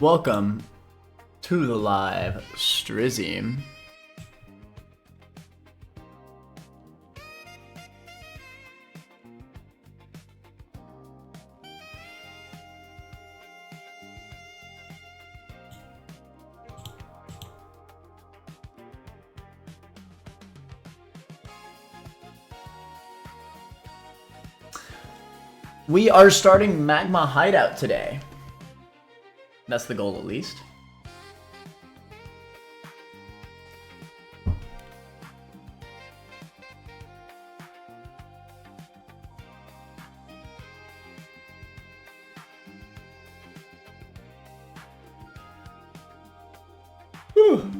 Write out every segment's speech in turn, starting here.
Welcome to the live Strizzy. We are starting Magma Hideout today. That's the goal, at least. Whew.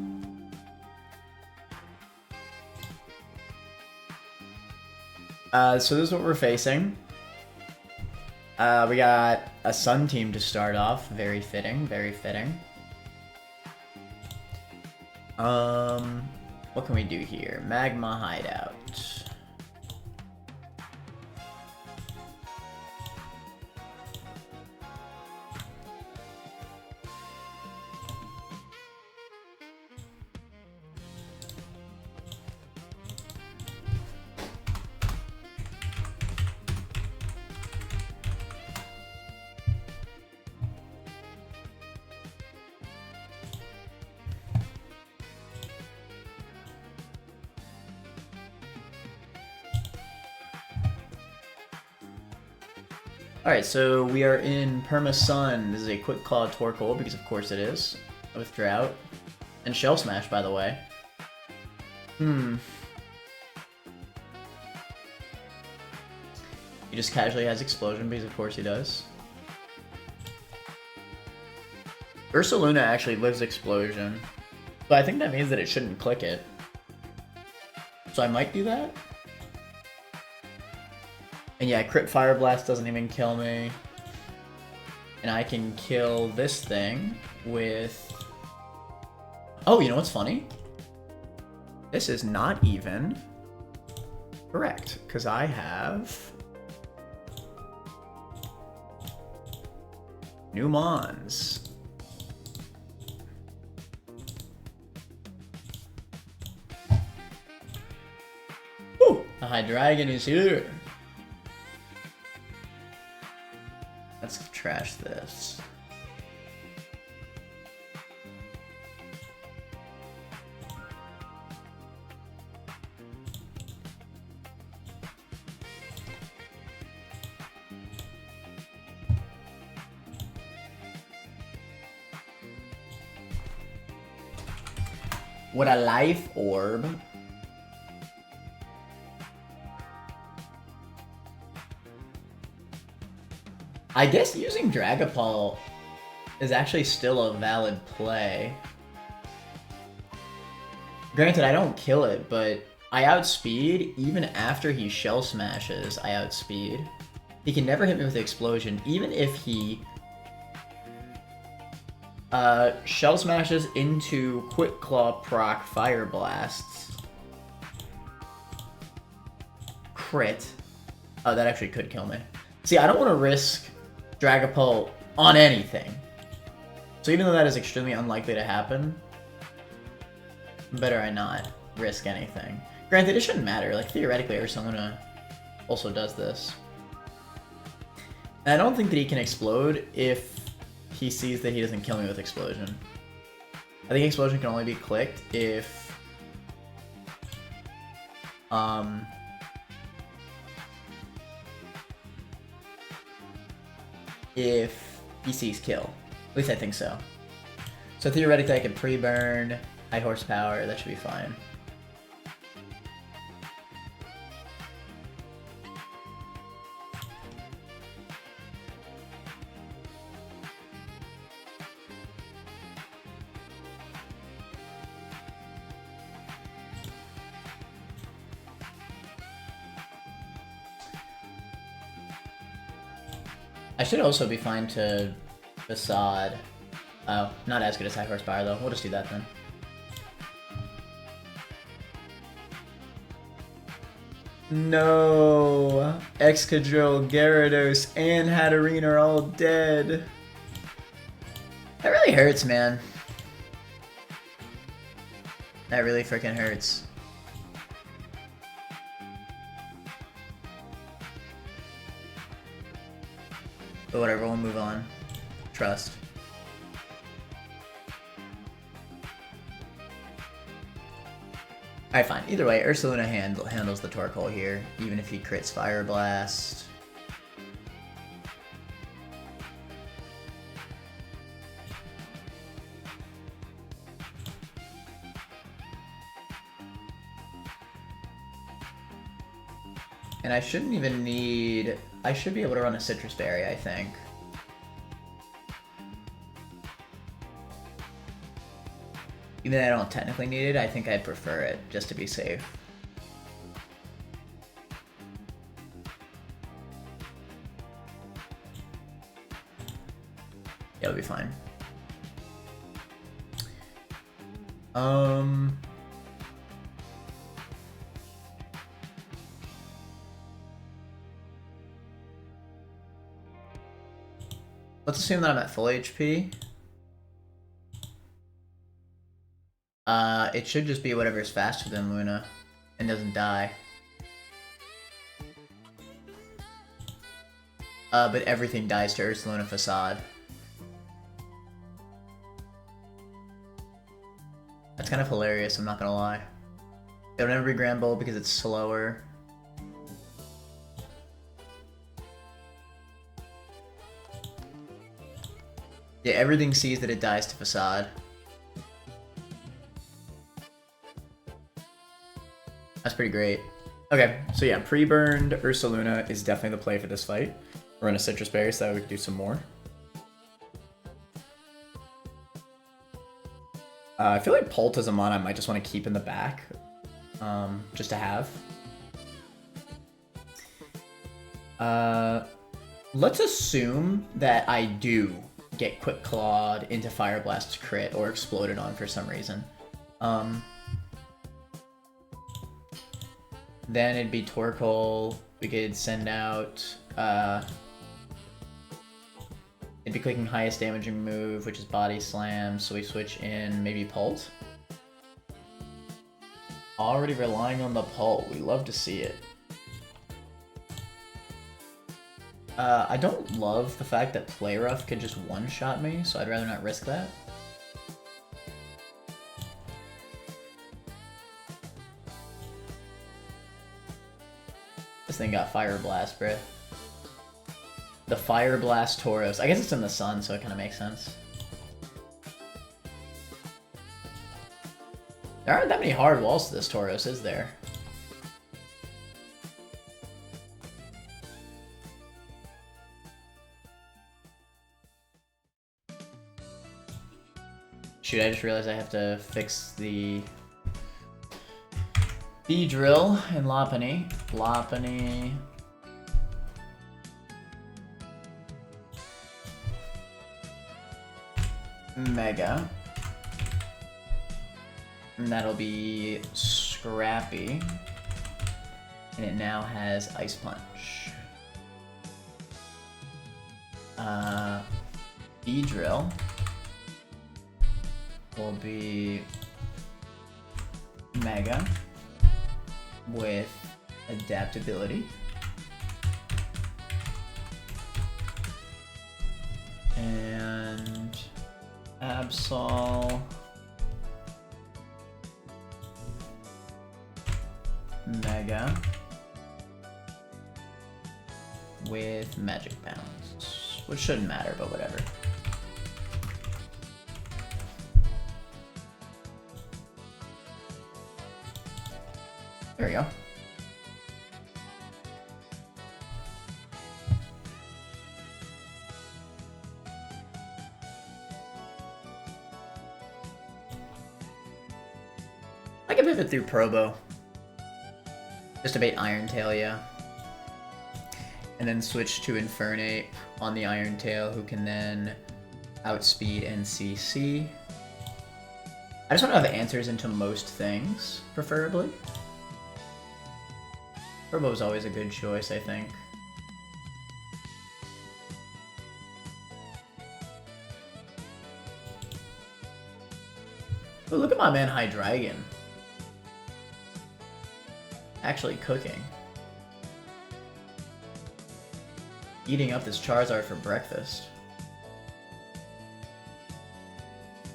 So this is what we're facing. We got a Sun team to start off. Very fitting, very fitting. What can we do here? Magma Hideout. Alright, so we are in Perma Sun. This is a Quick Claw Torkoal, because of course it is, with Drought. And Shell Smash, by the way. He just casually has Explosion, because of course he does. Ursaluna actually lives Explosion, but I think that means that it shouldn't click it. So I might do that. And yeah, Crit Fire Blast doesn't even kill me. And I can kill this thing with... Oh, you know what's funny? This is not even correct, because I have... new Mons. Woo! The High Dragon is here. Let's trash this. What a life orb. I guess using Dragapult is actually still a valid play. Granted, I don't kill it, but I outspeed. Even after he Shell Smashes, I outspeed. He can never hit me with Explosion, even if he Shell Smashes into Quick Claw proc Fire Blasts. Crit. Oh, that actually could kill me. See, I don't want to risk Dragapult on anything. So even though that is extremely unlikely to happen, better I not risk anything. Granted, it shouldn't matter. Like, theoretically, Ursaluna also does this. And I don't think that he can explode if he sees that he doesn't kill me with Explosion. I think Explosion can only be clicked if... if he sees kill. At least I think so. So theoretically I could pre-burn, high horsepower, that should be fine. I should also be fine to Facade. Oh, not as good as high horsepower though. We'll just do that then. No! Excadrill, Gyarados, and Hatterene are all dead. That really hurts, man. That really freaking hurts. But whatever, we'll move on. Trust. Alright, fine. Either way, Ursaluna handles the Torkoal here, even if he crits Fire Blast. And I shouldn't even need... I should be able to run a Citrus Berry, I think. Even though I don't technically need it, I think I'd prefer it, just to be safe. Yeah, it'll be fine. Let's assume that I'm at full HP. It should just be whatever is faster than Luna and doesn't die. But everything dies to Ursaluna Facade. That's kind of hilarious, I'm not gonna lie. It'll never be Grand Bull because it's slower. Yeah, everything sees that it dies to Facade. That's pretty great. Okay, so yeah, pre-burned Ursaluna is definitely the play for this fight. We're in a Citrus Berry so that we can do some more. I feel like Pult as a mana I might just want to keep in the back, just to have. Let's assume that I do get Quick Clawed into Fire Blast crit or exploded on for some reason. Then it'd be Torkoal. We could send out, it'd be clicking highest damaging move, which is Body Slam, so we switch in maybe Pult. Already relying on the Pult, we love to see it. I don't love the fact that Play Rough could just one-shot me, so I'd rather not risk that. This thing got Fire Blast, bruh. The Fire Blast Tauros. I guess it's in the sun, so it kind of makes sense. There aren't that many hard walls to this Tauros, is there? Shoot, I just realized I have to fix the Beedrill and Lopunny. Lopunny. Mega. And that'll be Scrappy. And it now has Ice Punch. Beedrill will be Mega with adaptability. And Absol Mega with Magic Bounce, which shouldn't matter, but whatever. There we go. I can pivot through Probo. Just to bait Iron Tail, yeah. And then switch to Infernape on the Iron Tail, who can then outspeed and CC. I just want to have answers into most things, preferably. Probo is always a good choice, I think. Ooh, look at my man High Dragon. Actually cooking. Eating up this Charizard for breakfast.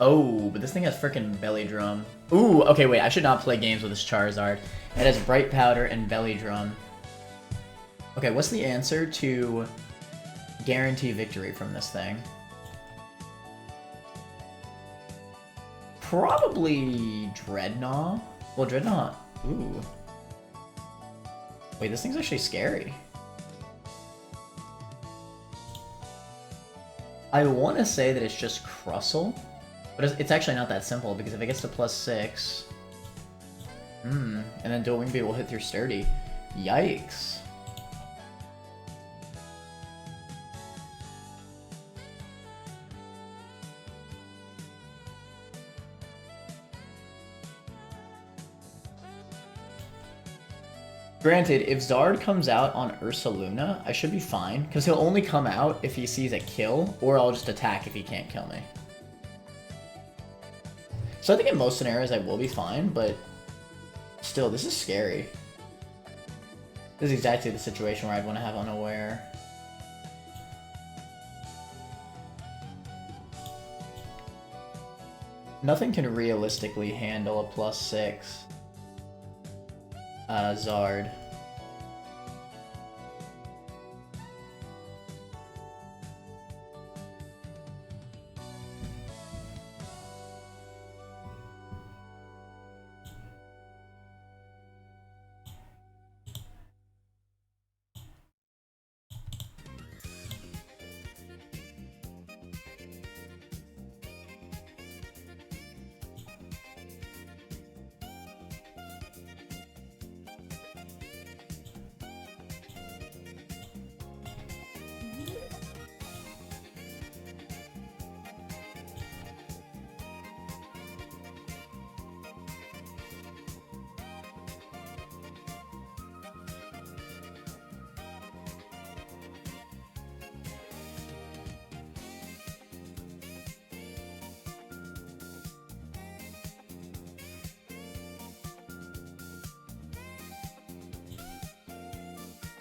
Oh, but this thing has frickin' Belly Drum. Ooh, okay, wait, I should not play games with this Charizard. It has Bright Powder and Belly Drum. Okay, what's the answer to guarantee victory from this thing? Probably Dreadnought. Well, Dreadnought. Ooh. Wait, this thing's actually scary. I want to say that it's just Crustle, but it's actually not that simple because if it gets to +6, and then Dual Wing Beat will hit through Sturdy. Yikes. Granted, if Zard comes out on Ursaluna, I should be fine, because he'll only come out if he sees a kill, or I'll just attack if he can't kill me. So I think in most scenarios I will be fine, but still, this is scary. This is exactly the situation where I'd want to have Unaware. Nothing can realistically handle a +6. Zard.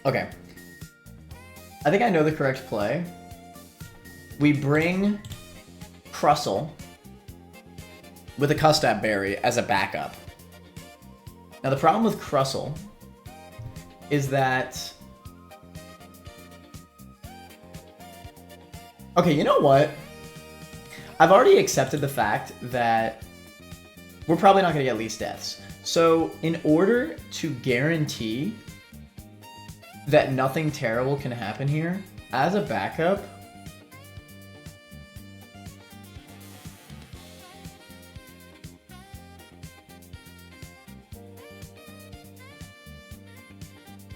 Okay. I think I know the correct play. We bring Crustle with a Custap Berry as a backup. Now the problem with Crustle is that... Okay, you know what? I've already accepted the fact that we're probably not going to get least deaths. So in order to guarantee that nothing terrible can happen here, as a backup,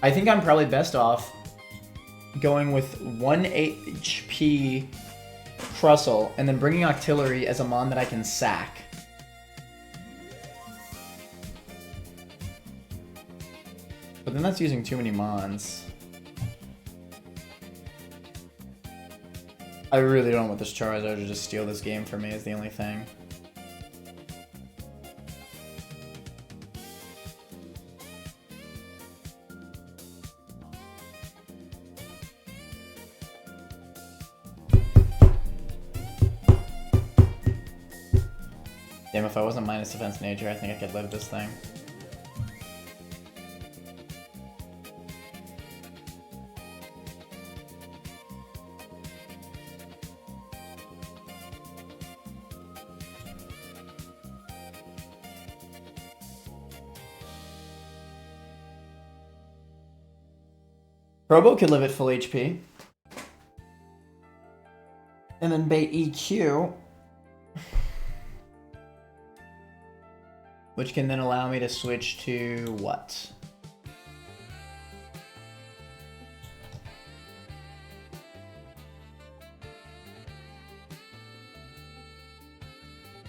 I think I'm probably best off going with 1 HP Crustle and then bringing Octillery as a mon that I can sack. But then that's using too many mons. I really don't want this Charizard to just steal this game for me is the only thing. Damn, if I wasn't minus defense nature, I think I could live this thing. Robo could live at full HP. And then bait EQ. Which can then allow me to switch to what?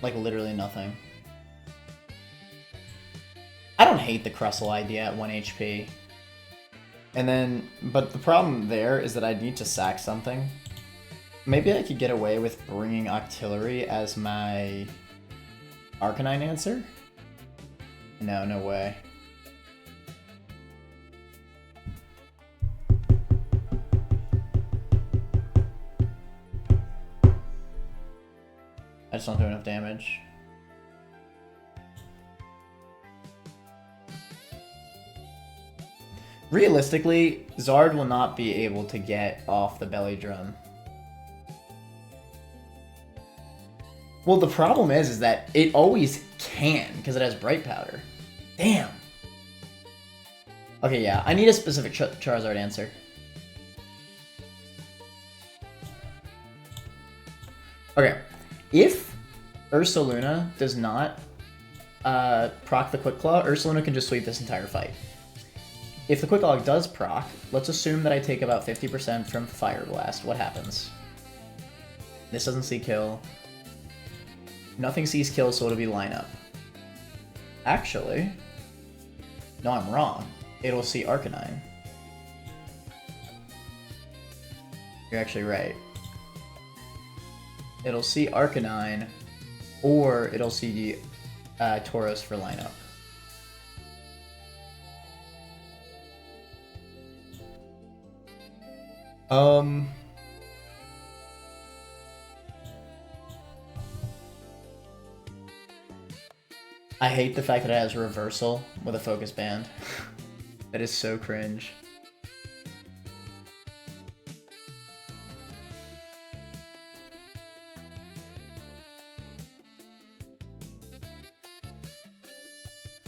Like literally nothing. I don't hate the Crustle idea at 1 HP. And then, but the problem there is that I need to sack something. Maybe I could get away with bringing Octillery as my Arcanine answer? No, no way. I just don't do enough damage. Realistically, Zard will not be able to get off the belly drum. Well, the problem is that it always can, because it has Bright Powder. Damn. Okay, yeah, I need a specific Charizard answer. Okay, if Ursaluna does not proc the Quick Claw, Ursaluna can just sweep this entire fight. If the Quick Claw does proc, let's assume that I take about 50% from Fire Blast. What happens? This doesn't see kill. Nothing sees kill, so it'll be lineup. Actually, no, I'm wrong. It'll see Arcanine. You're actually right. It'll see Arcanine, or it'll see Tauros for lineup. I hate the fact that it has reversal with a focus band. That is so cringe.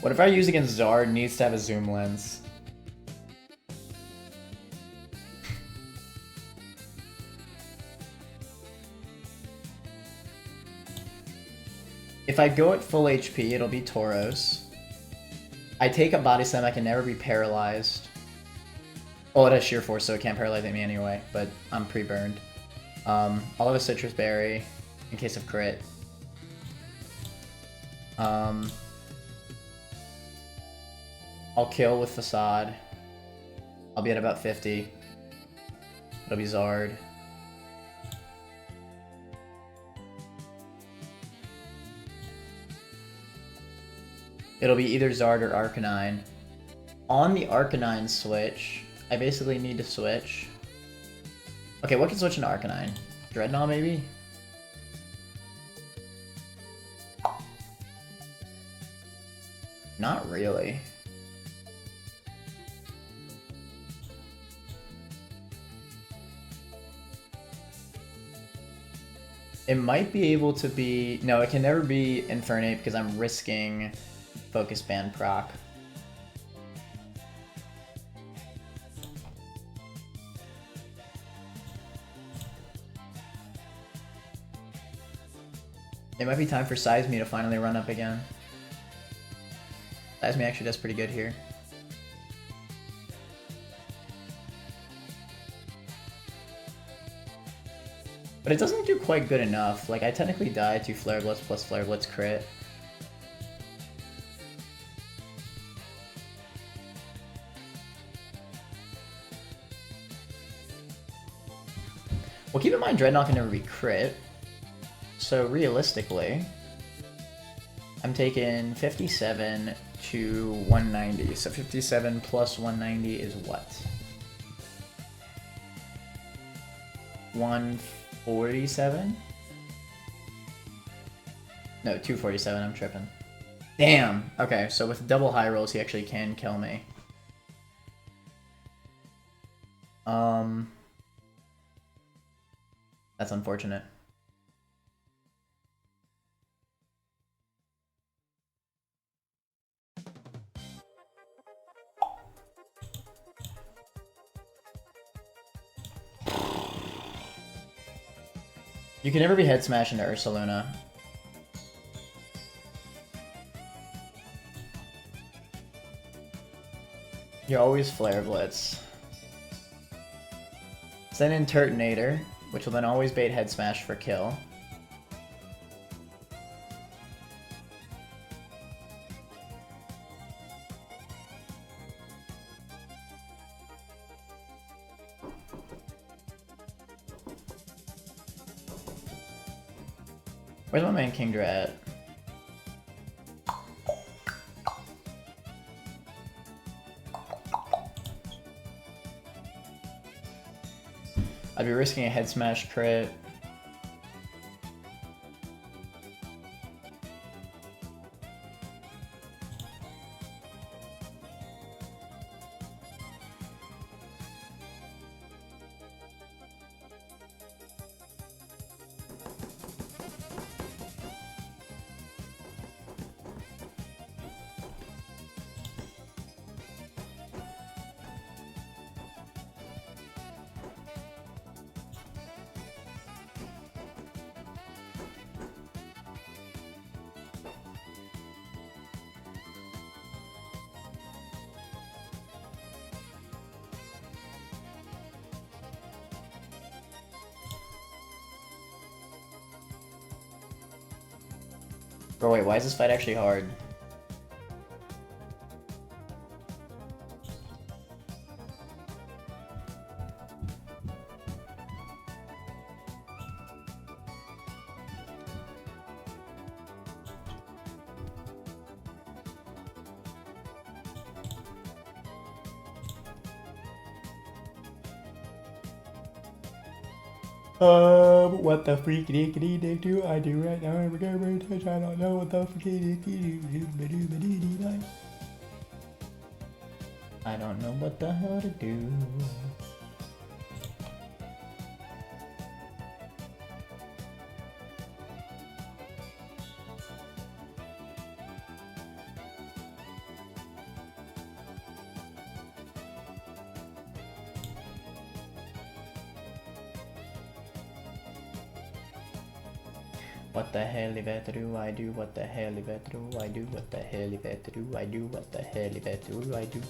Whatever I use against Zard needs to have a zoom lens. If I go at full HP, it'll be Tauros. I take a Body Slam, I can never be paralyzed. Oh, it has Sheer Force, so it can't paralyze me anyway, but I'm pre-burned. I'll have a Citrus Berry in case of crit. I'll kill with Facade. I'll be at about 50. It'll be Zard. It'll be either Zard or Arcanine. On the Arcanine switch, I basically need to switch. Okay, what can switch into Arcanine? Dreadnought, maybe? Not really. It might be able to be... No, it can never be Infernape because I'm risking Focus Band proc. It might be time for Seisme to finally run up again. Seisme actually does pretty good here. But it doesn't do quite good enough. Like, I technically die to Flare Blitz plus Flare Blitz crit. Well, keep in mind, Dreadnought can never be crit. So realistically, I'm taking 57 to 190. So 57 plus 190 is what? 147? No, 247, I'm tripping. Damn! Okay, so with double high rolls, he actually can kill me. That's unfortunate. You can never be head smash into Ursaluna. You're always Flare Blitz. Send in Turtonator, which will then always bait head smash for kill. Where's my main Kingdra at? be risking a head smash crit. Bro, wait, why is this fight actually hard? What the freak do I do right now? I don't know what the freak I don't know what the hell to do. What the hell do I do? What the hell do I do? What the hell do I do? What the hell do I do?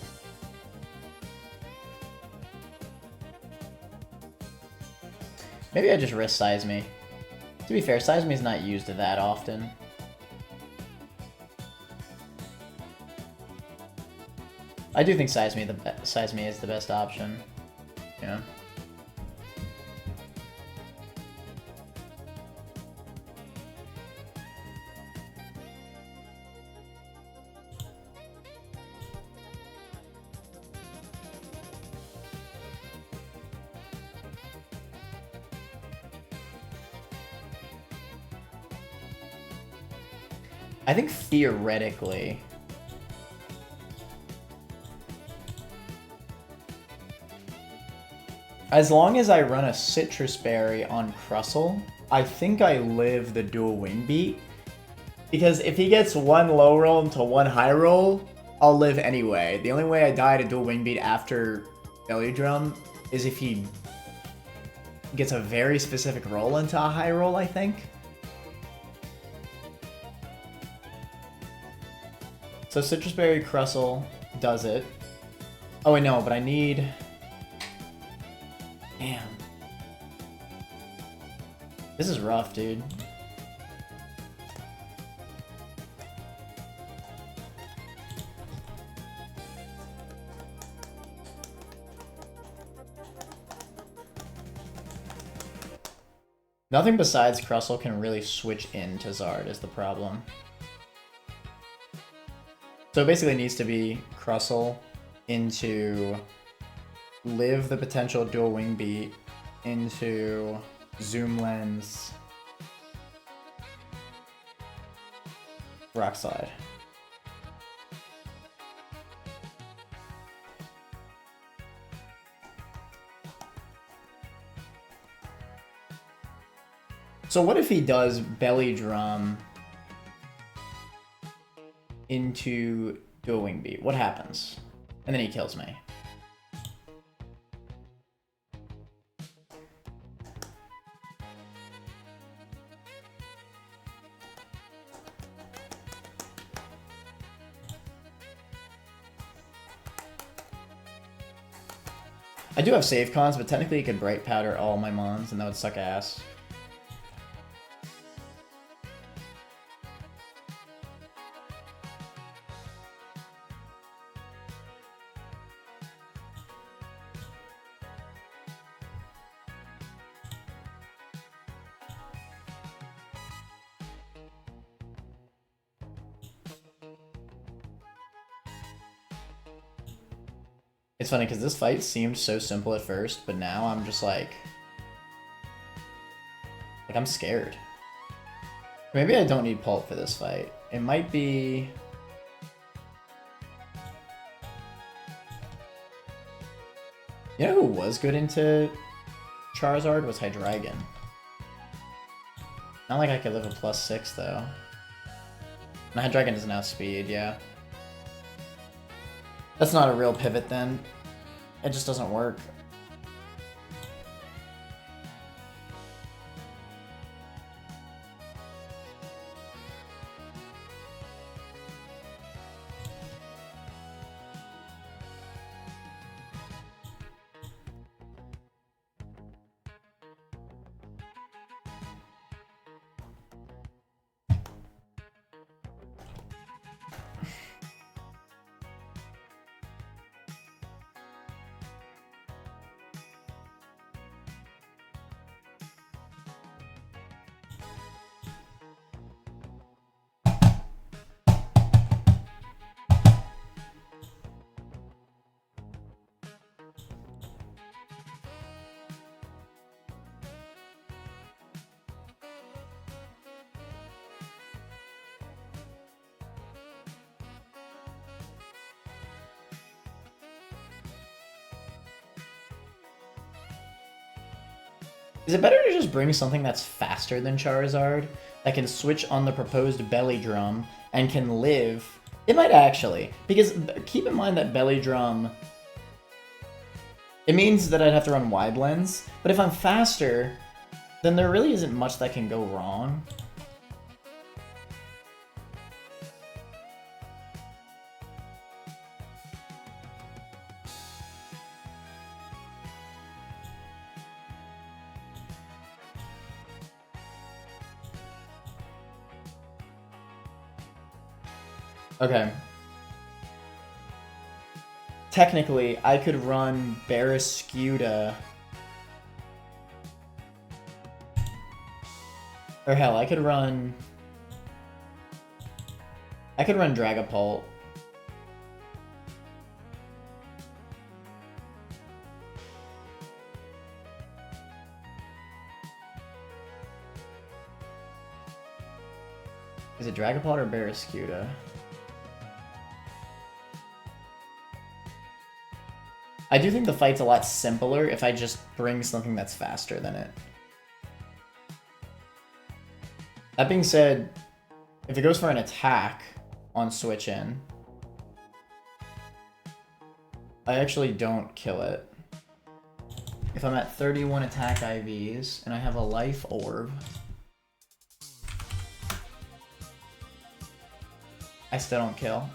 Maybe I just risk Size Me. To be fair, Size Me is not used that often. I do think Size Me is the best option. Yeah. I think theoretically, as long as I run a Citrus Berry on Crustle, I think I live the dual wing beat. Because if he gets one low roll into one high roll, I'll live anyway. The only way I die to dual wing beat after Belly Drum is if he gets a very specific roll into a high roll, I think. So Citrus Berry Crustle does it. Oh wait, no, but I need... Damn. This is rough, dude. Nothing besides Crustle can really switch into Zard is the problem. So it basically needs to be Crustle into live the potential dual wing beat into Zoom Lens Rock Slide. So what if he does Belly Drum into dual wing beat? What happens? And then he kills me. I do have save cons, but technically he could Bright Powder all my mons, and that would suck ass. It's funny because this fight seemed so simple at first, but now I'm just like, I'm scared. Maybe I don't need Pulp for this fight. It might be... You know who was good into Charizard was Hydreigon. Not like I could live a +6 though. And Hydreigon doesn't have speed, yeah. That's not a real pivot then. It just doesn't work. Is it better to just bring something that's faster than Charizard, that can switch on the proposed Belly Drum, and can live? It might actually, because keep in mind that Belly Drum, it means that I'd have to run Wide Lens, but if I'm faster, then there really isn't much that can go wrong. Okay. Technically, I could run Barraskewda. Or hell, I could run Dragapult. Is it Dragapult or Barraskewda? I do think the fight's a lot simpler if I just bring something that's faster than it. That being said, if it goes for an attack on switch in, I actually don't kill it. If I'm at 31 attack IVs and I have a life orb, I still don't kill.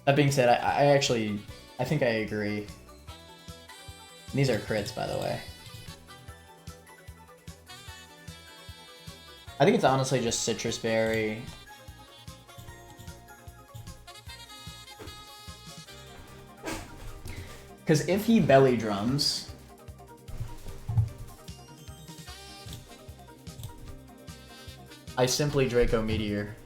That being said, I think I agree. And these are crits, by the way. I think it's honestly just Citrus Berry. Because if he Belly Drums, I simply Draco Meteor.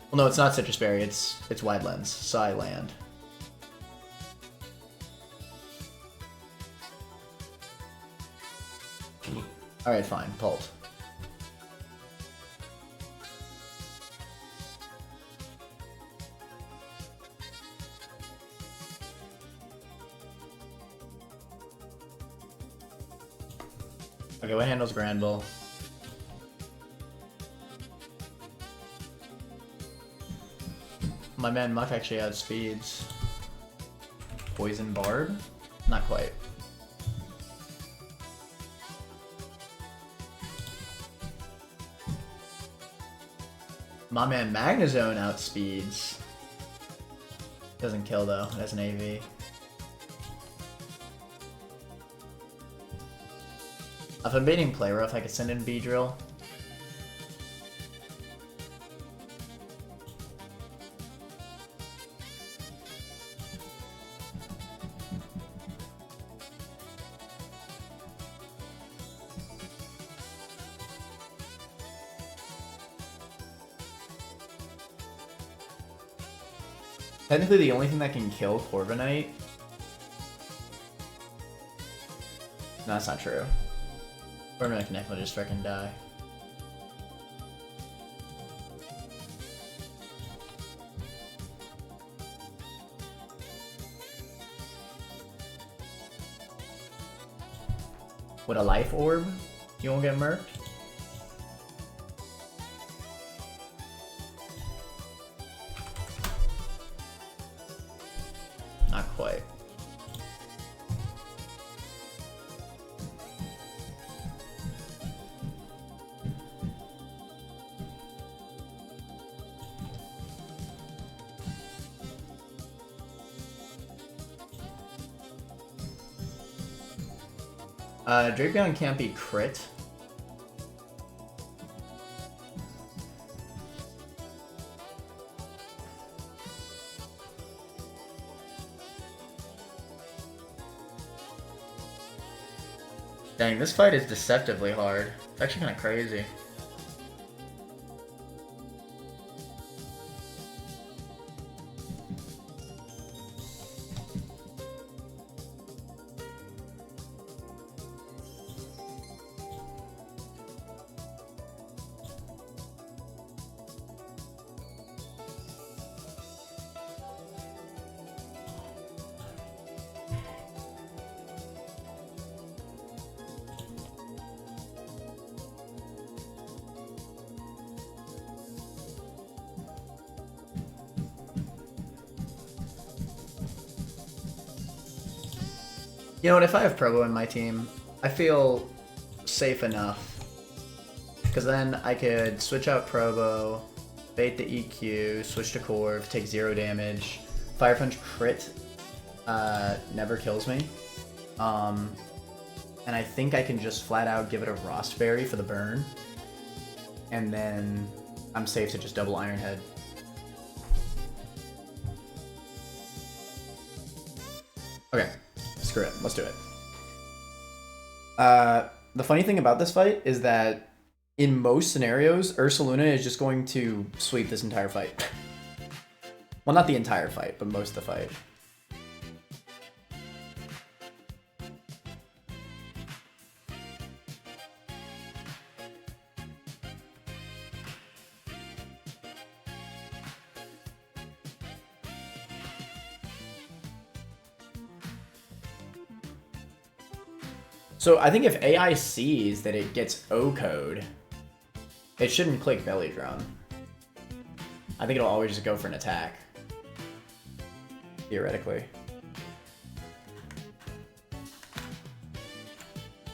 Well, no, it's not Citrus Berry, it's Wide Lens, so I land. Alright, fine, Pult. Okay, what handles Granville? My man Muck actually has speeds. Poison Barb? Not quite. My man Magnezone outspeeds. Doesn't kill though, it has an AV. If I'm baiting Play Rough, I could send in Beedrill. Technically, the only thing that can kill Corviknight No, that's not true. Burn Connect will just freaking die. With a life orb, you won't get murked? Not quite. Drapion can't be crit. Dang, this fight is deceptively hard. It's actually kind of crazy. You know what, if I have Probo in my team, I feel safe enough. Because then I could switch out Probo, bait the EQ, switch to Corv, take 0 damage. Fire Punch crit never kills me. And I think I can just flat out give it a Frost Berry for the burn. And then I'm safe to just double Iron Head. Okay. Screw it. Let's do it. The funny thing about this fight is that in most scenarios, Ursaluna is just going to sweep this entire fight. Well, not the entire fight, but most of the fight. So I think if AI sees that it gets O-code, it shouldn't click Belly Drum. I think it'll always just go for an attack. Theoretically.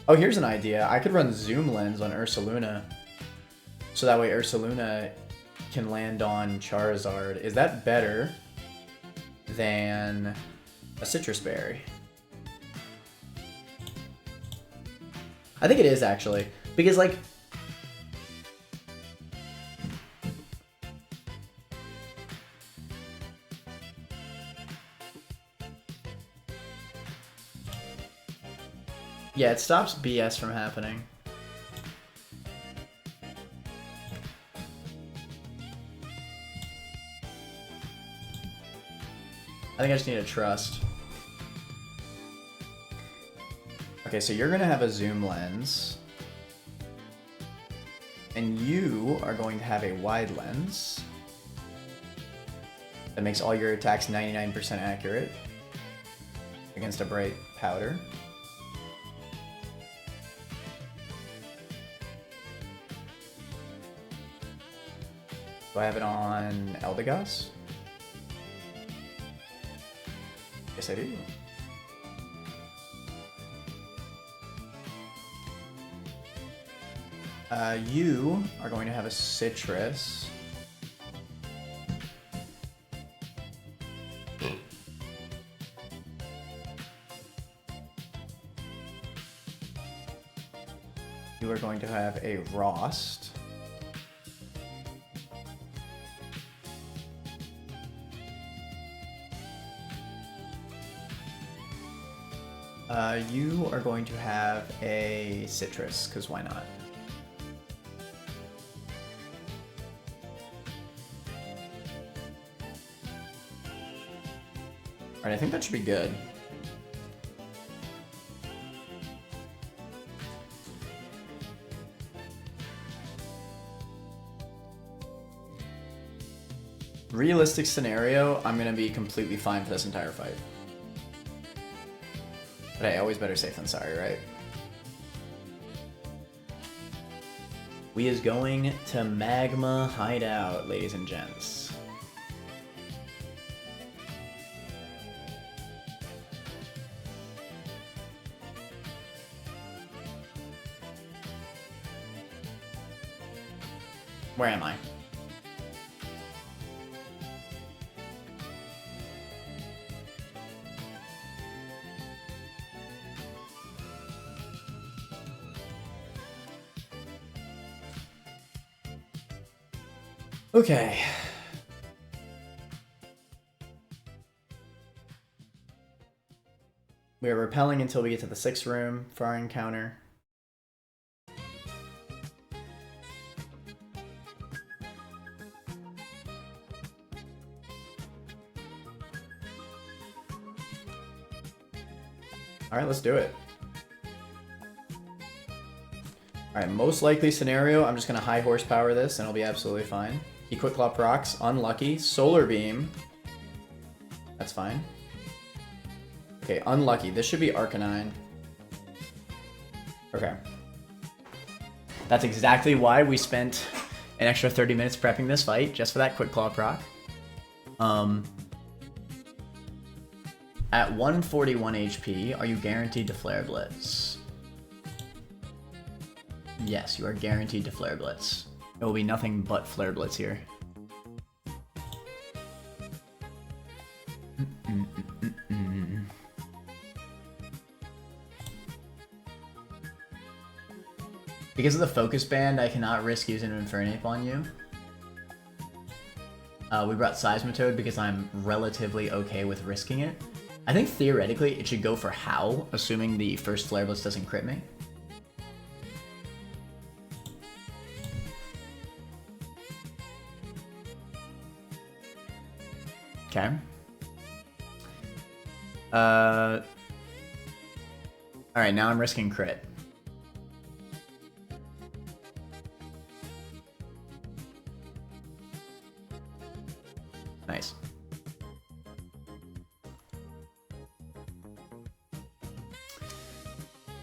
Oh, here's an idea. I could run Zoom Lens on Ursaluna. So that way Ursaluna can land on Charizard. Is that better than a Citrus Berry? I think it is, actually. Because, like... yeah, it stops BS from happening. I think I just need to trust. Okay, so you're gonna have a zoom lens. And you are going to have a wide lens. That makes all your attacks 99% accurate. Against a bright powder. Do I have it on Eldegoss? Yes, I do. You are going to have a Citrus. You are going to have a Rost. You are going to have a Citrus, because why not? Alright, I think that should be good. realistic scenario, I'm gonna be completely fine for this entire fight. But hey, always better safe than sorry, right? We is going to Magma Hideout, ladies and gents. Where am I? Okay. We are repelling until we get to the 6th room for our encounter. Alright, let's do it. Alright, most likely scenario, I'm just going to high horsepower this and I'll be absolutely fine. He quick claw procs, unlucky. Solar beam. That's fine. Okay, unlucky. This should be Arcanine. Okay. That's exactly why we spent an extra 30 minutes prepping this fight, just for that quick claw proc. At 141 HP, are you guaranteed to Flare Blitz? Yes, you are guaranteed to Flare Blitz. It will be nothing but Flare Blitz here. Because of the focus band, I cannot risk using an Infernape on you. We brought Seismitoad because I'm relatively okay with risking it. I think theoretically it should go for Howl, assuming the first Flare Blitz doesn't crit me. Okay. Alright, now I'm risking crit. Nice.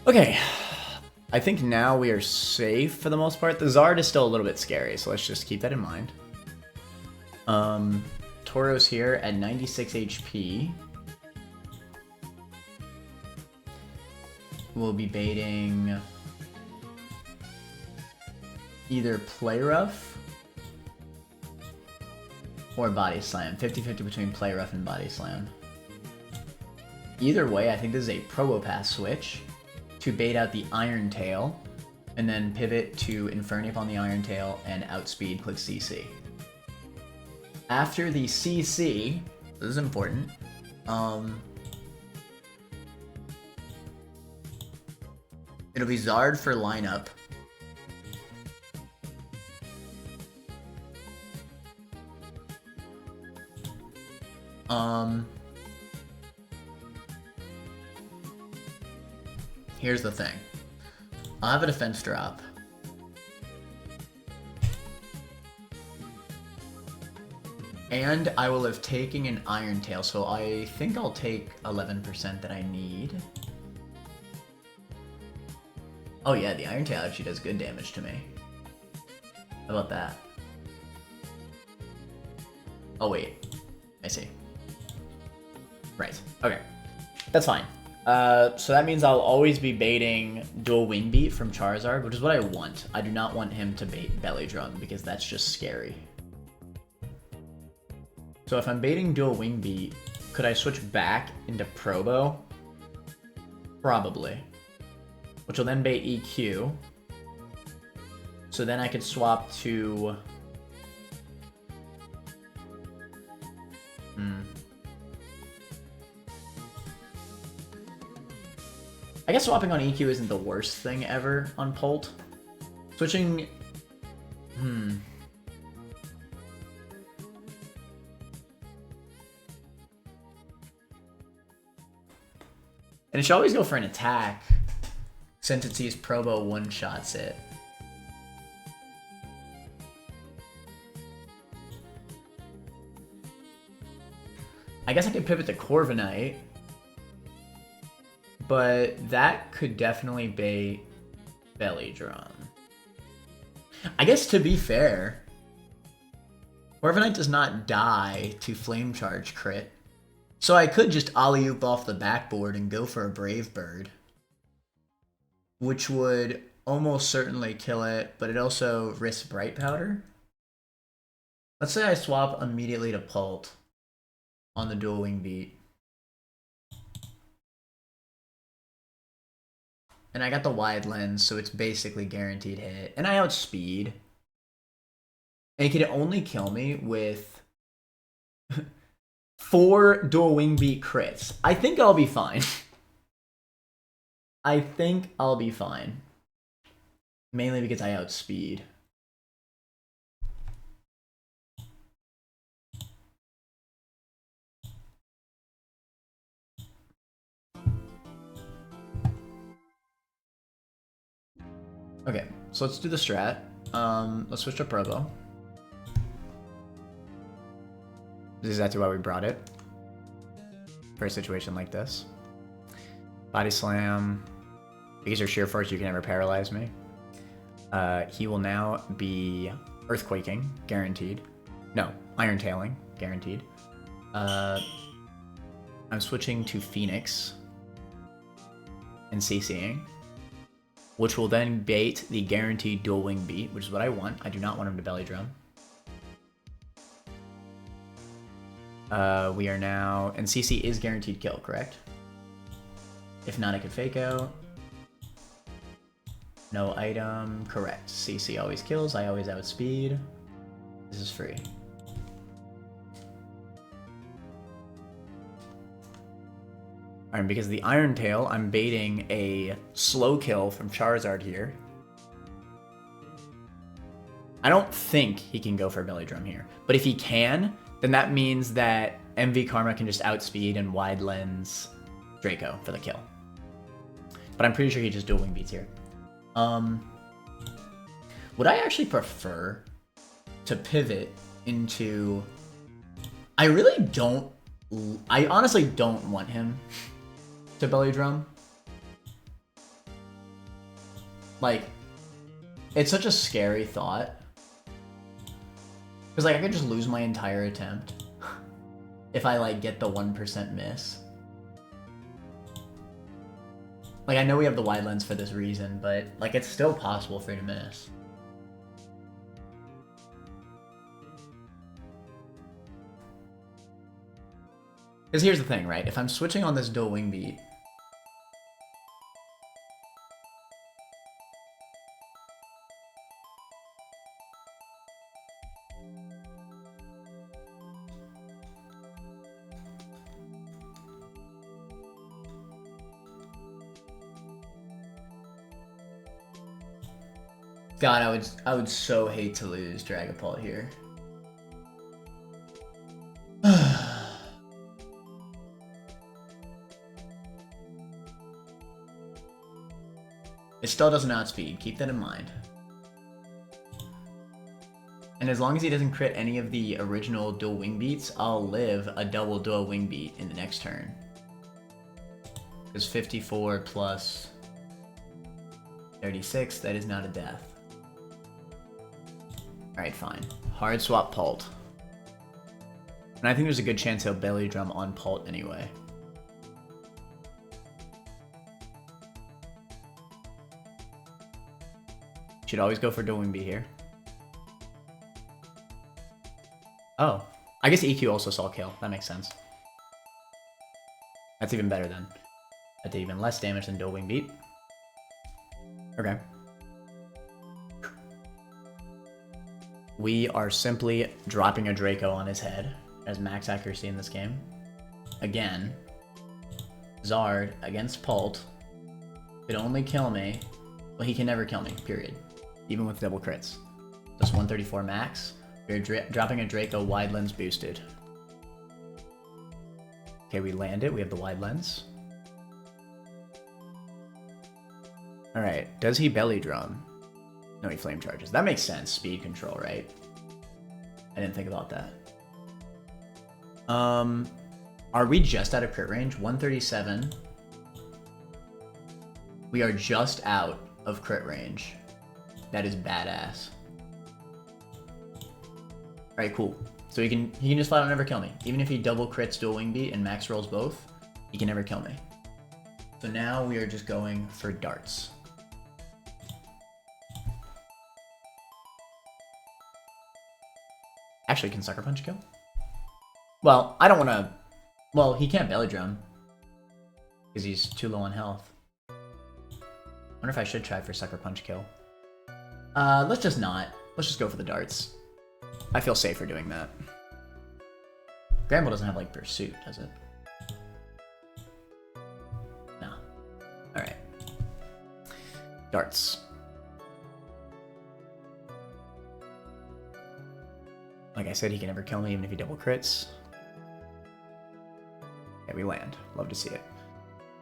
Okay. I think now we are safe for the most part. The Zard is still a little bit scary, so let's just keep that in mind. Tauros here at 96 HP. We'll be baiting either Play Rough or Body Slam. 50-50 between Play Rough and Body Slam. Either way, I think this is a Probopass switch to bait out the Iron Tail, and then pivot to Infernape on the Iron Tail and outspeed click CC. After the CC, this is important, it'll be Zard for lineup. Here's the thing. I'll have a defense drop. And I will have taken an Iron Tail, so I think I'll take 11% that I need. Oh yeah, the Iron Tail actually does good damage to me. How about that? Oh wait, I see. Right, okay. That's fine. So that means I'll always be baiting Dual Wing Beat from Charizard, which is what I want. I do not want him to bait Belly Drum, because that's just scary. So if I'm baiting Dual Wing Beat, could I switch back into Probo? Probably. Which will then bait EQ. So then I could swap to... I guess swapping on EQ isn't the worst thing ever on Polt. Switching... And it should always go for an attack, since it sees Probo one-shots it. I guess I could pivot to Corviknight. But that could definitely bait Belly Drum. I guess to be fair, Corviknight does not die to Flame Charge crit. So I could just alley-oop off the backboard and go for a Brave Bird. Which would almost certainly kill it, but it also risks Bright Powder. Let's say I swap immediately to Pult on the Dual Wing Beat. And I got the wide lens, so it's basically guaranteed hit. And I outspeed. And it can only kill me with 4 Dual Wing Beat crits. I think I'll be fine. I think I'll be fine. Mainly because I outspeed. Okay, so let's do the strat. Let's switch to Provo. This is exactly why we brought it. For a situation like this. Body Slam. Because you're Sheer Force, you can never paralyze me. He will now be Earthquaking, guaranteed. No, Iron Tailing, guaranteed. I'm switching to Phoenix. And CCing. Which will then bait the guaranteed Dual Wing Beat, which is what I want. I do not want him to Belly Drum. We are now... And CC is guaranteed kill, correct? If not, I could Fake Out. No item. Correct. CC always kills. I always outspeed. This is free. Alright, because the Iron Tail, I'm baiting a slow kill from Charizard here. I don't think he can go for a Belly Drum here. But if he can, then that means that MV Karma can just outspeed and wide lens Draco for the kill. But I'm pretty sure he just Dual Wing Beats here. Would I actually prefer to pivot into... I honestly don't want him to Belly Drum. Like, it's such a scary thought. Because, like, I could just lose my entire attempt if I, like, get the 1% miss. Like, I know we have the wide lens for this reason, but, like, it's still possible for you to miss. Because here's the thing, right? If I'm switching on this Dual Wing Beat, God, I would so hate to lose Dragapult here. It still doesn't outspeed, keep that in mind. And as long as he doesn't crit any of the original Dual Wing Beats, I'll live a double Dual Wing Beat in the next turn. Because 54 plus 36, that is not a death. Alright, fine. Hard swap Pult. And I think there's a good chance he'll Belly Drum on Pult anyway. Should always go for Dual Wing Beat here. Oh. I guess EQ also saw kill. That makes sense. That's even better then. That did even less damage than Dual Wing Beat. Okay. We are simply dropping a Draco on his head as max accuracy in this game. Again, Zard against Pult could only kill me. Well, he can never kill me, period. Even with double crits. Just 134 max. We're dropping a Draco wide lens boosted. Okay, we land it. We have the wide lens. Alright, does he Belly Drum? No, he Flame Charges. That makes sense. Speed control, right? I didn't think about that. Are we just out of crit range? 137. We are just out of crit range. That is badass. Alright, cool. So he can just flat out never kill me. Even if he double crits dual wing beat and max rolls both, he can never kill me. So now we are just going for darts. Actually, can Sucker Punch kill? Well, I don't want to... Well, he can't belly drum. Because he's too low on health. I wonder if I should try for Sucker Punch kill. Let's just not. Let's just go for the darts. I feel safer doing that. Gramble doesn't have, like, Pursuit, does it? No. Alright. Darts. Like I said, he can never kill me even if he double crits. Yeah, we land. Love to see it.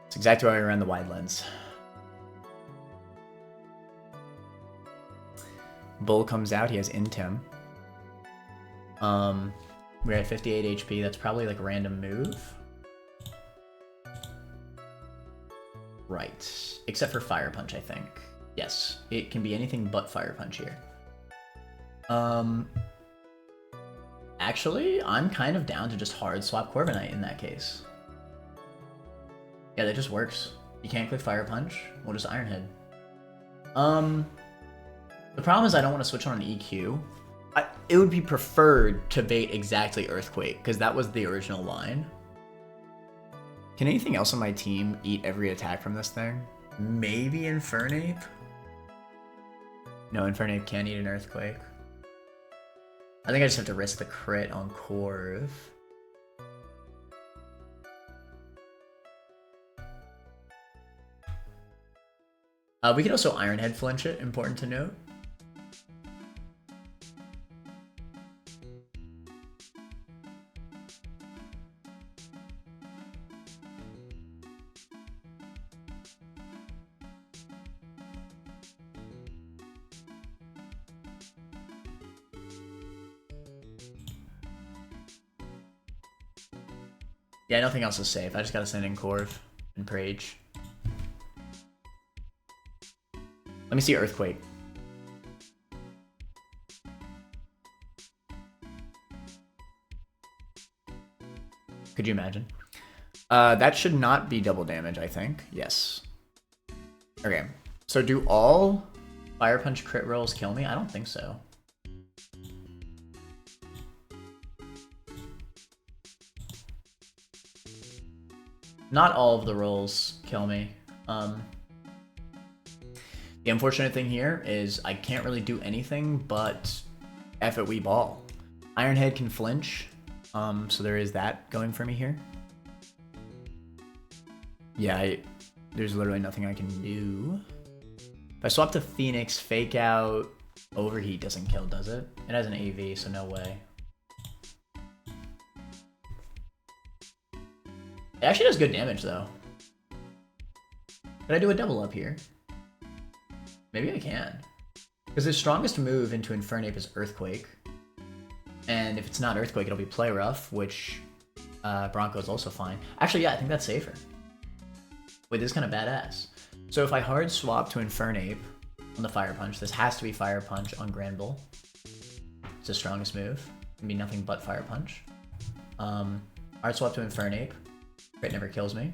It's exactly why we ran the wide lens. Bull comes out, he has Intim. We're at 58 HP, that's probably like a random move. Right. Except for Fire Punch, I think. Yes, it can be anything but Fire Punch here. Actually, I'm kind of down to just hard swap Corviknight in that case. Yeah, that just works. You can't click Fire Punch, we'll just Iron Head. The problem is I don't want to switch on an EQ. It would be preferred to bait exactly Earthquake, because that was the original line. Can anything else on my team eat every attack from this thing? Maybe Infernape? No, Infernape can't eat an Earthquake. I think I just have to risk the crit on Corv. We could also Iron Head flinch it, important to note. Yeah, nothing else is safe. I just gotta send in Corv and Prage. Let me see Earthquake. Could you imagine? That should not be double damage, I think. Yes. Okay. So do all Fire Punch crit rolls kill me? I don't think so. Not all of the rolls kill me. The unfortunate thing here is I can't really do anything but F it, we ball. Iron Head can flinch, so there is that going for me here. Yeah, there's literally nothing I can do. If I swap to Phoenix, Fake Out, Overheat doesn't kill, does it? It has an AV, so no way. It actually does good damage, though. Could I do a double up here? Maybe I can. Because his strongest move into Infernape is Earthquake. And if it's not Earthquake, it'll be Play Rough, which Bronco is also fine. Actually, yeah, I think that's safer. Wait, this is kind of badass. So if I hard swap to Infernape on the Fire Punch, this has to be Fire Punch on Granbull. It's the strongest move. It can be nothing but Fire Punch. Hard swap to Infernape. Crit never kills me.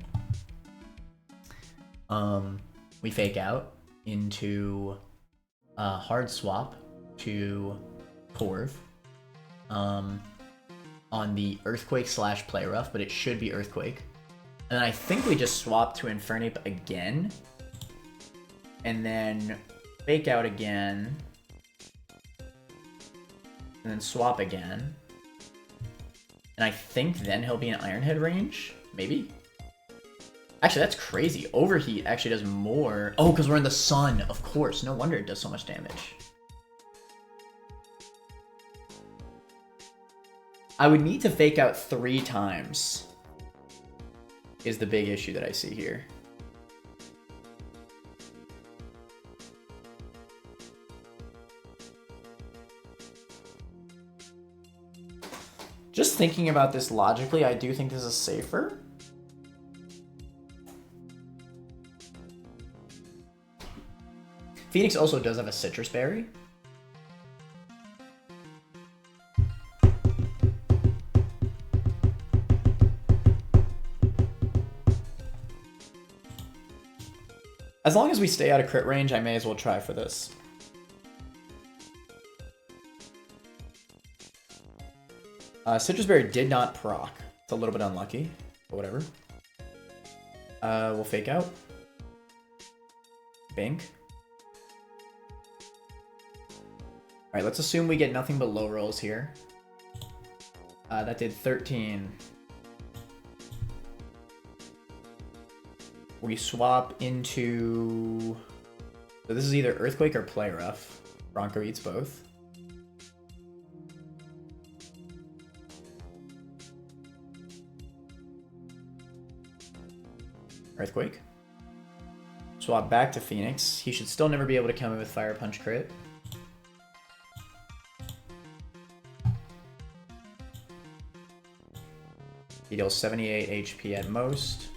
We Fake Out into hard swap to Corv on the Earthquake / Play Rough, but it should be Earthquake. And then I think we just swap to Infernape again, and then Fake Out again, and then swap again. And I think then he'll be in Iron Head range. Maybe? Actually, that's crazy. Overheat actually does more. Oh, because we're in the sun. Of course. No wonder it does so much damage. I would need to Fake Out 3 times. Is the big issue that I see here. Just thinking about this logically, I do think this is safer. Phoenix also does have a citrus berry. As long as we stay out of crit range, I may as well try for this. Citrus berry did not proc. It's a little bit unlucky, but whatever. We'll fake out. Bink. Alright, let's assume we get nothing but low rolls here. That did 13. We swap into... So this is either Earthquake or Play Rough. Bronco eats both. Earthquake. Swap back to Phoenix. He should still never be able to kill me with Fire Punch crit. He deals 78 HP at most.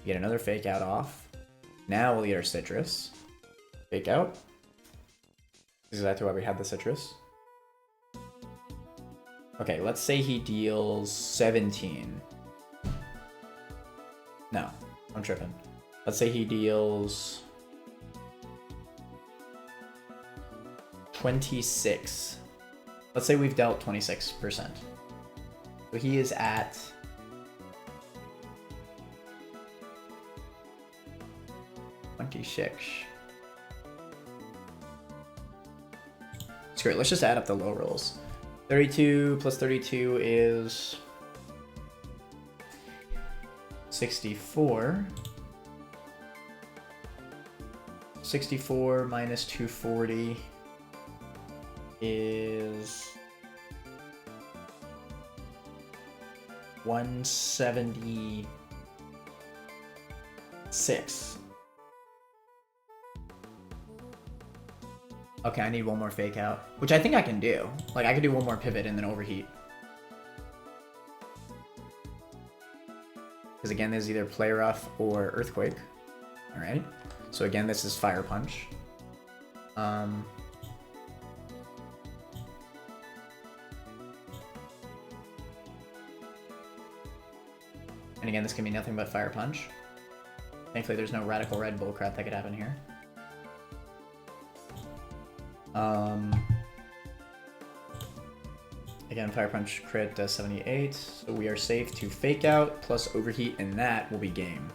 Get another fake out off. Now we'll eat our citrus. Fake out. This is exactly why we had the citrus. Okay, let's say he deals 17. No, I'm tripping. Let's say he deals 26. Let's say we've dealt 26%. So he is at 26. It's great. Let's just add up the low rolls. 32 plus 32 is 64. 64 minus 240 is 176. Okay, I need one more fake out, which I think I can do. Like, I could do one more pivot and then overheat. Because again, there's either Play Rough or Earthquake. Alright. So again, this is Fire Punch. And again, this can be nothing but Fire Punch. Thankfully, there's no Radical Red bullcrap that could happen here. Again, Fire Punch crit does 78, so we are safe to fake out plus overheat, and that will be game.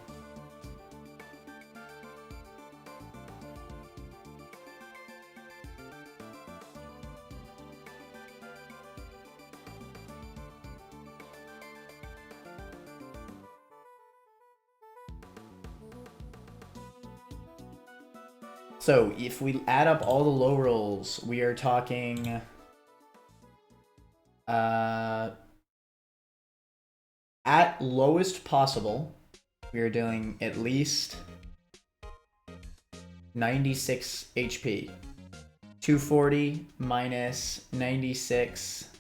So if we add up all the low rolls, we are talking at lowest possible, we are doing at least 96 HP. 240 minus 96.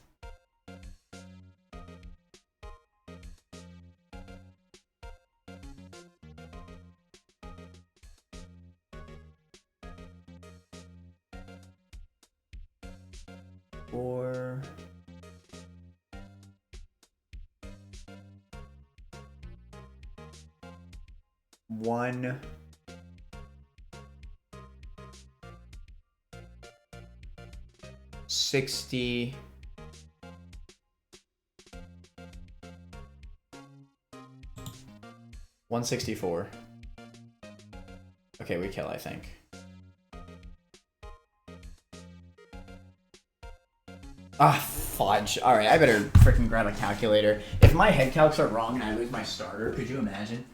Or 1 60 164. Okay, we kill, I think. Ah, fudge. Alright, I better freaking grab a calculator. If my head calcs are wrong and I lose my starter, could you imagine?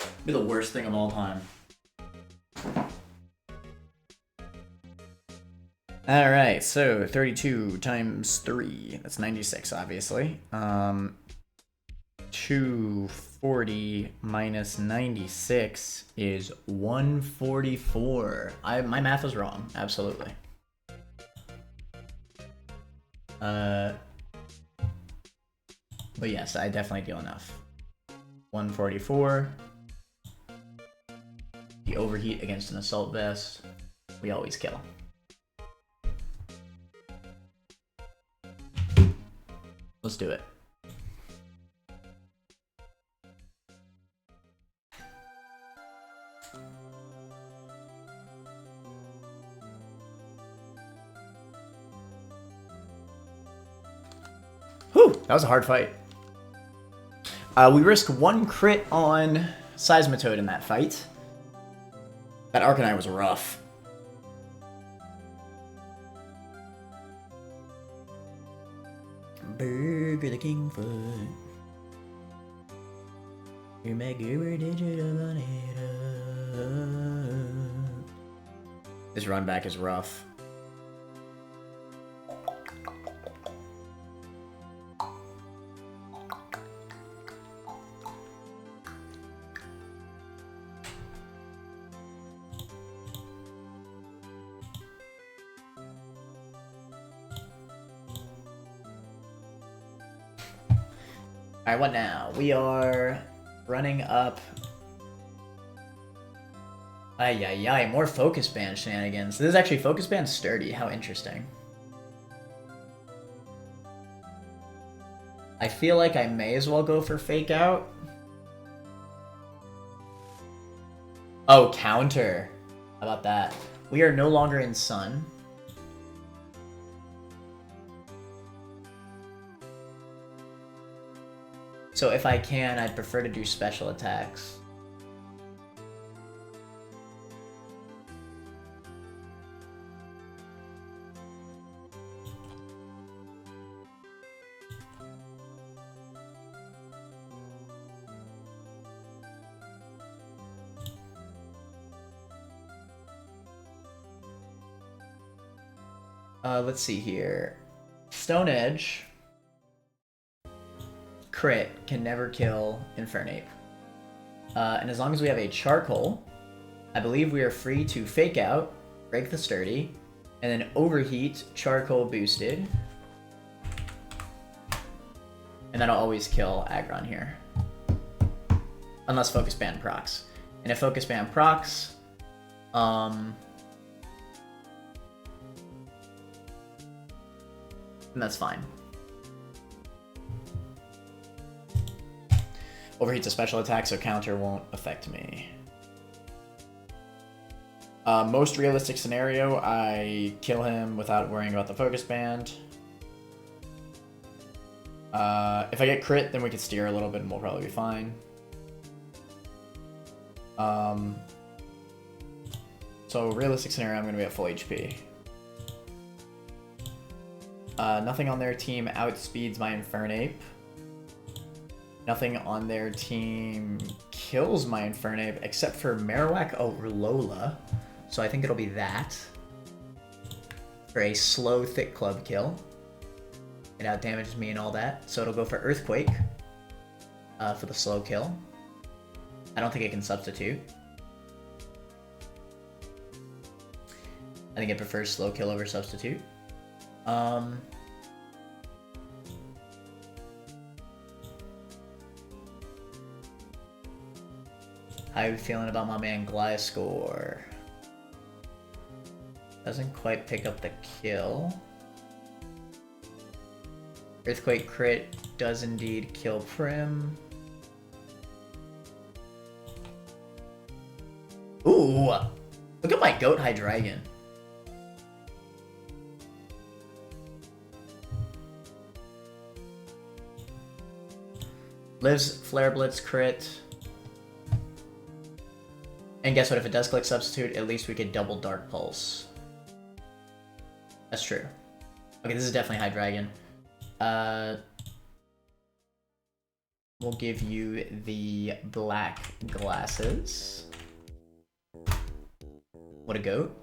It'd be the worst thing of all time. Alright, so 32 times 3. That's 96, obviously. 240 minus 96 is 144. My math was wrong, absolutely. But yes, I definitely deal enough. 144. The overheat against an assault vest. We always kill. Let's do it. Whew, that was a hard fight. We risked 1 crit on Seismitoad in that fight. That Arcanine was rough. Burger the Kingfoot. Your Mega digital on it. This run back is rough. Alright, what now? We are running up. Ay, more Focus Band shenanigans. This is actually Focus Band sturdy. How interesting. I feel like I may as well go for Fake Out. Oh, counter. How about that? We are no longer in Sun. So if I can, I'd prefer to do special attacks. Let's see here. Stone Edge. Crit can never kill Infernape. And as long as we have a Charcoal, I believe we are free to Fake Out, Break the Sturdy, and then Overheat, Charcoal boosted. And that'll always kill Aggron here. Unless Focus Band procs. And if Focus Band procs, then that's fine. Overheat's a special attack, so counter won't affect me. Most realistic scenario, I kill him without worrying about the Focus Band. If I get crit, then we can steer a little bit and we'll probably be fine. So realistic scenario, I'm going to be at full HP. Nothing on their team outspeeds my Infernape. Nothing on their team kills my Infernape except for Marowak or Lola. So I think it'll be that. For a slow Thick Club kill. It outdamages me and all that. So it'll go for Earthquake. For the slow kill. I don't think it can substitute. I think it prefers slow kill over substitute. How are you feeling about my man Gliscor? Doesn't quite pick up the kill. Earthquake crit does indeed kill Prim. Ooh! Look at my Goat Hydreigon. Lives Flare Blitz crit. And guess what? If it does click substitute, at least we could double Dark Pulse. That's true. Okay, this is definitely Hydreigon. We'll give you the black glasses. What a goat.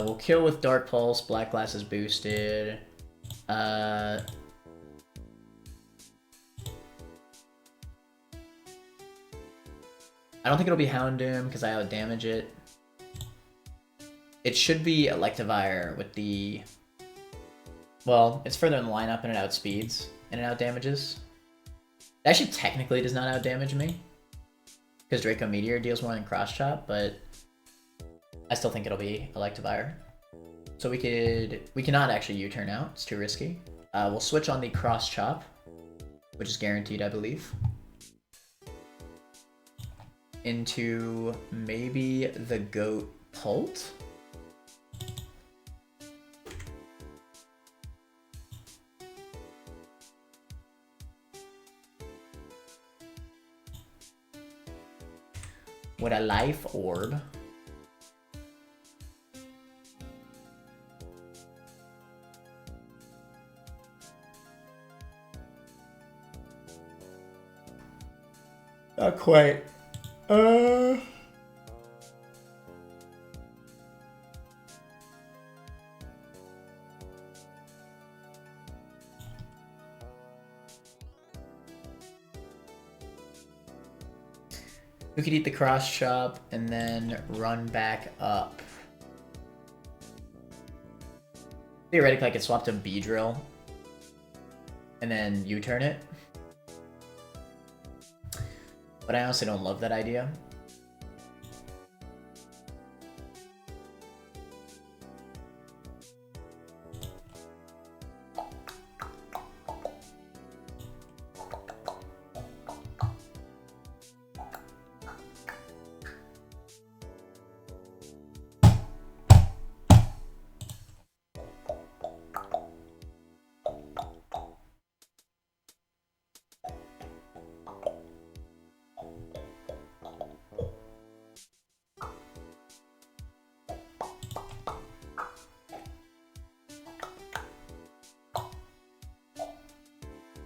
We'll kill with Dark Pulse, Black Glasses boosted. I don't think it'll be Houndoom because I outdamage it. It should be Electivire with the... Well, it's further in the lineup and it outspeeds and it outdamages. It actually technically does not outdamage me because Draco Meteor deals more than Cross Chop, but I still think it'll be Electivire. So we cannot actually U-turn out. It's too risky. We'll switch on the Cross Chop, which is guaranteed, I believe, into maybe the Goat Pult. With a Life Orb. Not quite. We could eat the Cross Chop and then run back up. Theoretically, I could swap to Beedrill and then U-turn it. But I honestly don't love that idea.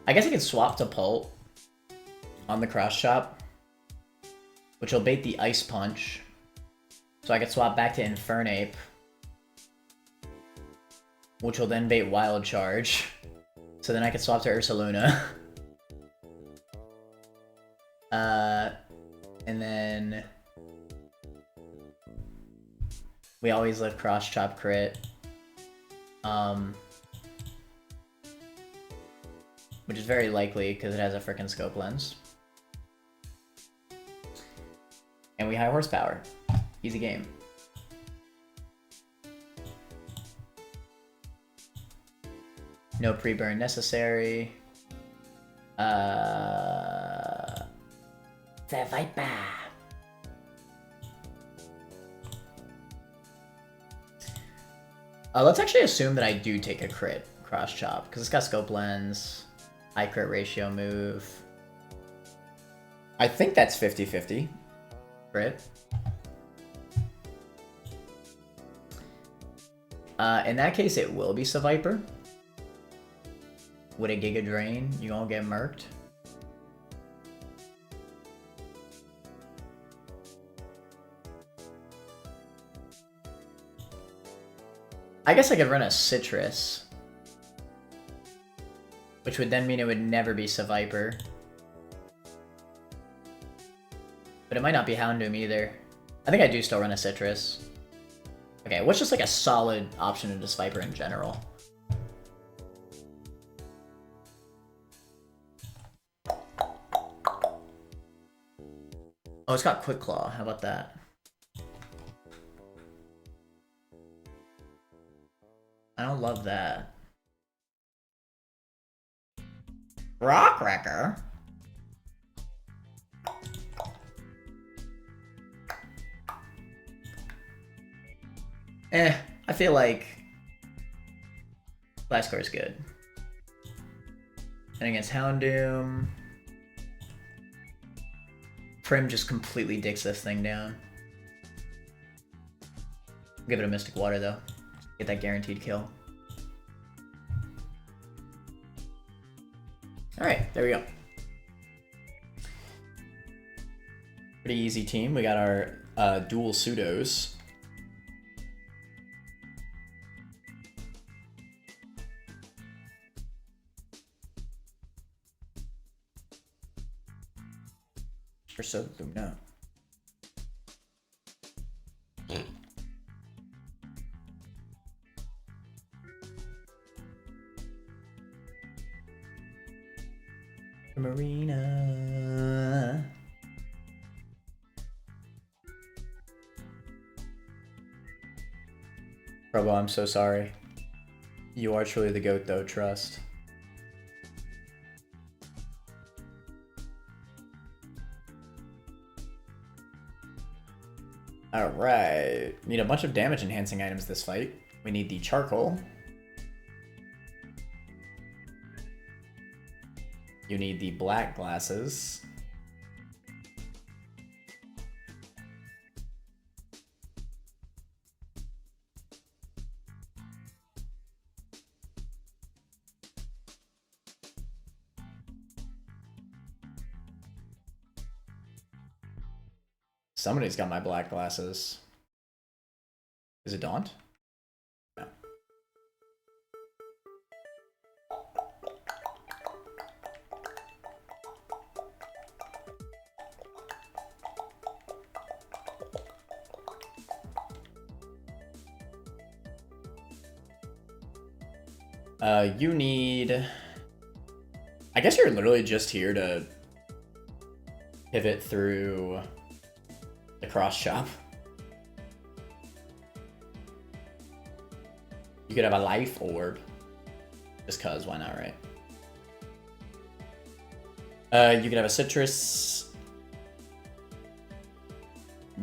I guess I could swap to Pult on the Cross Chop, which will bait the Ice Punch. So I could swap back to Infernape, which will then bait Wild Charge. So then I could swap to Ursaluna. And then we always live Cross Chop crit. Which is very likely because it has a frickin' scope lens. And we high horsepower. Easy game. No pre-burn necessary. The Viper. Let's actually assume that I do take a crit Cross Chop because it's got scope lens. High crit ratio move. I think that's 50-50. Crit. In that case, it will be Seviper. With a Giga Drain, you gonna get murked. I guess I could run a Citrus. Which would then mean it would never be Seviper. But it might not be Houndoom either. I think I do still run a Citrus. Okay, what's just like a solid option into Seviper in general? Oh, it's got Quick Claw. How about that? I don't love that. Rock Wrecker? I feel like last score is good. And against Houndoom, Prim just completely dicks this thing down. Give it a Mystic Water though. Get that guaranteed kill. Alright, there we go. Pretty easy team. We got our dual pseudos. For so no. Marina. Probo, I'm so sorry. You are truly the GOAT though, trust. Alright. Need a bunch of damage enhancing items this fight. We need the charcoal. You need the black glasses. Somebody's got my black glasses. Is it Daunt? No. You need... I guess you're literally just here to pivot through the cross chop. You could have a life orb. Just cause, why not, right? You could have a citrus.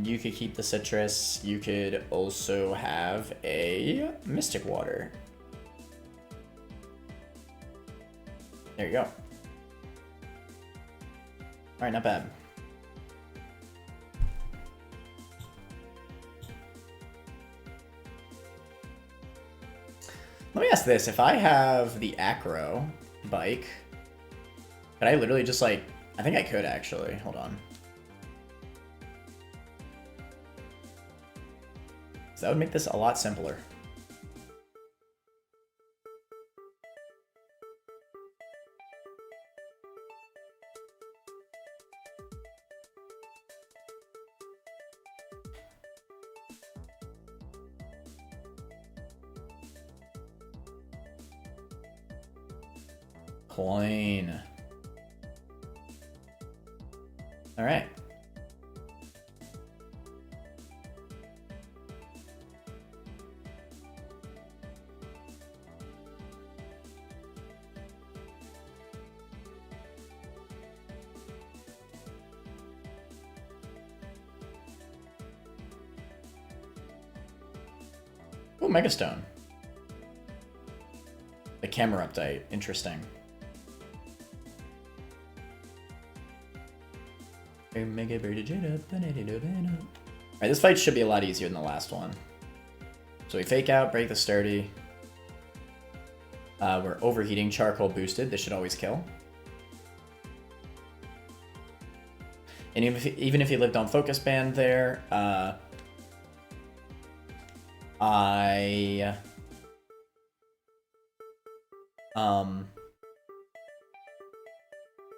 You could keep the citrus. You could also have a mystic water. There you go. Alright, not bad. Let me ask this, if I have the acro bike, could I literally just like, I think I could actually, hold on. So that would make this a lot simpler. Coin. All right. Oh, Megastone. The camera update. Interesting. Alright, this fight should be a lot easier than the last one. So we fake out, break the sturdy. We're overheating, charcoal boosted. This should always kill. And even if he lived on focus band there, I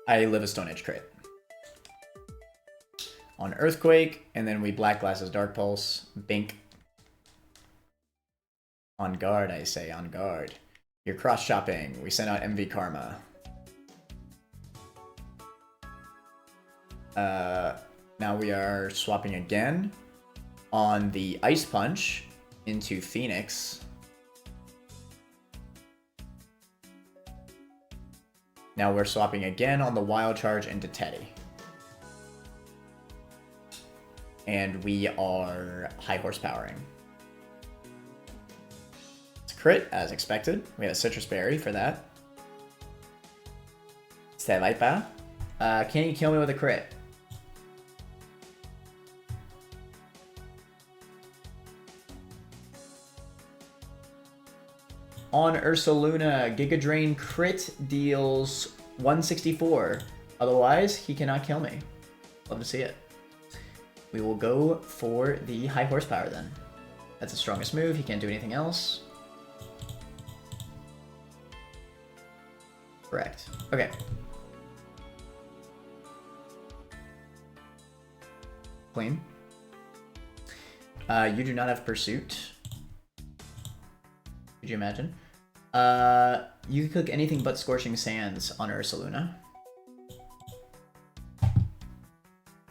live a Stone Edge crit. On Earthquake, and then we Black Glasses Dark Pulse, Bink. On guard, I say, on guard. You're cross-shopping. We send out MV Karma. Now we are swapping again on the Ice Punch into Phoenix. Now we're swapping again on the Wild Charge into Teddy. And we are high horsepowering. It's a crit, as expected. We have a Citrus Berry for that. Stay Viper. Can you kill me with a crit? On Ursaluna, Giga Drain crit deals 164. Otherwise, he cannot kill me. Love to see it. We will go for the high horsepower then. That's the strongest move. He can't do anything else. Correct. Okay. Clean. You do not have pursuit. Could you imagine? You could cook anything but Scorching Sands on Ursaluna.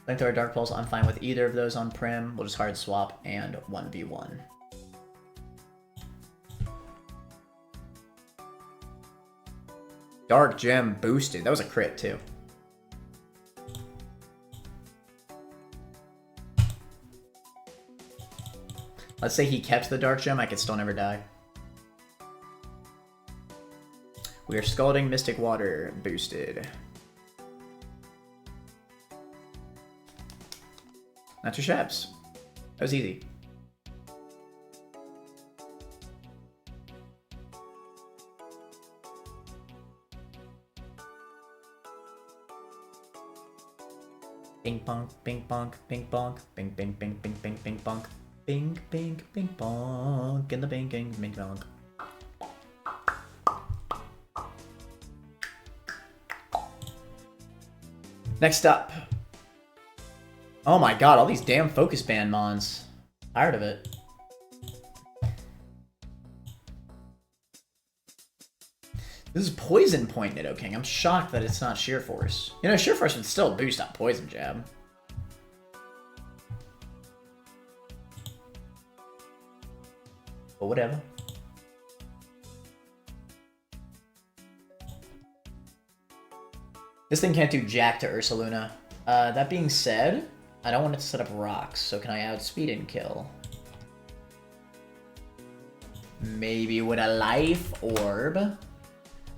Flamethrower, Dark Pulse, I'm fine with either of those on Prim. We'll just hard swap and 1v1. Dark Gem boosted. That was a crit too. Let's say he kept the Dark Gem, I could still never die. We are Scalding Mystic Water boosted. Not your Shaps. That was easy. Ping pong, ping pong, ping pong, ping ping ping ping ping ping pong. Bing, bing, bing, bonk, in the bing, bing, bing, bonk. Next up. Oh my god, all these damn Focus Band mons. Tired of it. This is Poison Point, Nidoking. I'm shocked that it's not Sheer Force. You know, Sheer Force would still boost up Poison Jab. But whatever. This thing can't do jack to Ursaluna. That being said, I don't want it to set up rocks, so can I outspeed and kill? Maybe with a Life Orb.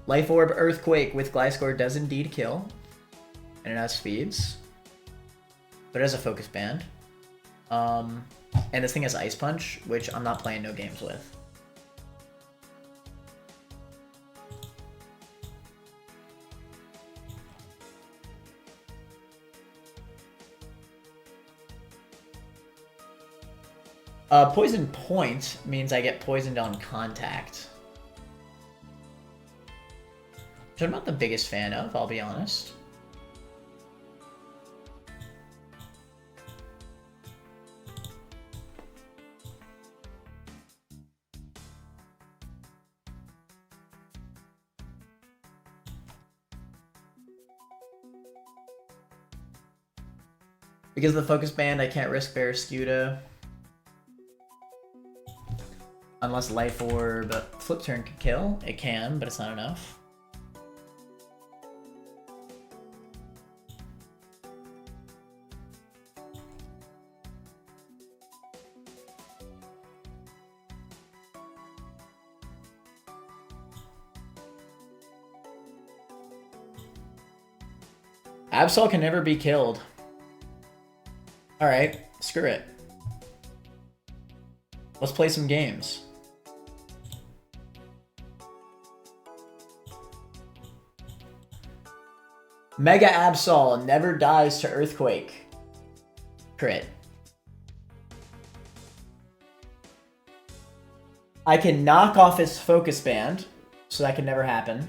Life Orb Earthquake with Gliscor does indeed kill. And it outspeeds. But it has a Focus Band. And this thing has Ice Punch, which I'm not playing no games with. Poison Point means I get poisoned on contact. Which I'm not the biggest fan of, I'll be honest. Because of the Focus Band, I can't risk Barraskewda. Unless Life Orb Flip Turn could kill. It can, but it's not enough. Absol can never be killed. Alright, screw it. Let's play some games. Mega Absol never dies to Earthquake. Crit. I can knock off his Focus Band, so that can never happen.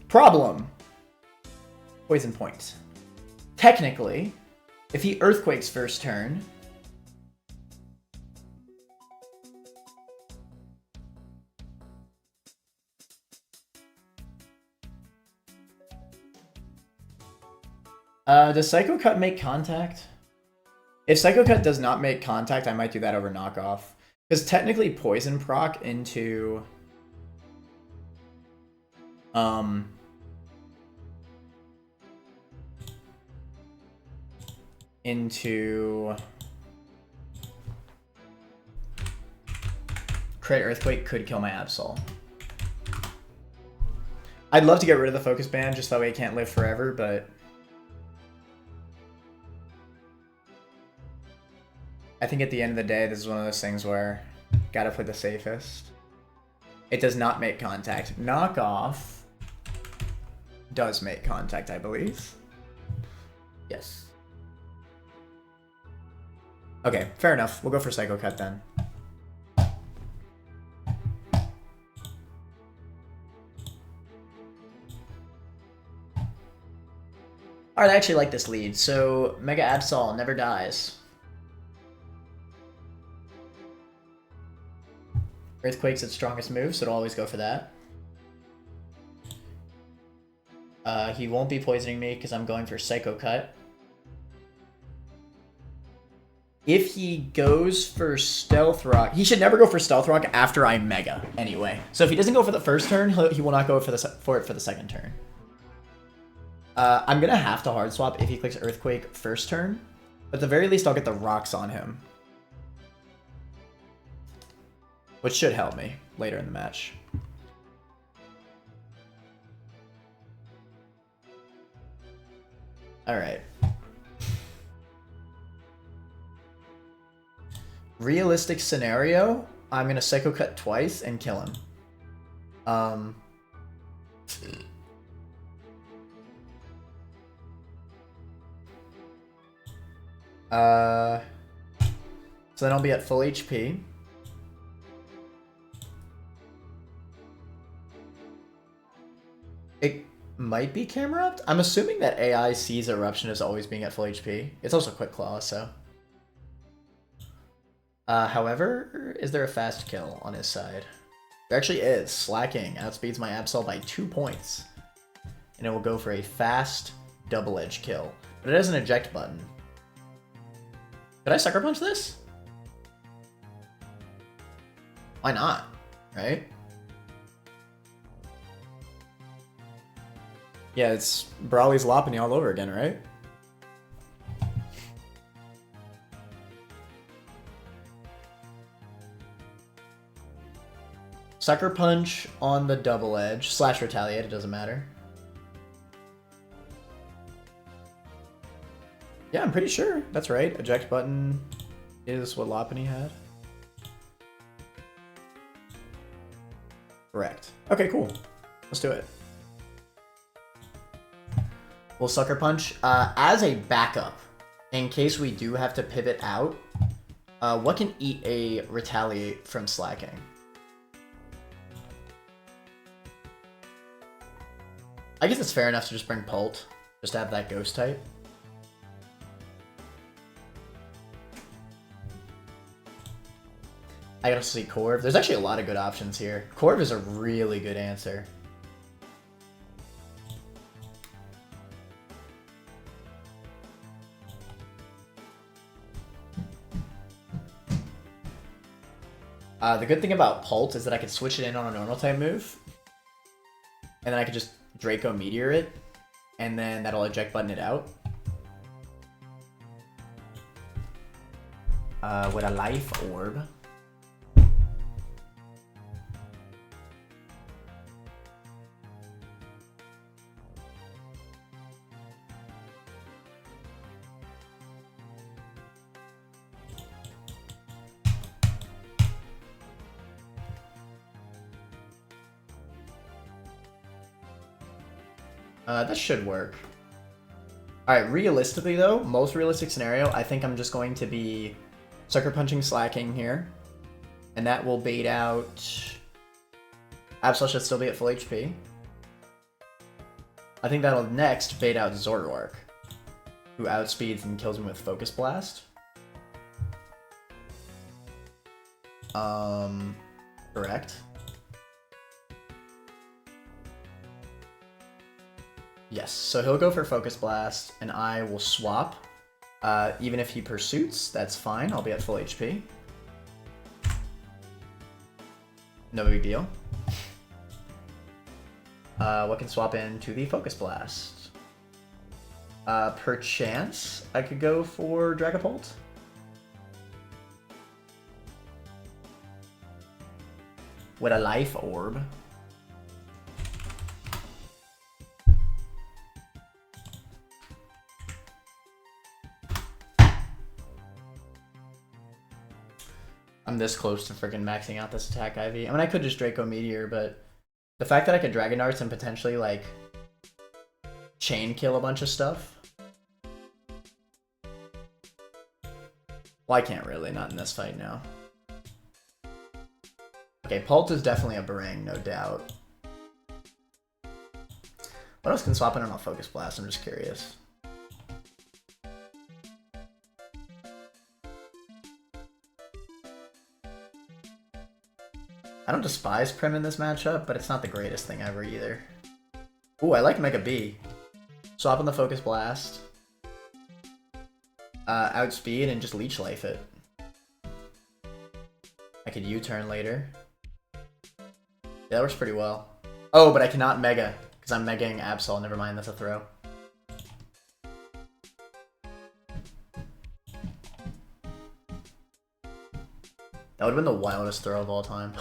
Problem. Poison Point. Technically, if he Earthquakes first turn, does Psycho Cut make contact? If Psycho Cut does not make contact, I might do that over knockoff. Because technically Poison proc into... Crit Earthquake could kill my Absol. I'd love to get rid of the Focus Band just that way it can't live forever, but... I think at the end of the day, this is one of those things where gotta play the safest. It does not make contact. Knockoff does make contact, I believe. Yes. Okay, fair enough. We'll go for Psycho Cut then. Alright, I actually like this lead. So, Mega Absol never dies. Earthquake's its strongest move, so it'll always go for that. He won't be poisoning me because I'm going for Psycho Cut. If he goes for Stealth Rock, he should never go for Stealth Rock after I Mega, anyway. So if he doesn't go for the first turn, he will not go for it for the second turn. I'm going to have to hard swap if he clicks Earthquake first turn. But at the very least, I'll get the rocks on him. Which should help me later in the match. Alright. Realistic scenario, I'm going to Psycho Cut twice and kill him. So then I'll be at full HP. It might be camera upped. I'm assuming that AI sees Eruption as always being at full HP. It's also Quick Claw, so. However, is there a fast kill on his side? There actually is. Slacking outspeeds my Absol by 2 points. And it will go for a fast double edge kill. But it has an eject button. Could I Sucker Punch this? Why not? Right? Yeah, it's Brawly's Lopunny all over again, right? Sucker Punch on the double edge. Slash Retaliate, it doesn't matter. Yeah, I'm pretty sure. That's right. Eject button is what Lopunny had. Correct. Okay, cool. Let's do it. We'll Sucker Punch. As a backup, in case we do have to pivot out, what can eat a Retaliate from slacking? I guess it's fair enough to just bring Pult, just to have that ghost type. I can also see Corv. There's actually a lot of good options here. Corv is a really good answer. The good thing about Pult is that I can switch it in on a normal type move. And then I could just Draco Meteor it. And then that'll eject button it out. With a Life Orb. That should work. Alright, realistically though, most realistic scenario, I think I'm just going to be Sucker Punching Slacking here. And that will bait out... Absol should still be at full HP. I think that'll next bait out Zoroark, who outspeeds and kills him with Focus Blast. Correct. Yes, so he'll go for Focus Blast, and I will swap. Even if he pursuits, that's fine. I'll be at full HP. No big deal. What can swap into the Focus Blast? Perchance, I could go for Dragapult. With a Life Orb. I'm this close to freaking maxing out this attack IV. I mean, I could just Draco Meteor, but the fact that I could Dragon Darts and potentially, like, chain kill a bunch of stuff. Well, I can't really, not in this fight now. Okay, Pult is definitely a Barang, no doubt. What else can swap in on a Focus Blast? I'm just curious. I don't despise Prim in this matchup, but it's not the greatest thing ever either. Ooh, I like Mega B. Swap on the Focus Blast. outspeed and just leech life it. I could U-turn later. Yeah, that works pretty well. Oh, but I cannot Mega, because I'm Megaing Absol. Never mind, that's a throw. That would have been the wildest throw of all time.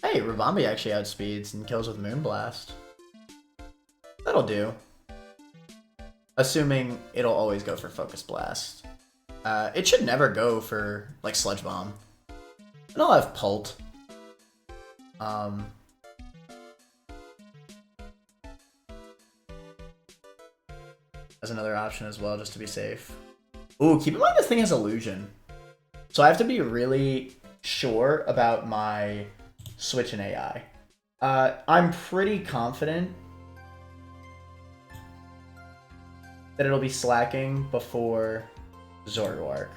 Hey, Rabambi actually outspeeds and kills with Moonblast. That'll do. Assuming it'll always go for Focus Blast. It should never go for, like, Sludge Bomb. And I'll have Pult. As another option as well, just to be safe. Ooh, keep in mind this thing has Illusion. So I have to be really sure about my switch in AI. I'm pretty confident that it'll be slacking before Zoroark.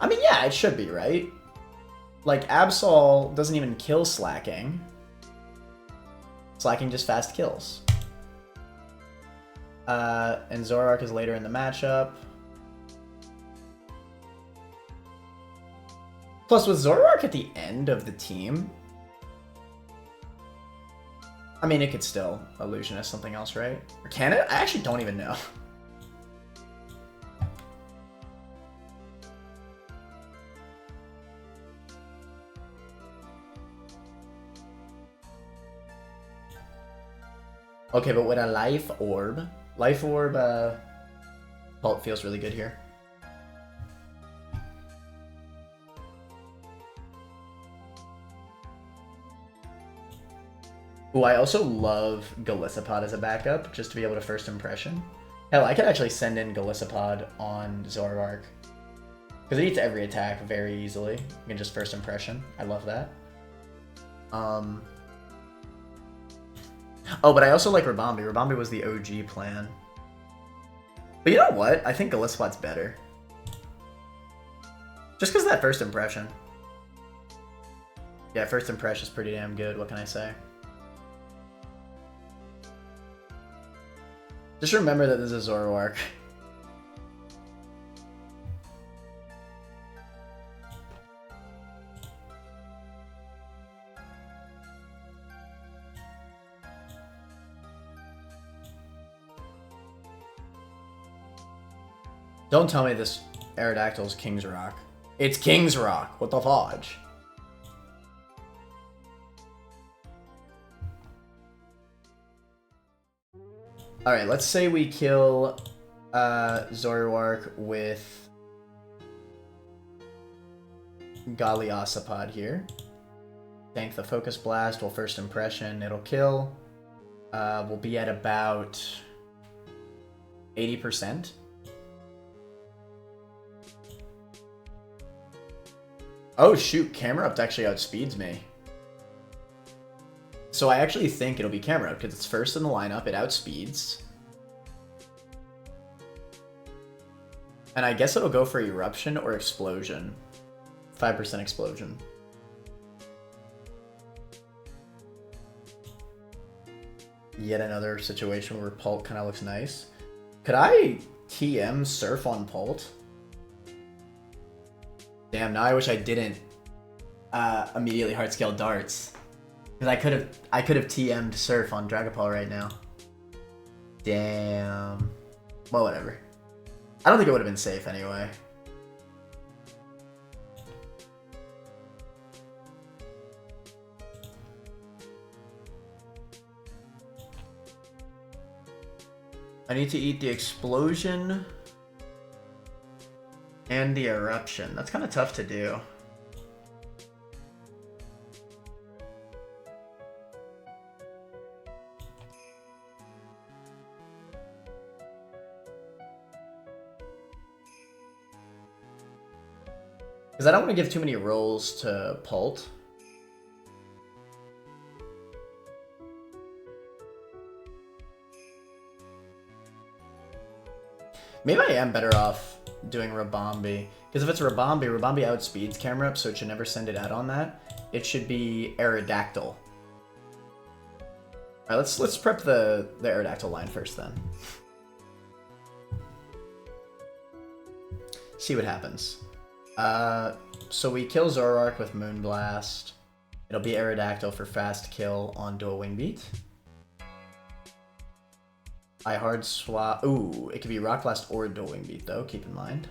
I mean, yeah, it should be, right? Like, Absol doesn't even kill slacking. Slacking just fast kills. And Zoroark is later in the matchup. Plus, with Zoroark at the end of the team, I mean, it could still Illusionist something else, right? Or can it? I actually don't even know. Okay, but with a Life Orb, Pult feels really good here. Ooh, I also love Golisopod as a backup, just to be able to First Impression. Hell, I could actually send in Golisopod on Zoroark. Because it eats every attack very easily. You can just First Impression. I love that. Oh, but I also like Rabambi. Rabambi was the OG plan. But you know what? I think Golisopod's better. Just because of that First Impression. Yeah, First Impression is pretty damn good. What can I say? Just remember that this is Zoroark. Don't tell me this Aerodactyl's King's Rock. It's King's Rock! What the fudge? Alright, let's say we kill Zoroark with Galliosopod here. Tank the Focus Blast, will First Impression, it'll kill. We'll be at about 80%. Oh shoot, Camerupt actually outspeeds me. So I actually think it'll be Camerupt because it's first in the lineup, it outspeeds. And I guess it'll go for Eruption or Explosion. 5% Explosion. Yet another situation where Pult kind of looks nice. Could I TM Surf on Pult? Damn, now I wish I didn't immediately Heartscale Darts. Because I could have TM'd Surf on Dragapult right now. Damn. Well, whatever. I don't think it would have been safe anyway. I need to eat the Explosion and the Eruption. That's kind of tough to do. Because I don't want to give too many rolls to Pult. Maybe I am better off doing Rabambi. Because if it's Rabambi, Rabambi outspeeds Camerupt, so it should never send it out on that. It should be Aerodactyl. Alright, let's prep the Aerodactyl line first then. See what happens. So we kill Zoroark with Moonblast. It'll be Aerodactyl for fast kill on Dual Wing Beat. I hard swap. Ooh, it could be Rock Blast or Dual Wing Beat though, keep in mind.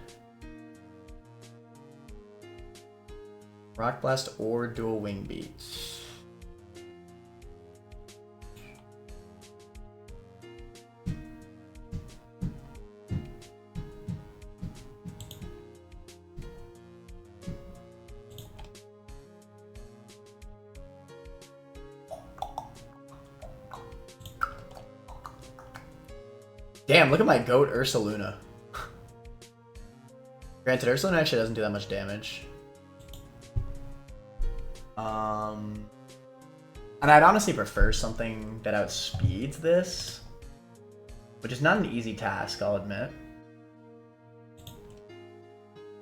Rock Blast or Dual Wing Beat. Damn, look at my goat Ursaluna. Granted, Ursaluna actually doesn't do that much damage. And I'd honestly prefer something that outspeeds this, which is not an easy task, I'll admit.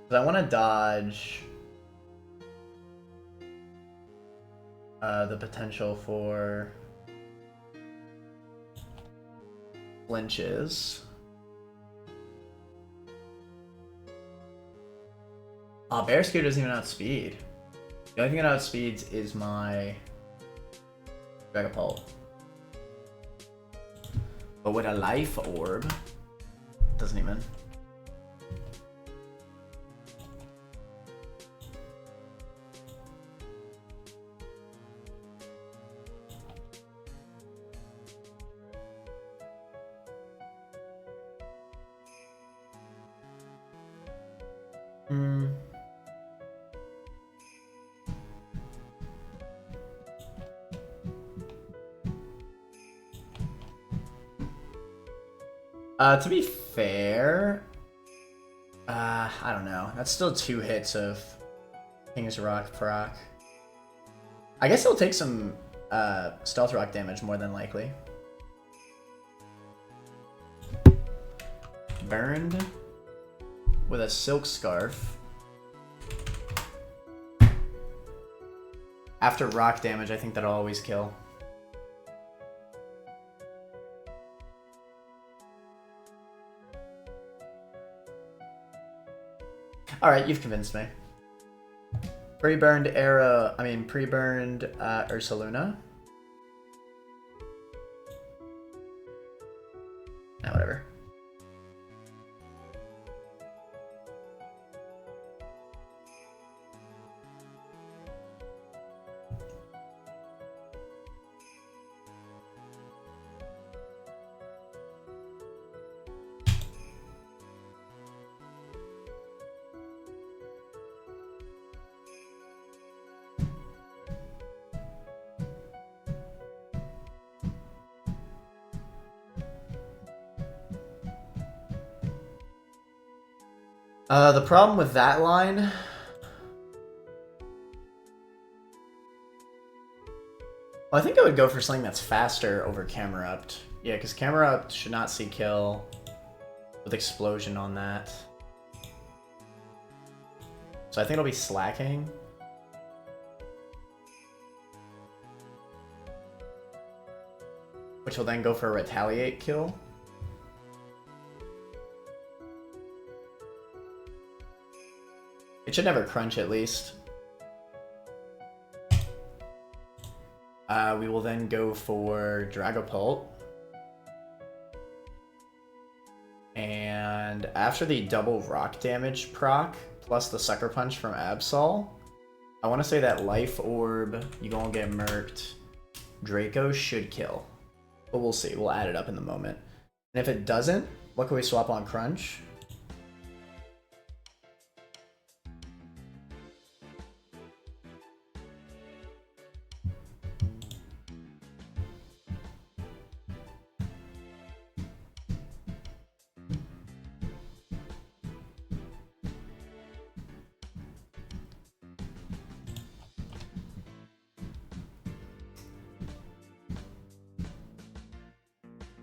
Because I want to dodge the potential for flinches. Bear Scooter doesn't even outspeed. The only thing that outspeeds is my Dragapult. But with a Life Orb, doesn't even. To be fair, I don't know. That's still 2 hits of King's Rock proc. I guess it'll take some Stealth Rock damage more than likely. Burned with a Silk Scarf. After rock damage, I think that'll always kill. Alright, you've convinced me. Pre-burned Ursaluna. Nah, whatever. The problem with that line... Well, I think I would go for something that's faster over Camerupt. Yeah, because Camerupt should not see kill with Explosion on that. So I think it'll be Slacking. Which will then go for a Retaliate kill. It should never crunch, at least. We will then go for Dragapult. And after the double rock damage proc, plus the Sucker Punch from Absol, I want to say that Life Orb, you gonna get murked, Draco should kill. But we'll see, we'll add it up in the moment. And if it doesn't, what can we swap on Crunch?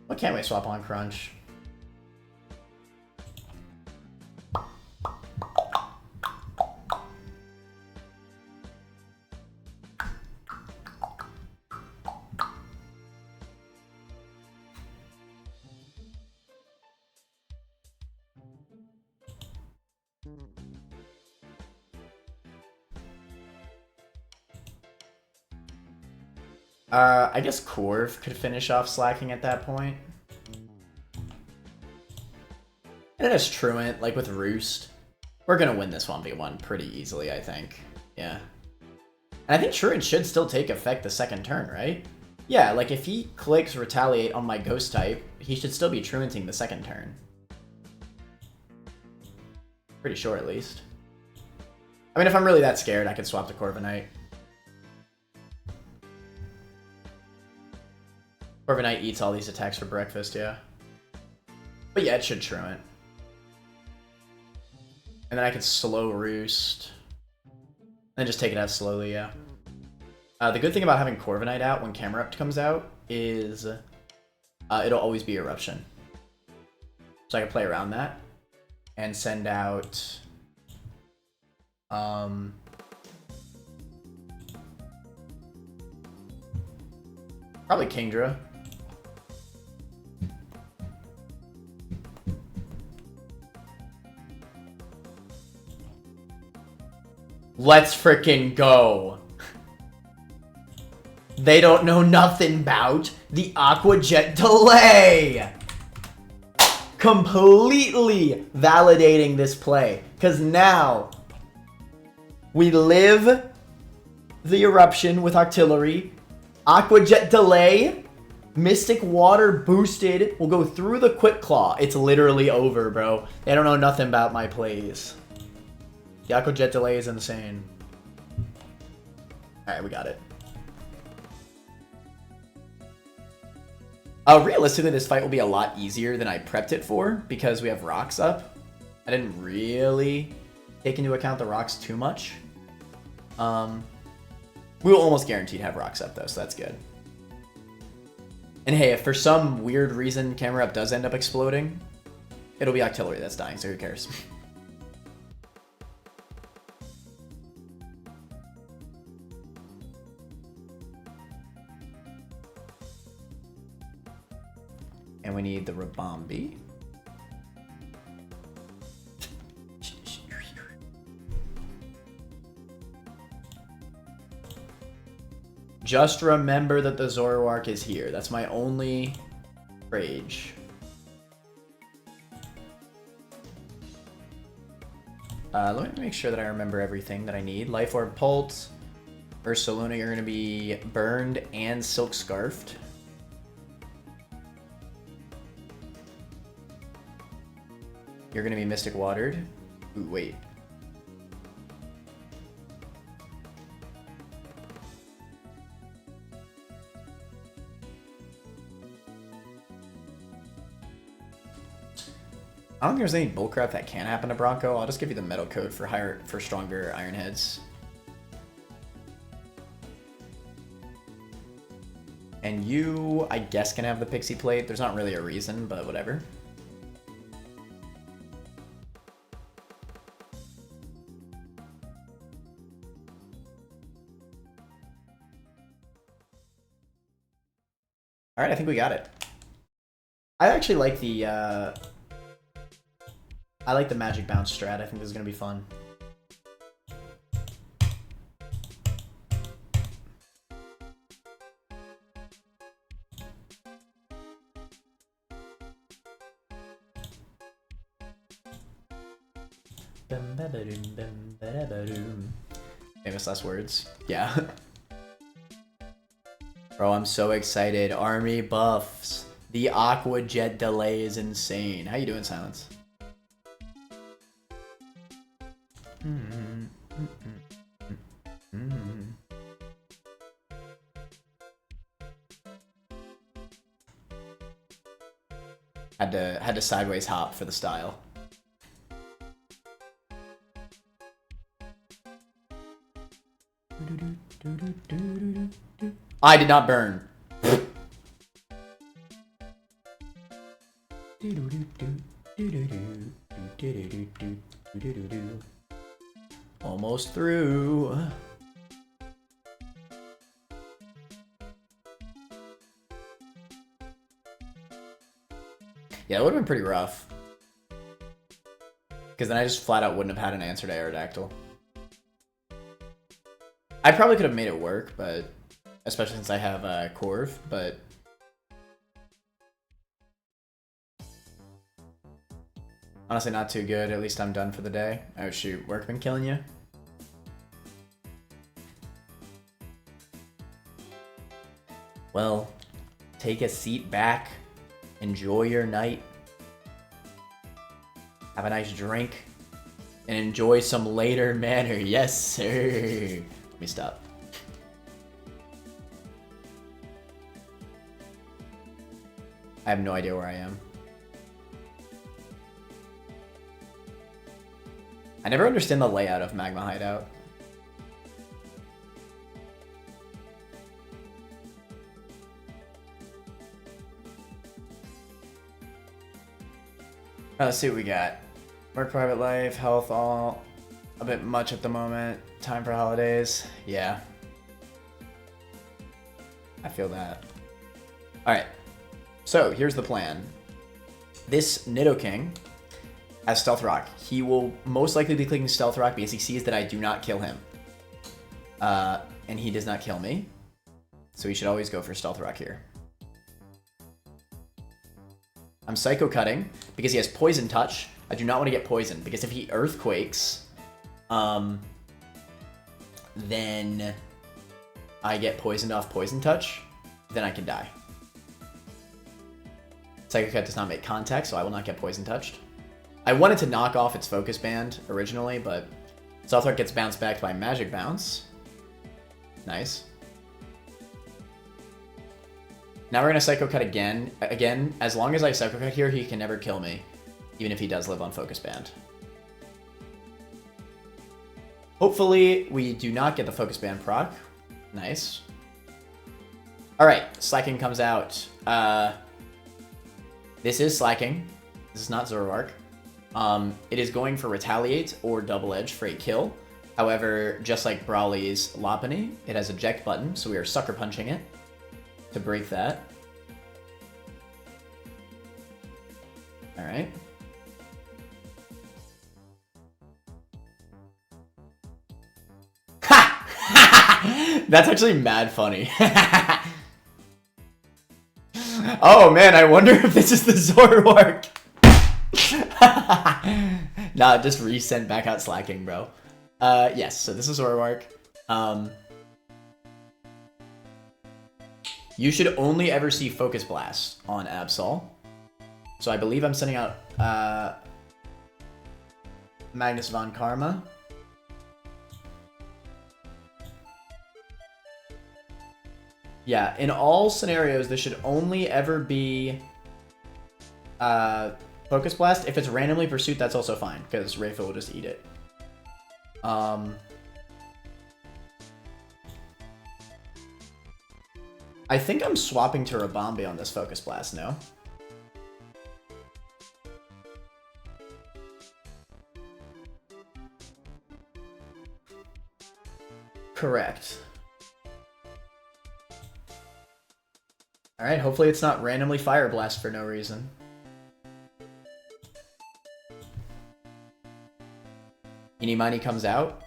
What can't we swap on Crunch? I guess Corv could finish off slacking at that point. And it has Truant, like with Roost. We're gonna win this 1v1 pretty easily, I think. Yeah. And I think Truant should still take effect the second turn, right? Yeah, like if he clicks Retaliate on my Ghost type, he should still be Truanting the second turn. Pretty sure, at least. I mean, if I'm really that scared, I could swap to Corviknight. Corviknight eats all these attacks for breakfast, yeah. But yeah, it should Truant. And then I could slow Roost. And then just take it out slowly, yeah. The good thing about having Corviknight out when Camerupt comes out is it'll always be Eruption. So I can play around that and send out probably Kingdra. Let's frickin' go. They don't know nothing about the Aqua Jet delay. Completely validating this play. Because now we live the Eruption with Artillery. Aqua Jet delay. Mystic Water boosted. We'll go through the Quick Claw. It's literally over, bro. They don't know nothing about my plays. The Aqua Jet delay is insane. Alright, we got it. Realistically, this fight will be a lot easier than I prepped it for because we have rocks up. I didn't really take into account the rocks too much. We will almost guaranteed have rocks up though, so that's good. And hey, if for some weird reason Camerupt does end up exploding, it'll be Artillery that's dying, so who cares? And we need the Rabombi. Just remember that the Zoroark is here. That's my only rage. Let me make sure that I remember everything that I need. Life Orb Pulse. Ursaluna, you're going to be burned and Silk Scarfed. You're going to be Mystic Watered. Ooh, wait. I don't think there's any bullcrap that can happen to Bronco. I'll just give you the Metal Coat for stronger Iron Heads. And you, I guess, can have the Pixie Plate. There's not really a reason, but whatever. Alright, I think we got it. I actually like the, I like the Magic Bounce strat. I think this is going to be fun. Famous last words. Yeah. Bro, I'm so excited. Army buffs. The Aqua Jet delay is insane. How you doing, Silence? Had to sideways hop for the style. I did not burn. Almost through. Yeah, it would have been pretty rough. Because then I just flat out wouldn't have had an answer to Aerodactyl. I probably could have made it work, but especially since I have Corv, but honestly not too good. At least I'm done for the day. Oh shoot, Workman killing you? Well, take a seat back, enjoy your night, have a nice drink, and enjoy some later manner. Yes, sir. Let me stop. I have no idea where I am. I never understand the layout of Magma Hideout. Let's see what we got. Work, private life, health, all a bit much at the moment. Time for holidays. Yeah. I feel that. Alright. So, here's the plan. This Nidoking has Stealth Rock. He will most likely be clicking Stealth Rock because he sees that I do not kill him. And he does not kill me. So he should always go for Stealth Rock here. I'm Psycho Cutting because he has Poison Touch. I do not want to get poisoned because if he Earthquakes, then I get poisoned off Poison Touch, then I can die. Psycho Cut does not make contact, so I will not get Poison Touched. I wanted to knock off its Focus Band originally, but Stealth Rock gets bounced back by Magic Bounce. Nice. Now we're going to Psycho Cut again. Again, as long as I Psycho Cut here, he can never kill me, even if he does live on Focus Band. Hopefully, we do not get the Focus Band proc. Nice. Alright, Slacking comes out. This is Slacking. This is not Zoroark. It is going for Retaliate or Double Edge for a kill. However, just like Brawly's Lopunny, it has Eject button, so we are Sucker Punching it to break that. Alright. Ha! That's actually mad funny. Oh man, I wonder if this is the Zoroark. Nah, just resend back out Slacking, bro. Yes, so this is Zoroark. You should only ever see Focus Blast on Absol. So I believe I'm sending out Magnus Von Karma. Yeah, in all scenarios, this should only ever be Focus Blast. If it's randomly pursuit, that's also fine, because Rayfa will just eat it. I think I'm swapping to Rabombi on this Focus Blast, no? Correct. Alright, hopefully it's not randomly Fire Blast for no reason. Eeny Miny comes out.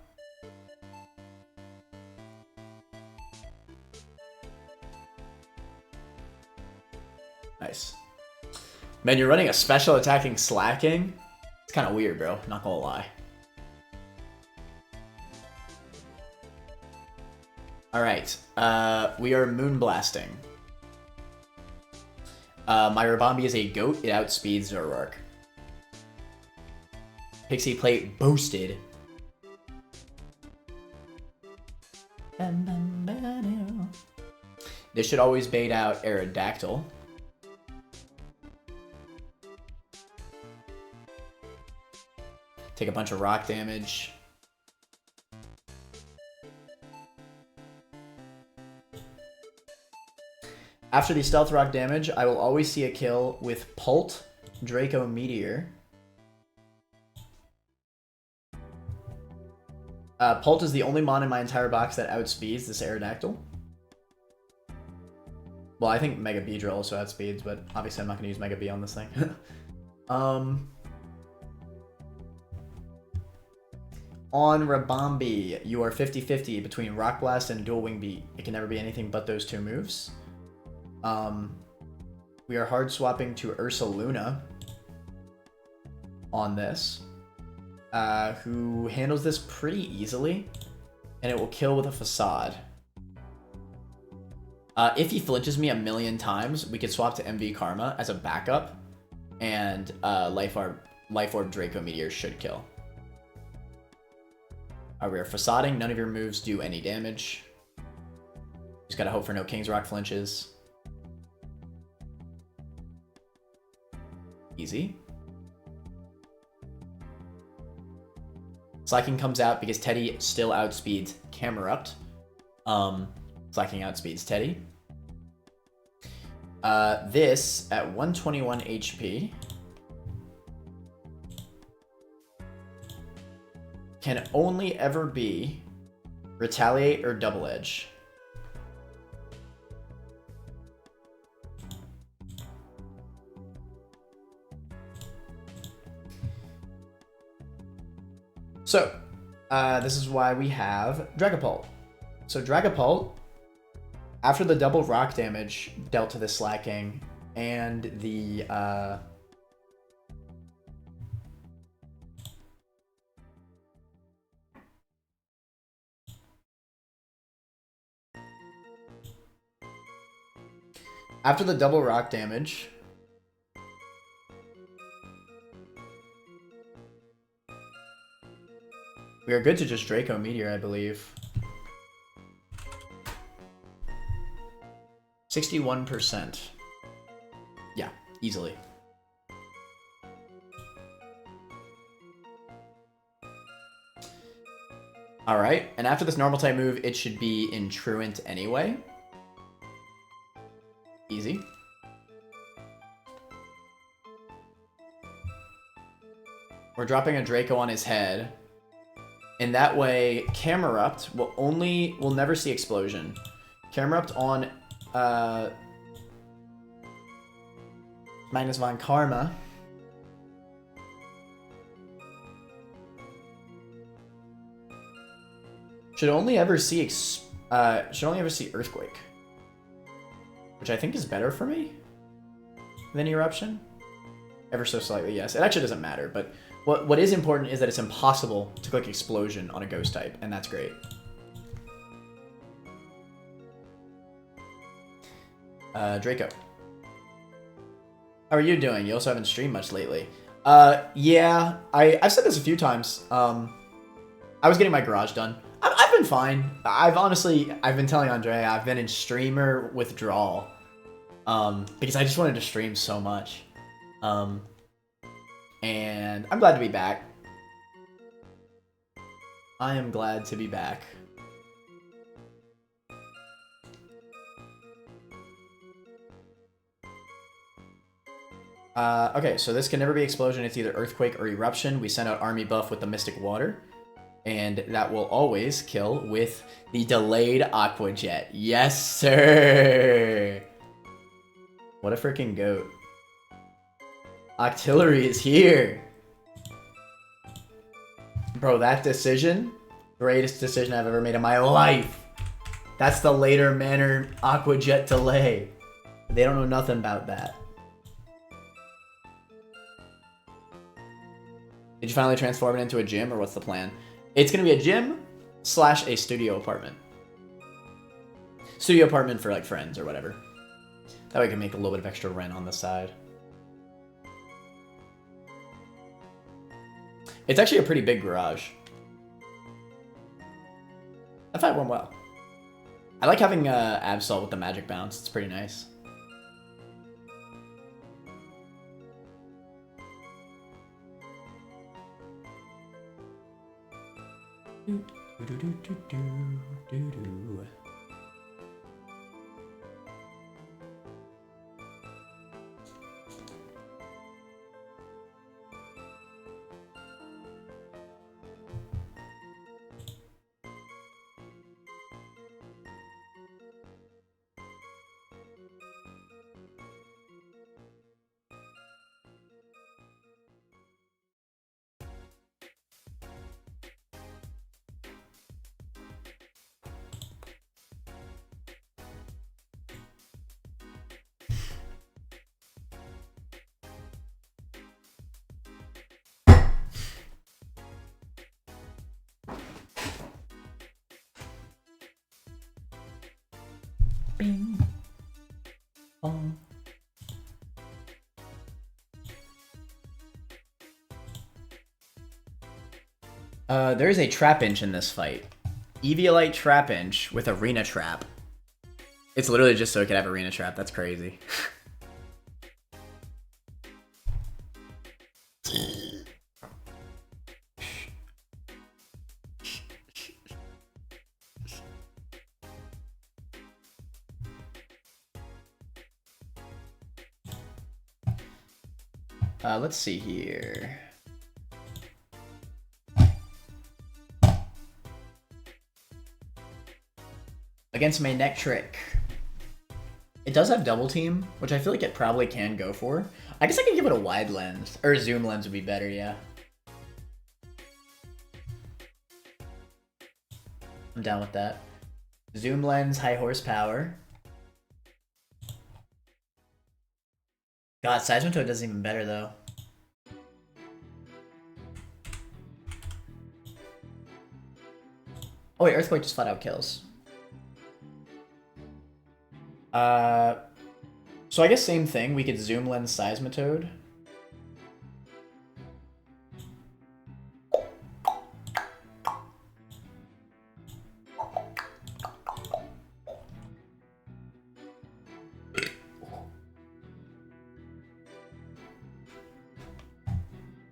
Nice. Man, you're running a special attacking Slacking? It's kind of weird, bro. Not gonna lie. Alright, we are Moonblasting. My Rabombi is a goat. It outspeeds Zoroark. Pixie Plate boosted. This should always bait out Aerodactyl. Take a bunch of rock damage. After the Stealth Rock damage, I will always see a kill with Pult, Draco Meteor. Pult is the only mon in my entire box that outspeeds this Aerodactyl. Well, I think Mega Beedrill also outspeeds, but obviously I'm not going to use Mega Bee on this thing. On Rabambi, you are 50-50 between Rock Blast and Dual Wing Beat. It can never be anything but those two moves. We are hard swapping to Ursaluna on this, who handles this pretty easily, and it will kill with a Facade. If he flinches me a million times, we could swap to MV Karma as a backup, and Life Orb Draco Meteor should kill. We are Facading. None of your moves do any damage. Just gotta hope for no King's Rock flinches. Easy. Slacking comes out because Teddy still outspeeds Camerupt. Slacking outspeeds Teddy. This at 121 HP can only ever be Retaliate or Double Edge. So, this is why we have Dragapult. So Dragapult, after the double rock damage dealt to the Slacking and the after the double rock damage, we are good to just Draco Meteor, I believe. 61%. Yeah, easily. Alright, and after this normal type move, it should be in Truant anyway. Easy. We're dropping a Draco on his head. And that way, Camerupt will never see Explosion. Camerupt on Magnus Von Karma should only ever see Earthquake, which I think is better for me than Eruption. Ever so slightly, yes. It actually doesn't matter, but what is important is that it's impossible to click Explosion on a Ghost type, and that's great. Draco. How are you doing? You also haven't streamed much lately. Yeah, I've said this a few times. I was getting my garage done. I've been fine. I've been telling Andrea, I've been in streamer withdrawal. Because I just wanted to stream so much. And I'm glad to be back. I am glad to be back. Okay, so this can never be Explosion. It's either Earthquake or Eruption. We send out Army Buff with the Mystic Water. And that will always kill with the delayed Aqua Jet. Yes, sir! What a freaking goat. Octillery is here! Bro, that decision, greatest decision I've ever made in my life. That's the later manner Aqua Jet delay. They don't know nothing about that. Did you finally transform it into a gym, or what's the plan? It's gonna be a gym / a studio apartment. Studio apartment for like friends or whatever. That way I can make a little bit of extra rent on the side. It's actually a pretty big garage. That fight went well. I like having Absol with the magic bounce. It's pretty nice. Bing. Bong. There is a trap inch in this fight. Eviolite trap inch with arena trap. It's literally just so it could have arena trap. That's crazy. Let's see here. Against my neck trick. It does have double team, which I feel like it probably can go for. I guess I could give it a wide lens. Or a zoom lens would be better, yeah. I'm down with that. Zoom lens, high horsepower. God, Seismitoad does even better though. Oh wait, Earthquake just flat out kills. So I guess same thing. We could zoom lens Seismitoad.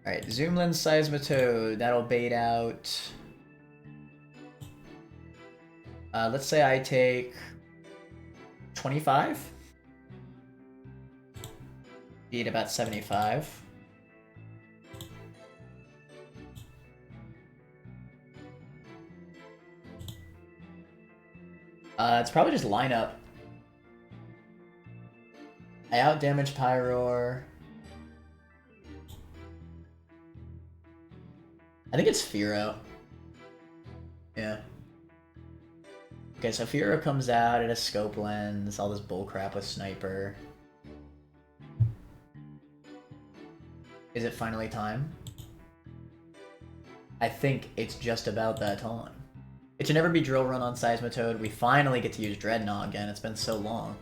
Alright, zoom lens Seismitoad. That'll bait out. Let's say I take 25. Beat about 75. It's probably just lineup. I outdamage Pyroar. I think it's Fearow. Yeah. Okay, so Fearow comes out, it has scope lens, all this bullcrap with sniper. Is it finally time? I think it's just about that time. It should never be drill run on Seismitoad. We finally get to use Dreadnought again. It's been so long.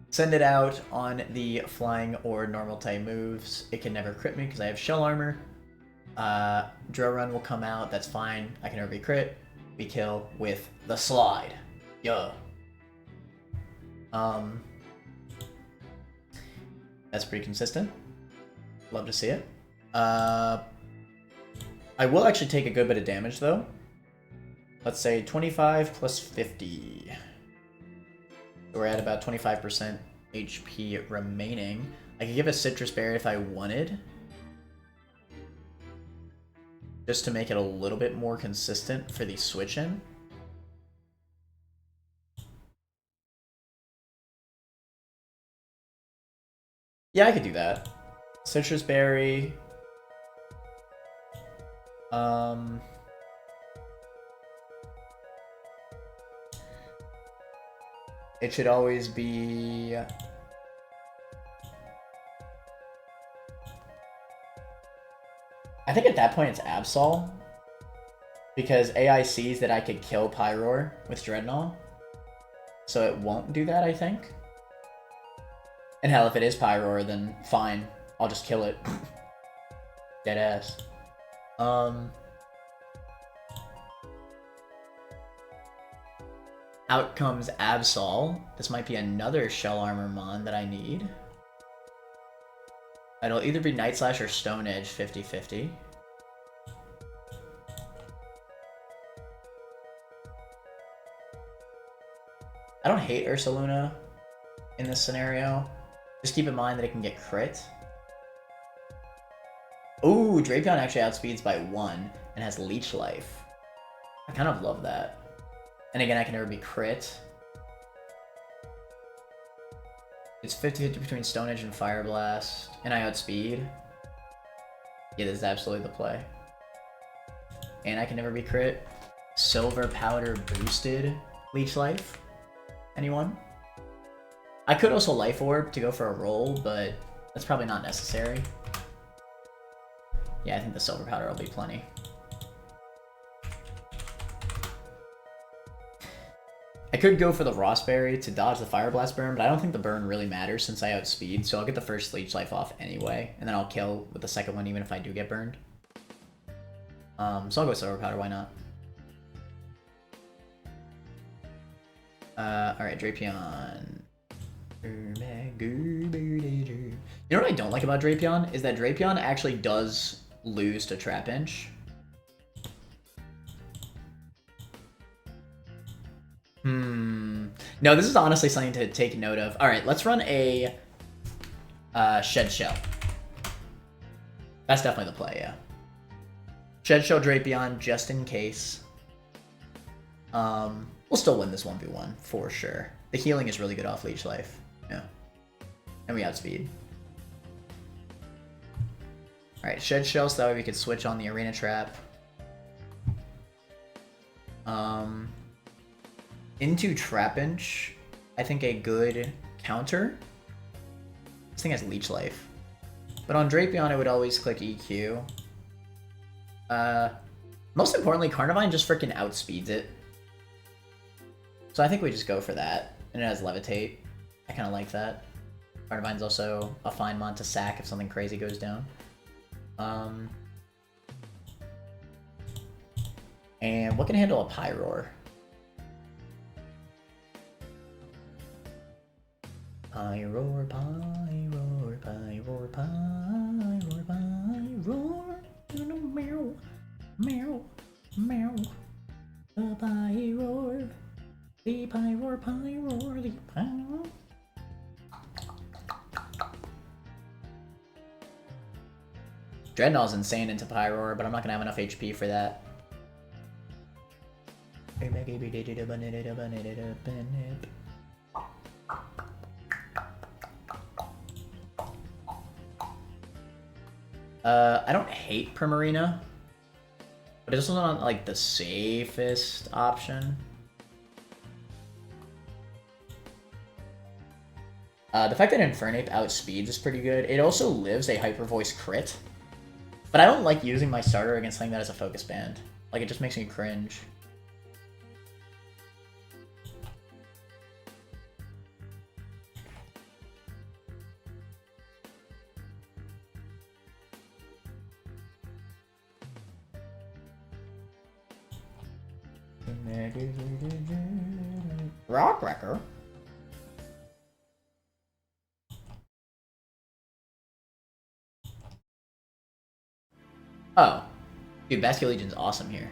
Send it out on the flying or normal type moves. It can never crit me because I have shell armor. Drill run will come out. That's fine. I can never be crit. We kill with the slide. Yeah. That's pretty consistent. Love to see it. I will actually take a good bit of damage though. Let's say 25 plus 50. We're at about 25% HP remaining. I could give a Citrus Berry if I wanted. Just to make it a little bit more consistent for the switch in. Yeah, I could do that. Citrus Berry. It should always be... I think at that point it's Absol. Because AI sees that I could kill Pyroar with Dreadnought. So it won't do that, I think. And hell, if it is Pyroar, then fine. I'll just kill it. Deadass. Out comes Absol. This might be another Shell Armor Mon that I need. It'll either be Night Slash or Stone Edge 50-50. I don't hate Ursaluna in this scenario. Just keep in mind that it can get crit. Ooh, Drapion actually outspeeds by 1 and has Leech Life. I kind of love that. And again, I can never be crit. It's 50-50 between Stone Edge and Fire Blast, and I outspeed. Yeah, this is absolutely the play. And I can never be crit. Silver Powder boosted Leech Life. Anyone? I could also Life Orb to go for a roll, but that's probably not necessary. Yeah, I think the Silver Powder will be plenty. I could go for the Frostberry to dodge the Fire Blast burn, but I don't think the burn really matters since I outspeed, so I'll get the first Leech Life off anyway, and then I'll kill with the second one even if I do get burned. So I'll go Silver Powder, why not? Alright, Drapion. You know what I don't like about Drapion? Is that Drapion actually does lose to Trapinch. No, this is honestly something to take note of. Alright, let's run a Shed Shell. That's definitely the play, yeah. Shed Shell Drapion, just in case. We'll still win this 1v1, for sure. The healing is really good off Leech Life. Yeah. And we outspeed. Alright, Shed Shell, so that way we could switch on the Arena Trap. Into Trapinch, I think a good counter. This thing has Leech Life. But on Drapion, I would always click EQ. Most importantly, Carnivine just freaking outspeeds it. So I think we just go for that. And it has Levitate. I kind of like that. Carnivine's also a fine mon to sack if something crazy goes down. And what can handle a Pyroar? Pyroar, Pyroar, Pyroar, Pyroar, Pyroar, meow, meow, meow, the Pyroar, the Pyroar, Pyroar, the Pyroar. Dreadnought's insane into Pyroar, but I'm not gonna have enough HP for that. I don't hate Primarina, but it's also not like the safest option. The fact that Infernape outspeeds is pretty good. It also lives a Hyper Voice crit, but I don't like using my starter against something that has a Focus Band. Like, it just makes me cringe. Rock Wrecker? Oh. Dude, Basculegion's awesome here.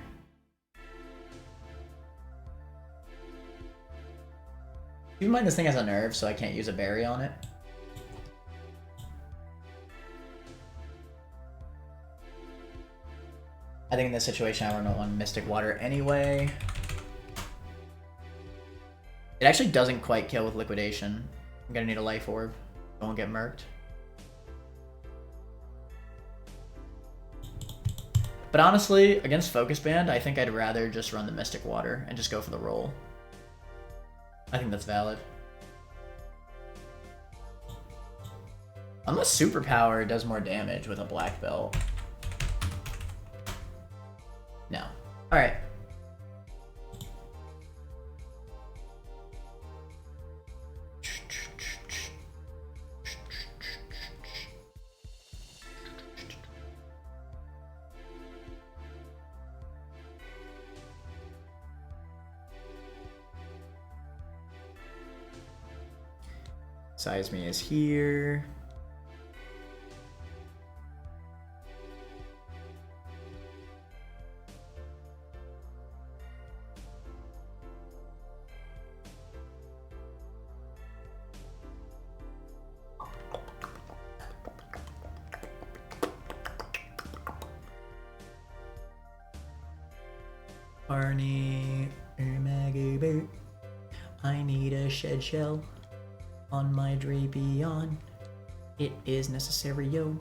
Keep in mind this thing has a nerve, so I can't use a berry on it. I think in this situation I don't want Mystic Water anyway. It actually doesn't quite kill with Liquidation. I'm gonna need a Life Orb. Don't get murked. But honestly, against Focus Band, I think I'd rather just run the Mystic Water and just go for the roll. I think that's valid. Unless Superpower does more damage with a Black Belt. No. Alright. Seisme is here. Barney, I need a Shed Shell on my Drapion. It is necessary, yo.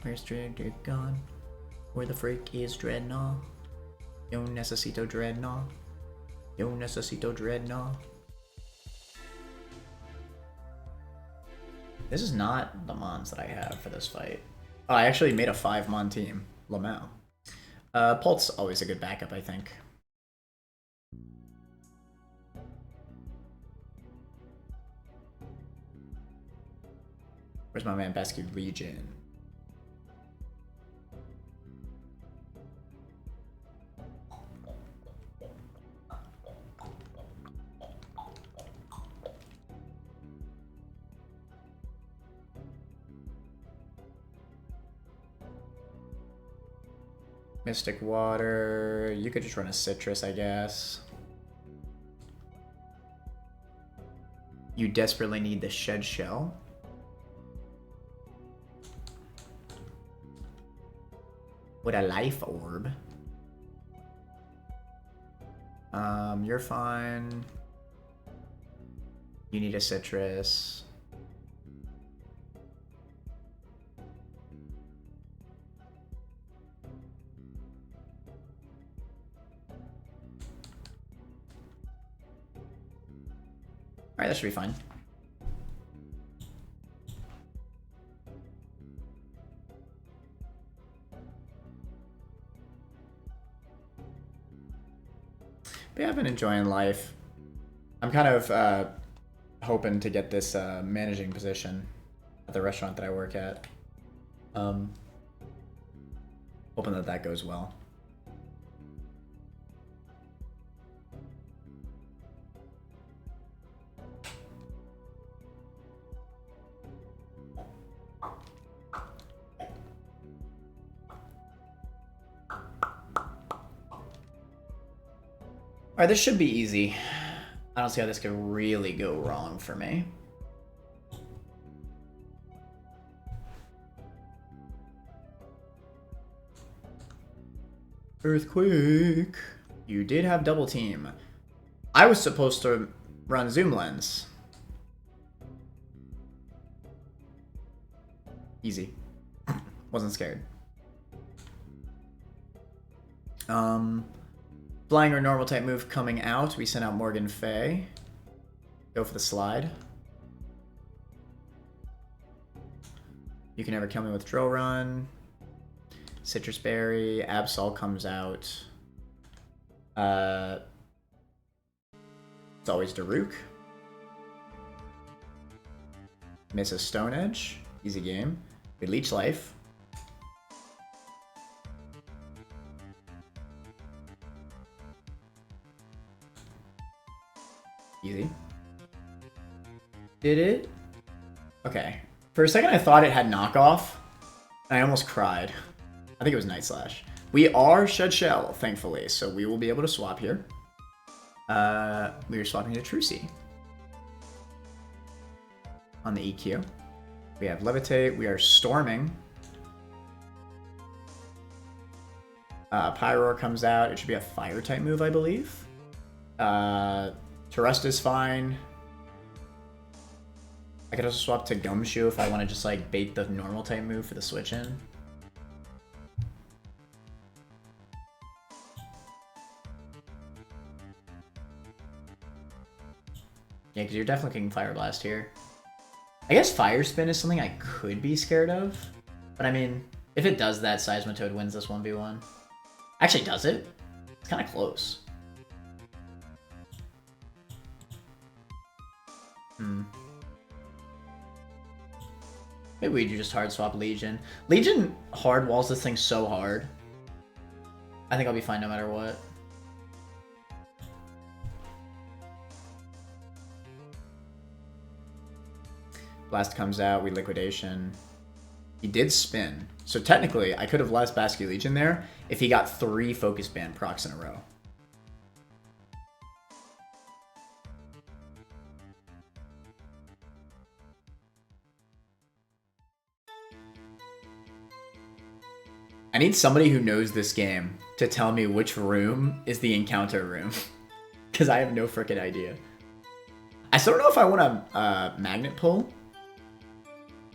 Where's Dragon? Where the freak is Dreadnought? Yo necesito Dreadnought. Yo necesito Dreadnought. This is not the mons that I have for this fight. Oh, I actually made a 5-mon team. Lamau. Pult's always a good backup, I think. Where's my man Basket Legion? Mystic Water. You could just run a Citrus, I guess. You desperately need the Shed Shell. With a Life Orb. You're fine. You need a Citrus. Alright, that should be fine. But yeah, I've been enjoying life. I'm kind of hoping to get this managing position at the restaurant that I work at. Hoping that that goes well. Alright, this should be easy. I don't see how this could really go wrong for me. Earthquake. You did have double team. I was supposed to run zoom lens. Easy. Wasn't scared. Flying or normal type move coming out. We sent out Morgan Fay. Go for the slide. You can never kill me with Drill Run. Citrus Berry. Absol comes out. It's always Daruk. Misses Stone Edge. Easy game. We leech life. Easy. Did it? Okay. For a second I thought it had knockoff. And I almost cried. I think it was Night Slash. We are Shed Shell, thankfully, so we will be able to swap here. We are swapping to Trucy. On the EQ. We have Levitate. We are Storming. Pyroar comes out. It should be a fire type move, I believe. Terrust is fine. I could also swap to Gumshoe if I want to just like bait the normal type move for the switch in. Yeah, because you're definitely kicking Fire Blast here. I guess Fire Spin is something I could be scared of. But I mean, if it does that, Seismitoad wins this 1v1. Actually, does it? It's kind of close. Maybe we do just hard swap Legion. Legion hard walls this thing so hard. I think I'll be fine no matter what. Blast comes out, we Liquidation. He did spin. So technically, I could have left Basket Legion there if he got 3 Focus Band procs in a row. I need somebody who knows this game to tell me which room is the encounter room. Because I have no freaking idea. I still don't know if I want a Magnet Pull.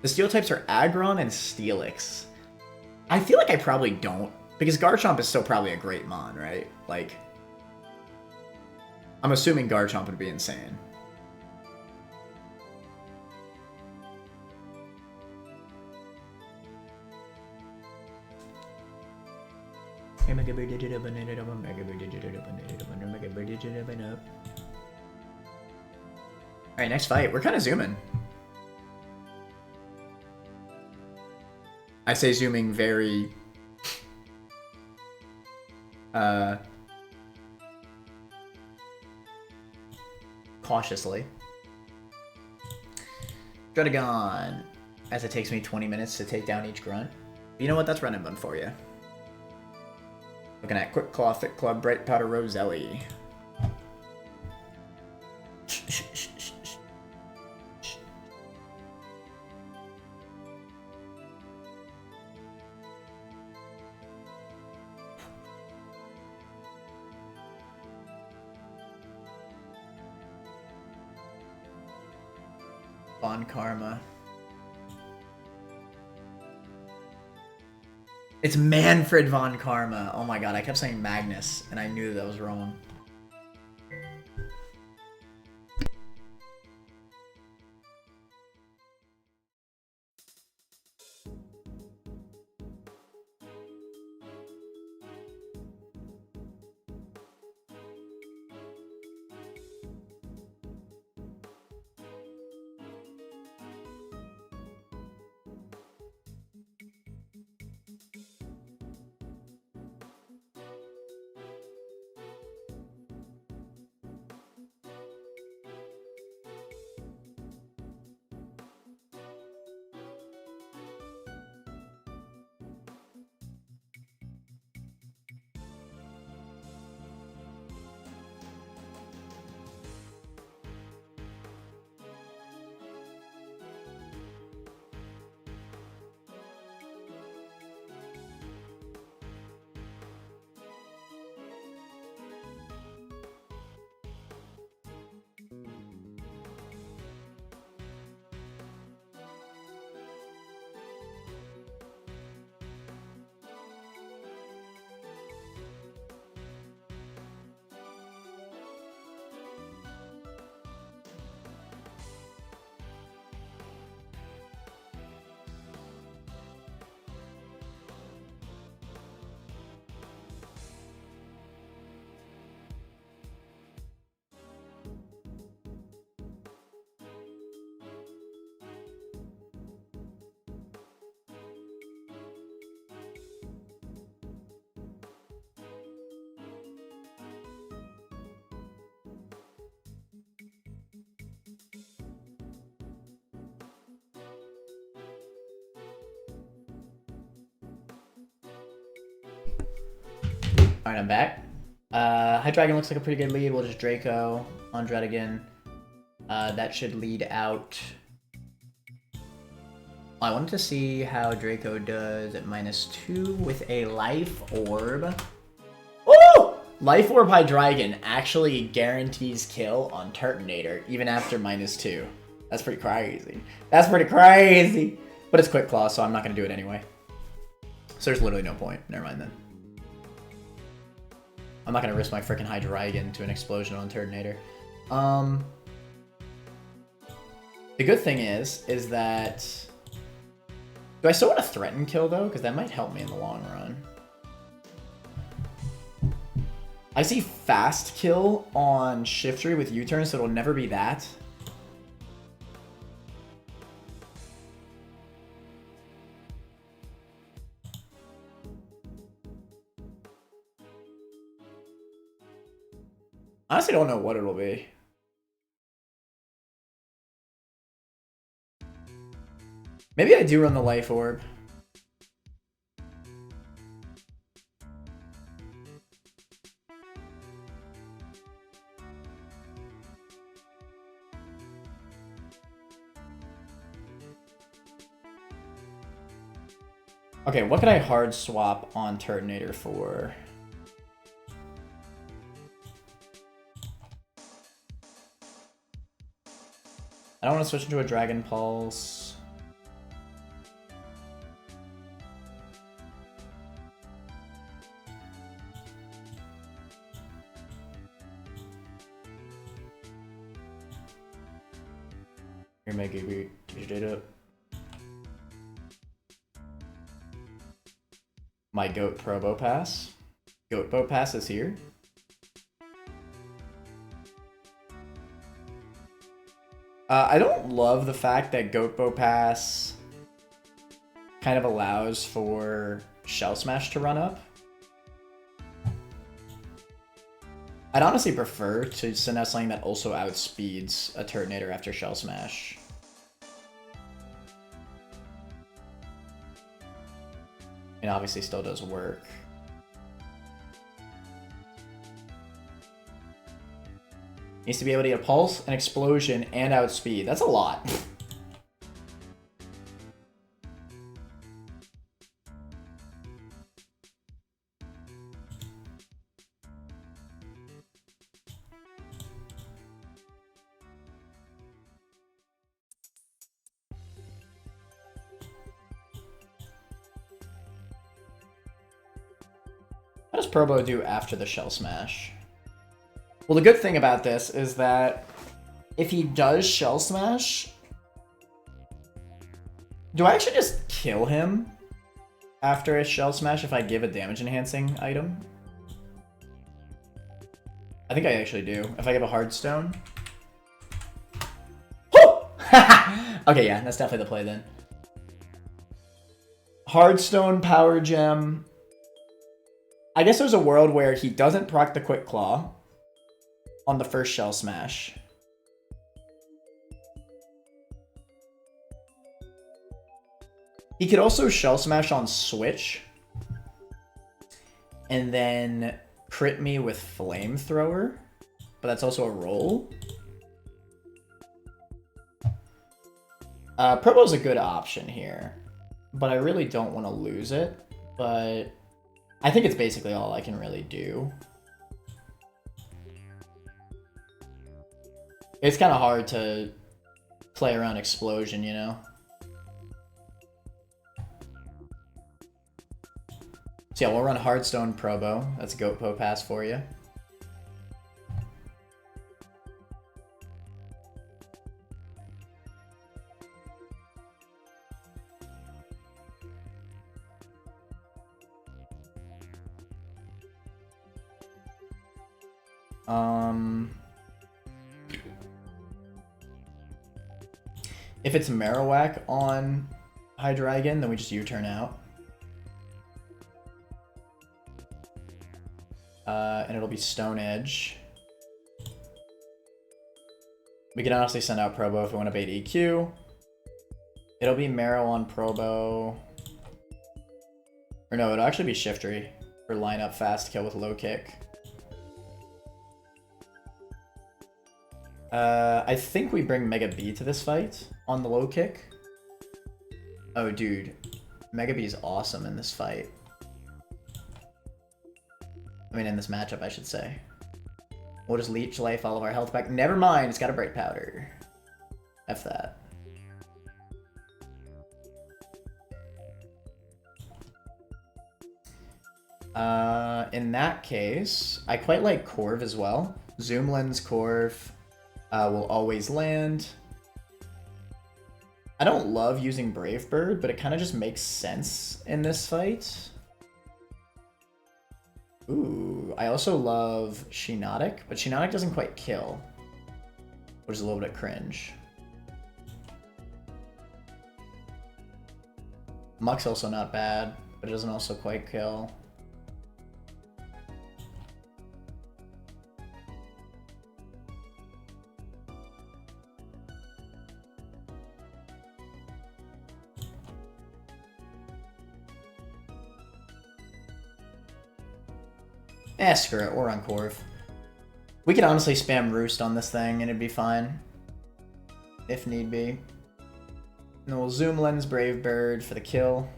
The steel types are Aggron and Steelix. I feel like I probably don't. Because Garchomp is still probably a great mon, right? Like, I'm assuming Garchomp would be insane. Alright, next fight. We're kind of zooming. I say zooming very cautiously. Dredagon, as it takes me 20 minutes to take down each grunt. You know what? That's running bun for you. Looking at Quick Claw, Thick Club, Bright Powder, Roselli. Von Karma. It's Manfred von Karma. Oh my god, I kept saying Magnus, and I knew that was wrong. Alright, I'm back. Hydreigon looks like a pretty good lead. We'll just Draco on Dredagon. That should lead out. I wanted to see how Draco does at -2 with a Life Orb. Oh! Life Orb Hydreigon actually guarantees kill on Turtonator, even after -2. That's pretty crazy. That's pretty crazy! But it's Quick Claw, so I'm not going to do it anyway. So there's literally no point. Never mind then. I'm not going to risk my freaking Hydreigon to an explosion on Turtonator. The good thing is that... Do I still want to threaten kill, though? Because that might help me in the long run. I see fast kill on Shiftry with U-turn, so it'll never be that. I honestly don't know what it'll be. Maybe I do run the Life Orb. Okay, what could I hard swap on Turtonator for? I don't want to switch into a Dragon Pulse. Here, Mega Beat. Get your data up. My Goat Probo Pass. Goat Bow Pass is here. I don't love the fact that Goat Bow Pass kind of allows for Shell Smash to run up. I'd honestly prefer to send out something that also outspeeds a Turtonator after Shell Smash. It obviously still does work. Needs to be able to get a Pulse, an Explosion, and outspeed. That's a lot. What does Probo do after the Shell Smash? Well, the good thing about this is that if he does Shell Smash, do I actually just kill him after a Shell Smash if I give a damage enhancing item? I think I actually do. If I give a Hardstone. Okay, yeah, that's definitely the play then. Hardstone, Power Gem. I guess there's a world where he doesn't proc the Quick Claw on the first Shell Smash. He could also Shell Smash on Switch and then crit me with Flamethrower, but that's also a roll. Probo's a good option here, but I really don't want to lose it, but I think it's basically all I can really do. It's kind of hard to play around Explosion, you know? So yeah, we'll run Hardstone Probo. That's a Goatpo pass for you. If it's Marowak on Hydreigon, then we just U-turn out. And it'll be Stone Edge. We can honestly send out Probo if we want to bait EQ. It'll be Marrow on Probo. Or no, it'll actually be Shiftry for line up fast kill with low kick. I think we bring Mega B to this fight on the low kick. Oh, dude. Mega B is awesome in this fight. I mean, in this matchup, I should say. We'll just Leech Life all of our health back. Never mind, it's got a Bright Powder. F that. In that case, I quite like Corv as well. Zoom Lens Corv will always land. I don't love using Brave Bird, but it kind of just makes sense in this fight. Ooh, I also love Shiinotic, but Shiinotic doesn't quite kill, which is a little bit cringe. Muck's also not bad, but it doesn't also quite kill. Screw it, we're on Corv. We could honestly spam Roost on this thing and it'd be fine. If need be. And then we'll Zoom Lens Brave Bird for the kill.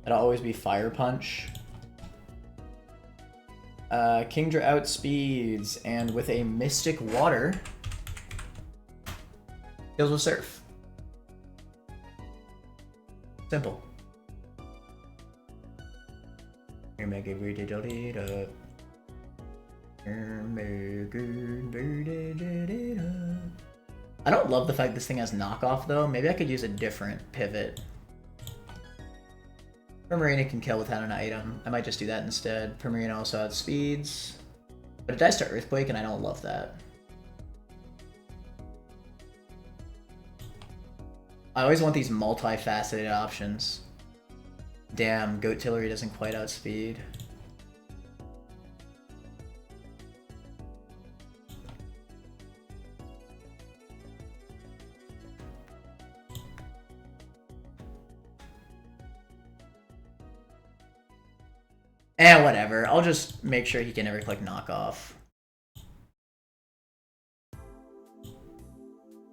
It'll always be Fire Punch. Kingdra outspeeds, and with a Mystic Water, kills with Surf. Simple. I don't love the fact this thing has knockoff though. Maybe I could use a different pivot. Primarina can kill without an item. I might just do that instead. Primarina also outspeeds. But it dies to Earthquake and I don't love that. I always want these multifaceted options. Damn, Goat Tillery doesn't quite outspeed. Whatever. I'll just make sure he can never click knockoff.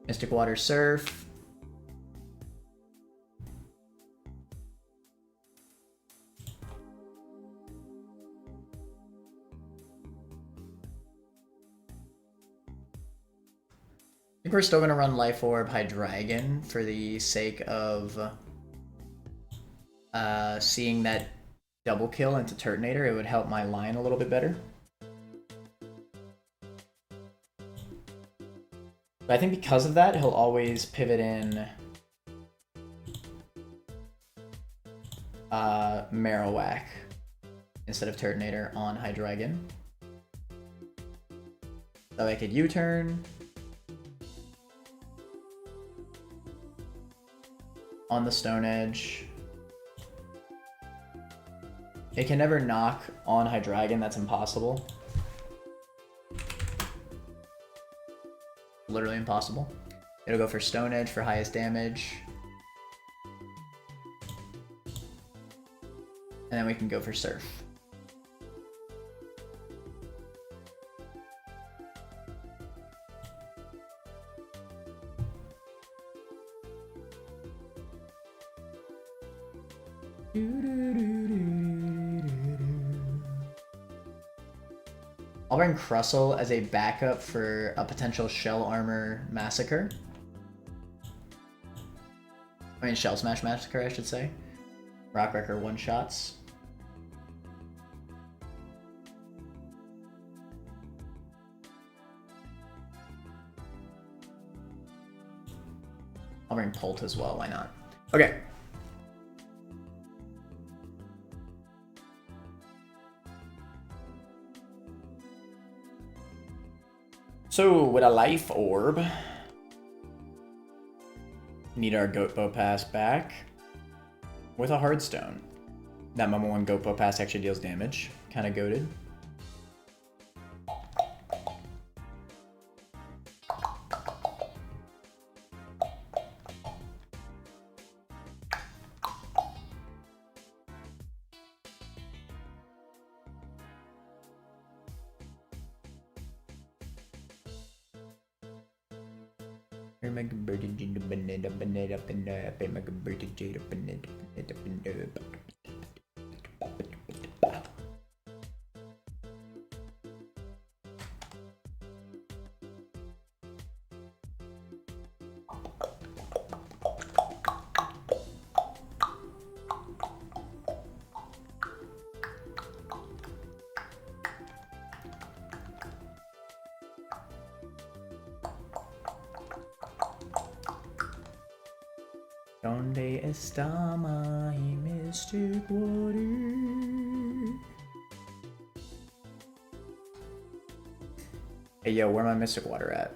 Mystic Water Surf. I think we're still gonna run Life Orb Hydreigon for the sake of seeing that double kill into Turtonator. It would help my line a little bit better. But I think because of that, he'll always pivot in Marowak instead of Turtonator on Hydreigon. So I could U-turn on the Stone Edge. It can never knock on Hydreigon, that's impossible. Literally impossible. It'll go for Stone Edge for highest damage. And then we can go for Surf. I'll bring Crustle as a backup for a potential Shell Armor Massacre. I mean, Shell Smash Massacre, I should say. Rock Wrecker one-shots. I'll bring Pult as well, why not? Okay. So, with a Life Orb, need our Goatbo Pass back with a Hardstone. That Momo 1 Goatbo Pass actually deals damage. Kinda goated. ¿Dónde está my mystic water? Hey yo, where my mystic water at?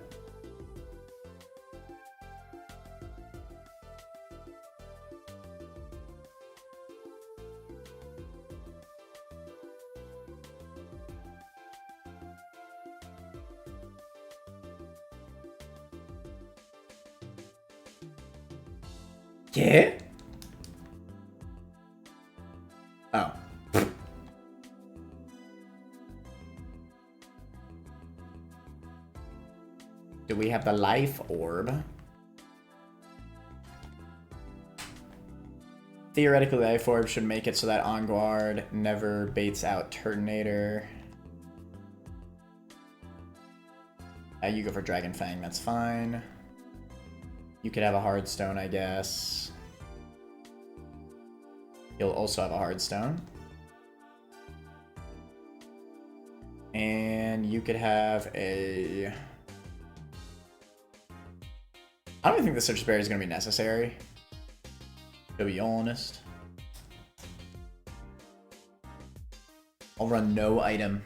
Yeah? Oh. Do we have the Life Orb? Theoretically, the Life Orb should make it so that On Guard never baits out Turtonator. You go for Dragon Fang, that's fine. You could have a Hardstone, I guess. You'll also have a Hardstone. And you could have a... I don't even think the Citrus Berry is going to be necessary, to be honest. I'll run no item.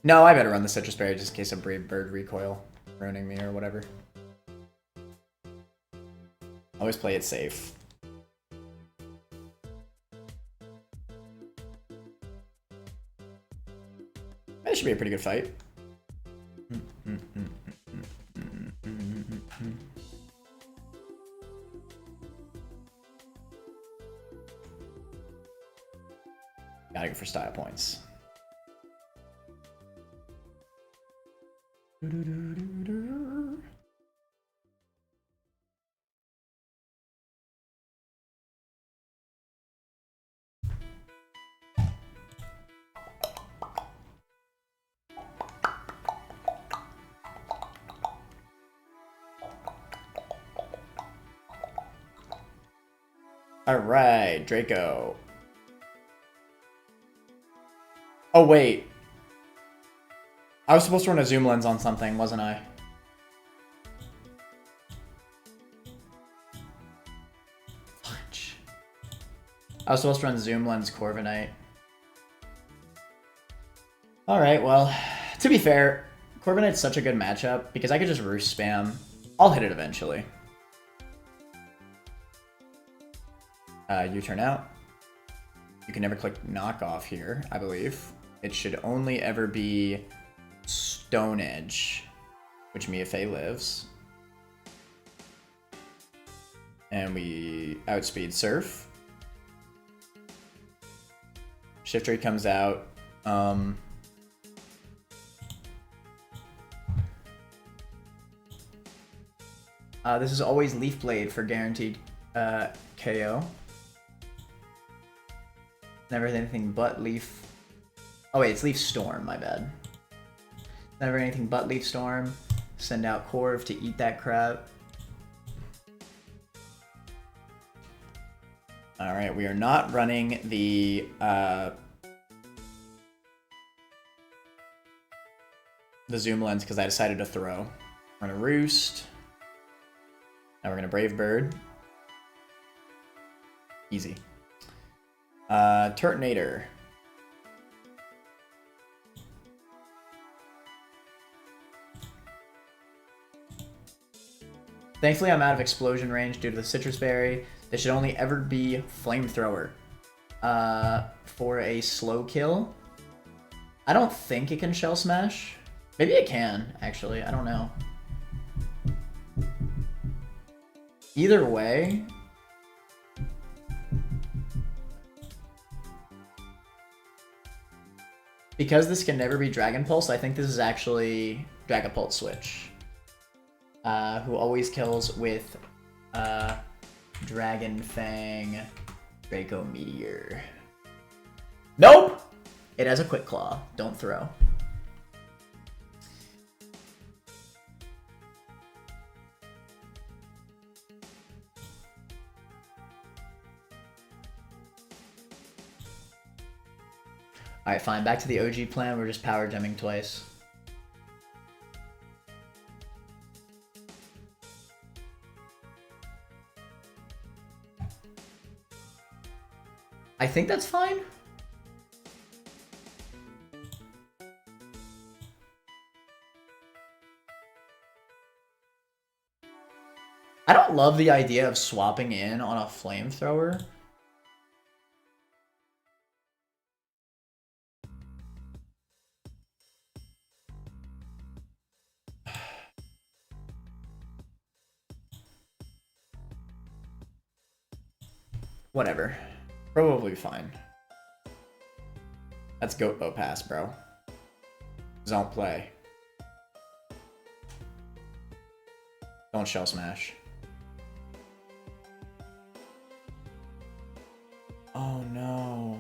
No, I better run the Citrus Berry just in case a Brave Bird recoil ruining me or whatever. Always play it safe. That should be a pretty good fight. Gotta go for style points. All right, Draco. Oh, wait. I was supposed to run a zoom lens on something, wasn't I? Fudge. I was supposed to run zoom lens Corviknight. Alright, well, to be fair, Corviknight's such a good matchup because I could just roost spam. I'll hit it eventually. You turn out. You can never click knockoff here, I believe. It should only ever be Stone Edge, which Miafei lives. And we outspeed Surf. Shift Ray comes out. This is always Leaf Blade for guaranteed KO. Never anything but Leaf. Oh wait, it's Leaf Storm, my bad. Never anything but Leaf Storm. Send out Corv to eat that crap. Alright, we are not running the zoom lens because I decided to throw. We're gonna Roost. Now we're gonna Brave Bird. Easy. Turtonator. Thankfully, I'm out of explosion range due to the Citrus Berry. This should only ever be Flamethrower for a slow kill. I don't think it can Shell Smash. Maybe it can, actually. I don't know. Either way... because this can never be Dragon Pulse, I think this is actually Dragapult Switch. Who always kills with Dragon Fang Draco Meteor. Nope! It has a Quick Claw. Don't throw. Alright, fine. Back to the OG plan. We're just power gemming twice. I think that's fine. I don't love the idea of swapping in on a Flamethrower. Whatever. Probably fine. That's Goat Bow Pass, bro. Don't play. Don't Shell Smash. Oh no.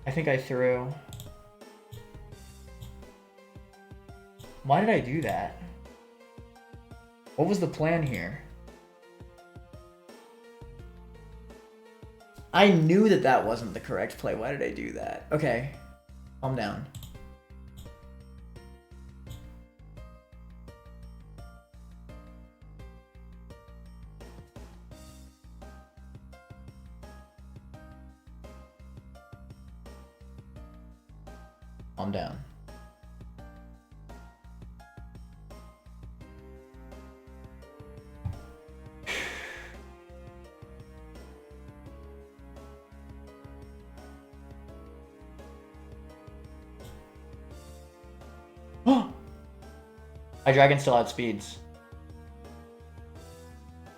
I think I threw. Why did I do that? What was the plan here? I knew that that wasn't the correct play. Why did I do that? Okay. Calm down. Calm down. My dragon still outspeeds.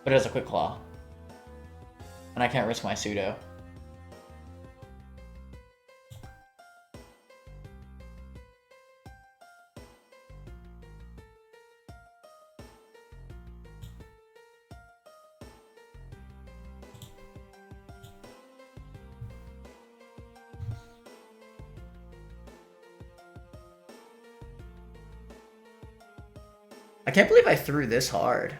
But it has a quick claw. And I can't risk my pseudo. I can't believe I threw this hard.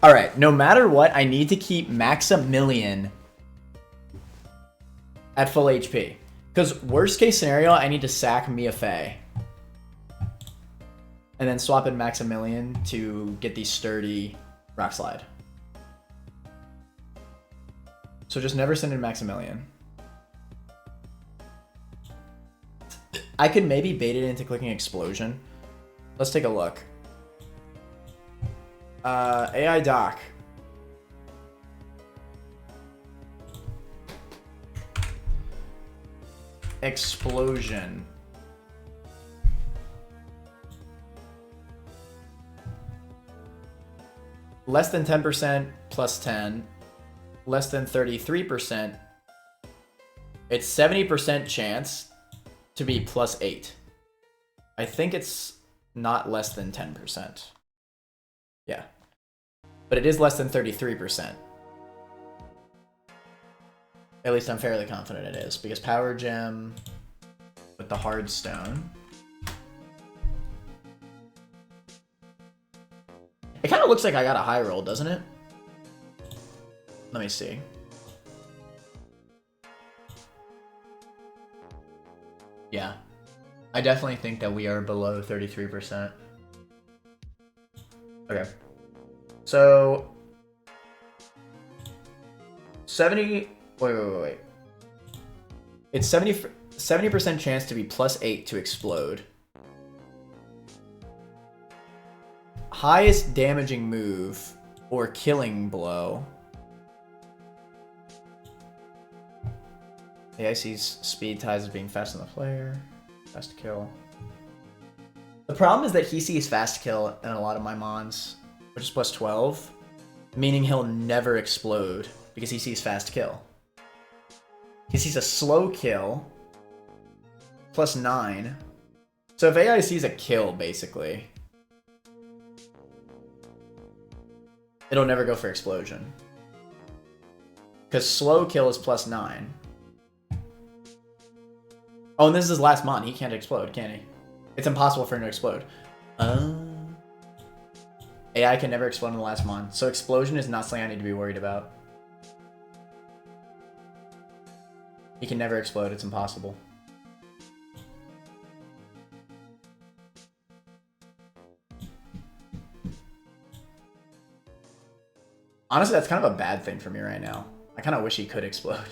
Alright, no matter what, I need to keep Maximilian at full HP. Because worst case scenario, I need to sack Mia Fey. And then swap in Maximilian to get the sturdy Rock Slide. So just never send in Maximilian. I could maybe bait it into clicking Explosion. Let's take a look. AI Doc. Explosion. Less than 10% plus 10. Less than 33%. It's 70% chance to be plus 8. I think it's not less than 10%. Yeah. But it is less than 33%. At least I'm fairly confident it is, because Power Gem with the Hard Stone. It kind of looks like I got a high roll, doesn't it? Let me see. Yeah. I definitely think that we are below 33%. Okay. So 70%. It's 70% chance to be plus 8 to explode. Highest damaging move or killing blow. AI sees speed ties as being fast on the player. Fast kill. The problem is that he sees fast kill in a lot of my mons, which is plus 12, meaning he'll never explode because he sees fast kill. He sees a slow kill, plus 9. So if AI sees a kill, basically, it'll never go for explosion. Because slow kill is plus 9. Oh, and this is his last mon. He can't explode, can he? It's impossible for him to explode. AI can never explode in the last mon. So explosion is not something I need to be worried about. He can never explode. It's impossible. Honestly, that's kind of a bad thing for me right now. I kind of wish he could explode.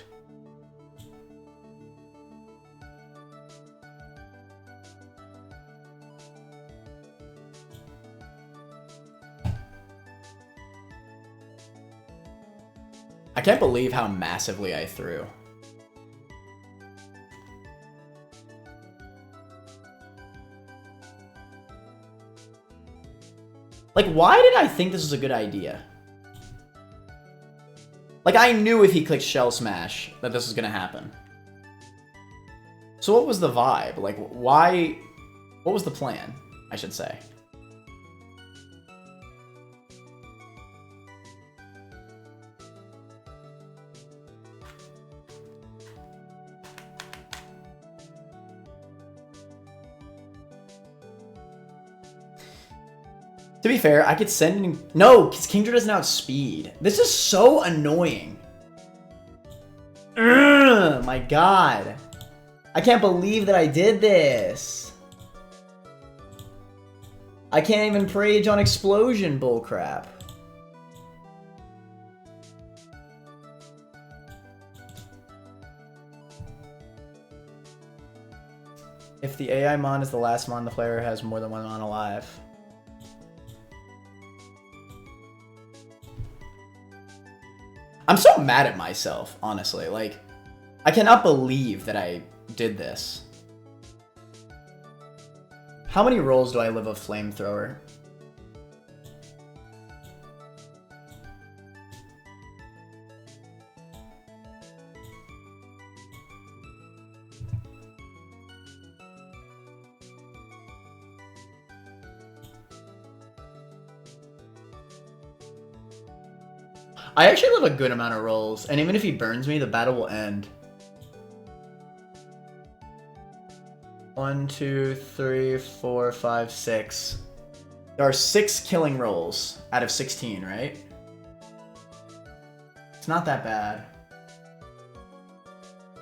I can't believe how massively I threw. Like, why did I think this was a good idea? Like, I knew if he clicked Shell Smash that this was gonna happen. So what was the vibe? Like, why... What was the plan, I should say? To be fair, I could send in... No, because Kingdra doesn't outspeed. This is so annoying. Ugh, my god. I can't believe that I did this. I can't even Prage on Explosion, bullcrap. If the AI mon is the last mon, the player has more than one mon alive. I'm so mad at myself, honestly. Like, I cannot believe that I did this. How many rolls do I live of Flamethrower? I actually live a good amount of rolls, and even if he burns me, the battle will end. 1, 2, 3, 4, 5, 6. There are 6 killing rolls out of 16, right? It's not that bad.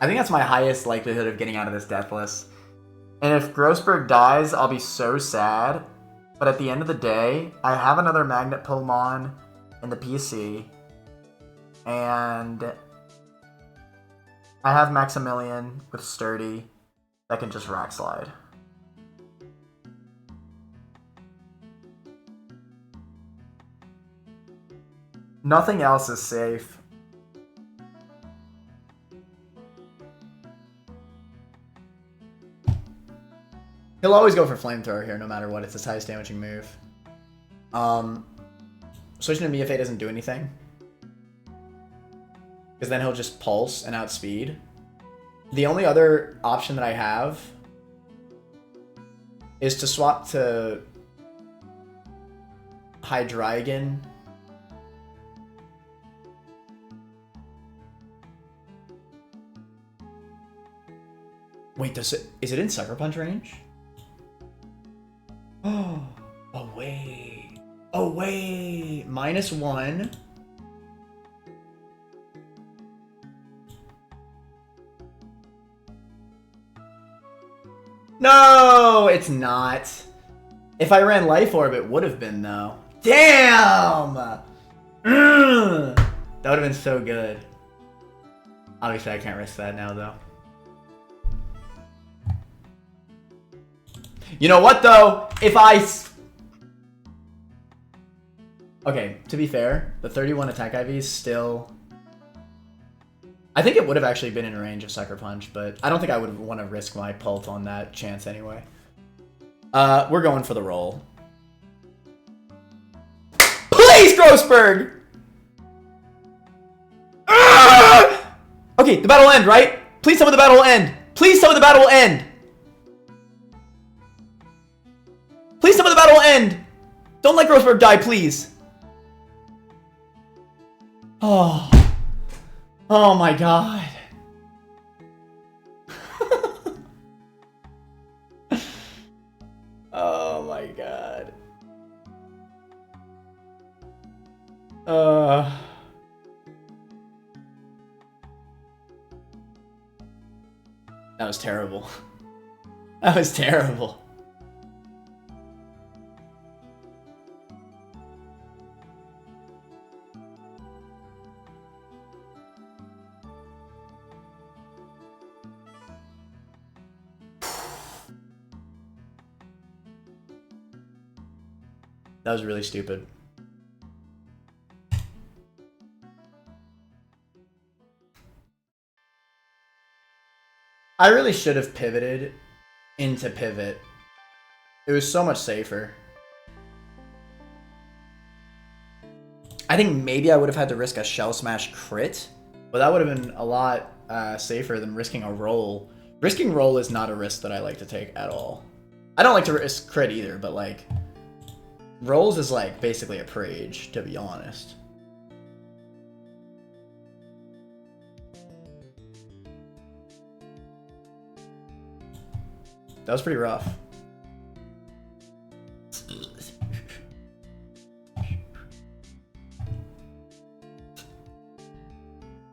I think that's my highest likelihood of getting out of this deathless. And if Grossberg dies, I'll be so sad. But at the end of the day, I have another Magnet Pokemon in the PC. And I have Maximilian with Sturdy that can just Rock Slide. Nothing else is safe. He'll always go for Flamethrower here no matter what. It's his highest damaging move. Switching to Miafe doesn't do anything. Because then he'll just Pulse and outspeed. The only other option that I have is to swap to Hydreigon. Wait, is it in Sucker Punch range? Oh wait. Oh wait. -1. No, it's not. If I ran Life Orb, it would have been, though. Damn! That would have been so good. Obviously, I can't risk that now, though. You know what, though? If I... Okay, to be fair, the 31 attack IV is still... I think it would have actually been in range of Sucker Punch, but I don't think I would want to risk my Pult on that chance anyway. We're going for the roll. Please, Grossberg! Okay, the battle will end, right? Please tell me the battle will end. Please tell me the battle will end. Please tell me the battle will end. Don't let Grossberg die, please. Oh. Oh my god. Oh my god. That was terrible. That was terrible. That was really stupid. I really should have pivoted into Pivot. It was so much safer. I think maybe I would have had to risk a Shell Smash crit, but that would have been a lot safer than risking a roll. Risking roll is not a risk that I like to take at all. I don't like to risk crit either, but like... Rolls is like basically a Prage, to be honest. That was pretty rough.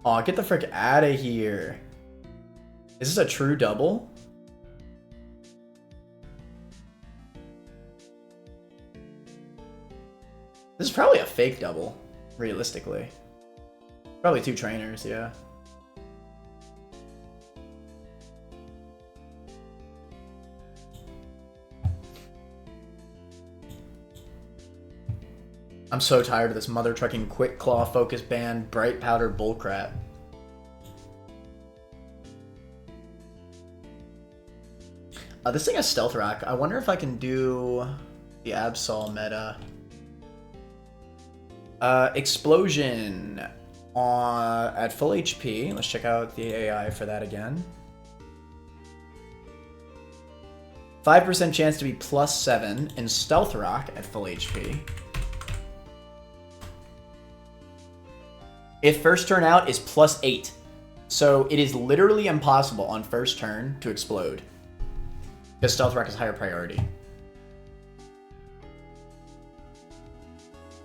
Aw, get the frick out of here. Is this a true double? This is probably a fake double, realistically. Probably 2 trainers, yeah. I'm so tired of this mother trucking quick claw focus band bright powder bullcrap. This thing has stealth rock. I wonder if I can do the Absol meta. Explosion at full HP. Let's check out the AI for that again. 5% chance to be +7 in Stealth Rock at full HP. If first turn out is +8. So it is literally impossible on first turn to explode. Because Stealth Rock is higher priority.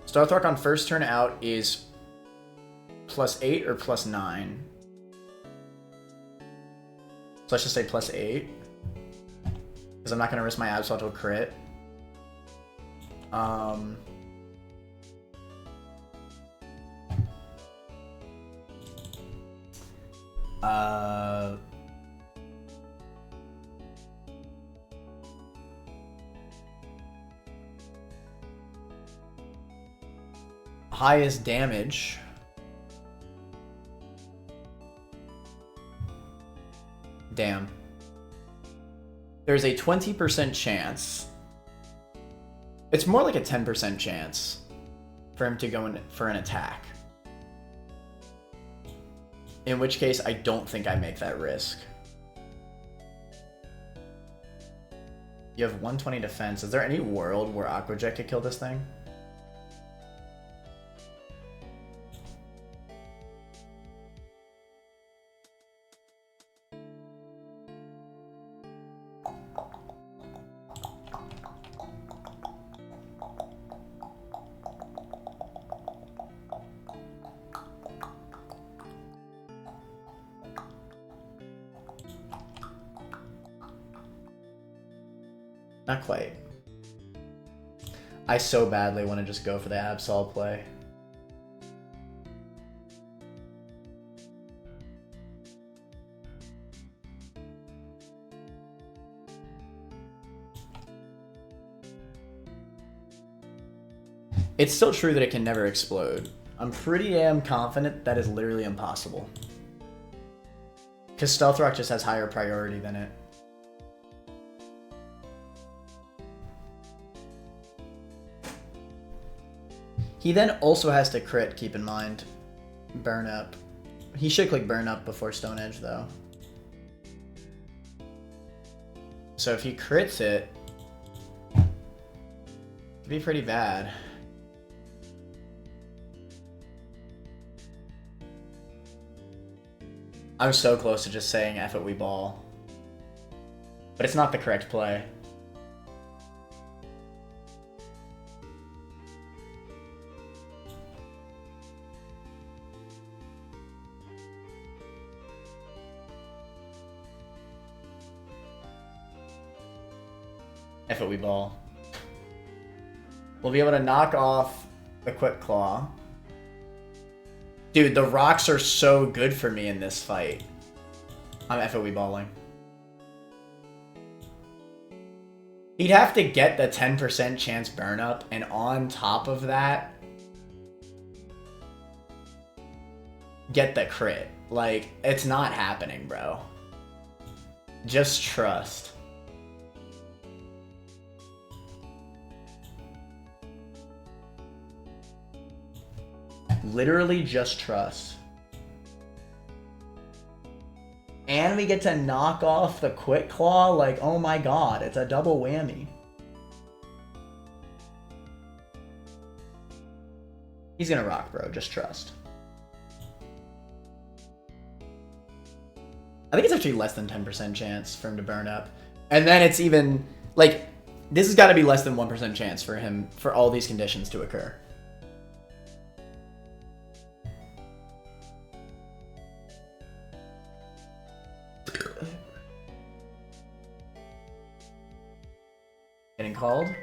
Stealth Rock on first turn out is +8 or +9. So let's just say +8. Because I'm not going to risk my Absol to a crit. Highest damage. Damn. There's a 20% chance. It's more like a 10% chance for him to go in for an attack. In which case, I don't think I make that risk. You have 120 defense. Is there any world where Aquajet could kill this thing? Not quite. I so badly want to just go for the Absol play. It's still true that it can never explode. I'm pretty damn confident that is literally impossible. Because Stealth Rock just has higher priority than it. He then also has to crit, keep in mind. Burn Up. He should click Burn Up before Stone Edge, though. So if he crits it, it'd be pretty bad. I'm so close to just saying F it, we ball. But it's not the correct play. F it, we ball. We'll be able to knock off the Quick Claw. Dude, the rocks are so good for me in this fight. I'm F it, we balling. He'd have to get the 10% chance burn up, and on top of that, get the crit. Like, it's not happening, bro. Just trust. Literally just trust. And we get to knock off the Quick Claw. Like, oh my god, it's a double whammy. He's gonna rock, bro. Just trust. I think it's actually less than 10% chance for him to burn up. And then it's even, like, this has got to be less than 1% chance for him, for all these conditions to occur. getting called.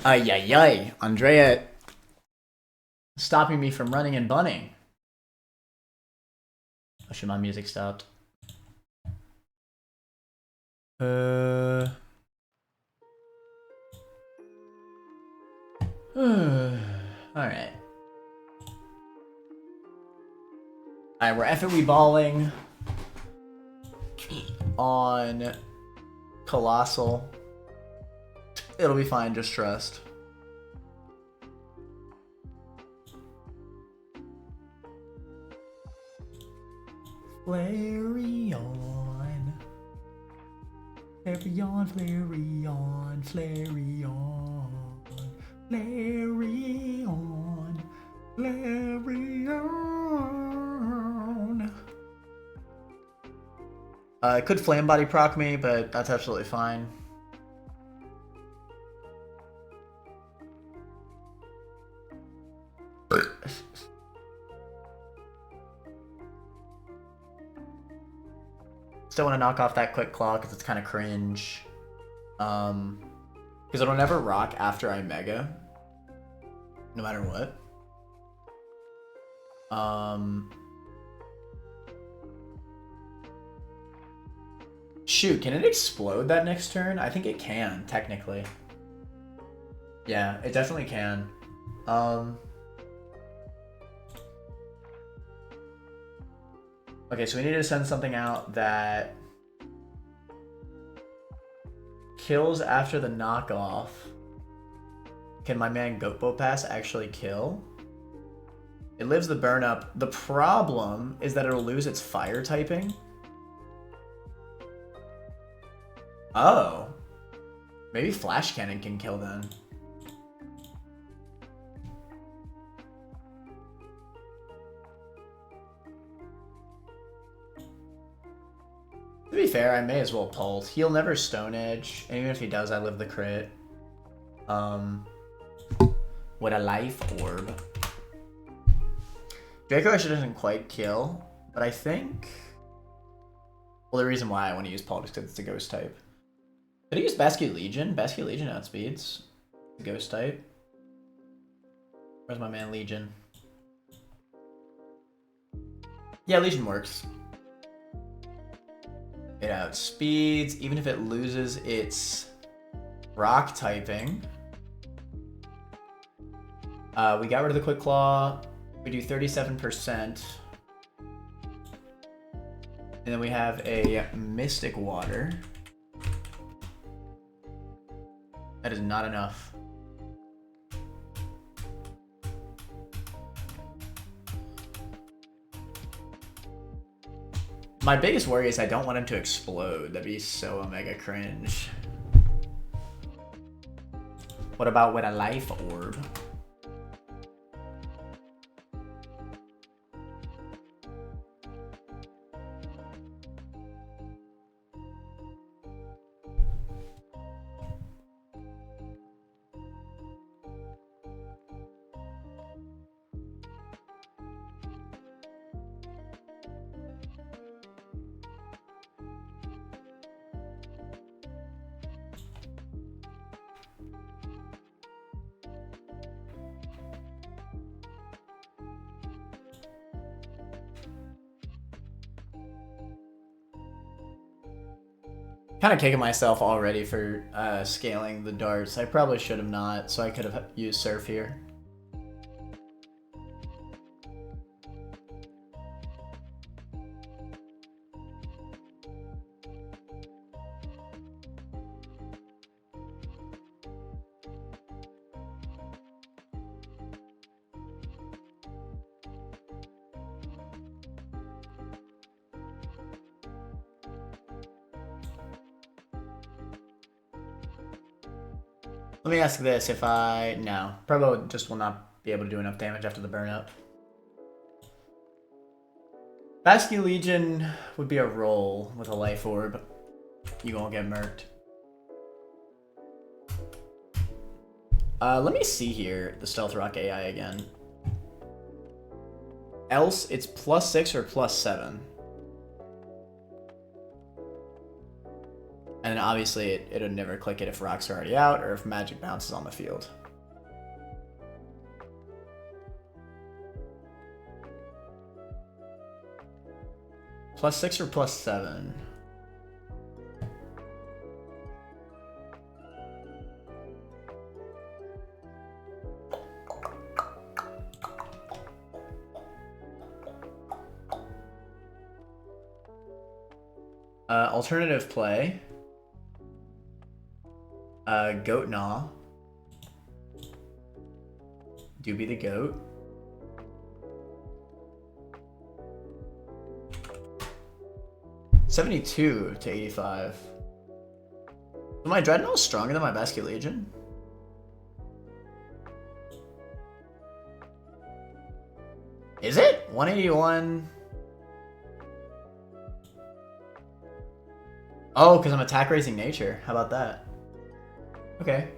Ay, ay, ay. Andrea stopping me from running and bunning. Oh shit, my music stopped. Alright. Alright, we're FOE balling on Colossal. It'll be fine, just trust. Flareon. Flareon, Flareon, Flareon. Flareon. Flareon. It could Flame Body proc me, but that's absolutely fine. Still want to knock off that Quick Claw because it's kind of cringe. Because it'll never rock after I Mega. No matter what. Shoot, can it explode that next turn? I think it can, technically. Yeah, it definitely can. Okay, so we need to send something out that kills after the knockoff. Can my man Goatbo Pass actually kill? It lives the burn up. The problem is that it'll lose its fire typing. Oh. Maybe Flash Cannon can kill then. To be fair, I may as well Pult. He'll never Stone Edge, and even if he does, I live the crit. With a Life Orb. Draco actually doesn't quite kill, but I think... Well, the reason why I want to use Pult is because it's a Ghost type. Did I use Basket Legion? Basket Legion outspeeds the Ghost type. Where's my man Legion? Yeah, Legion works. It outspeeds, even if it loses its rock typing. We got rid of the Quick Claw. We do 37%. And then we have a Mystic Water. That is not enough. My biggest worry is I don't want him to explode. That'd be so Omega cringe. What about with a Life Orb? Kind of kicking myself already for scaling the darts. I probably should have not, so I could have used Surf here. Let me ask this, if I... No. Probo just will not be able to do enough damage after the burn up. Basque Legion would be a roll with a Life Orb. You won't get murked. Let me see here, the Stealth Rock AI again. Else, it's +6 or +7. And then obviously it would never click it if rocks are already out or if magic bounces on the field. +6 or +7? Alternative play. Goat Gnaw. Doobie the Goat. $72 to $85. So my Dreadnought stronger than my Basket Legion? Is it? 181. Oh, because I'm attack raising nature. How about that? Okay.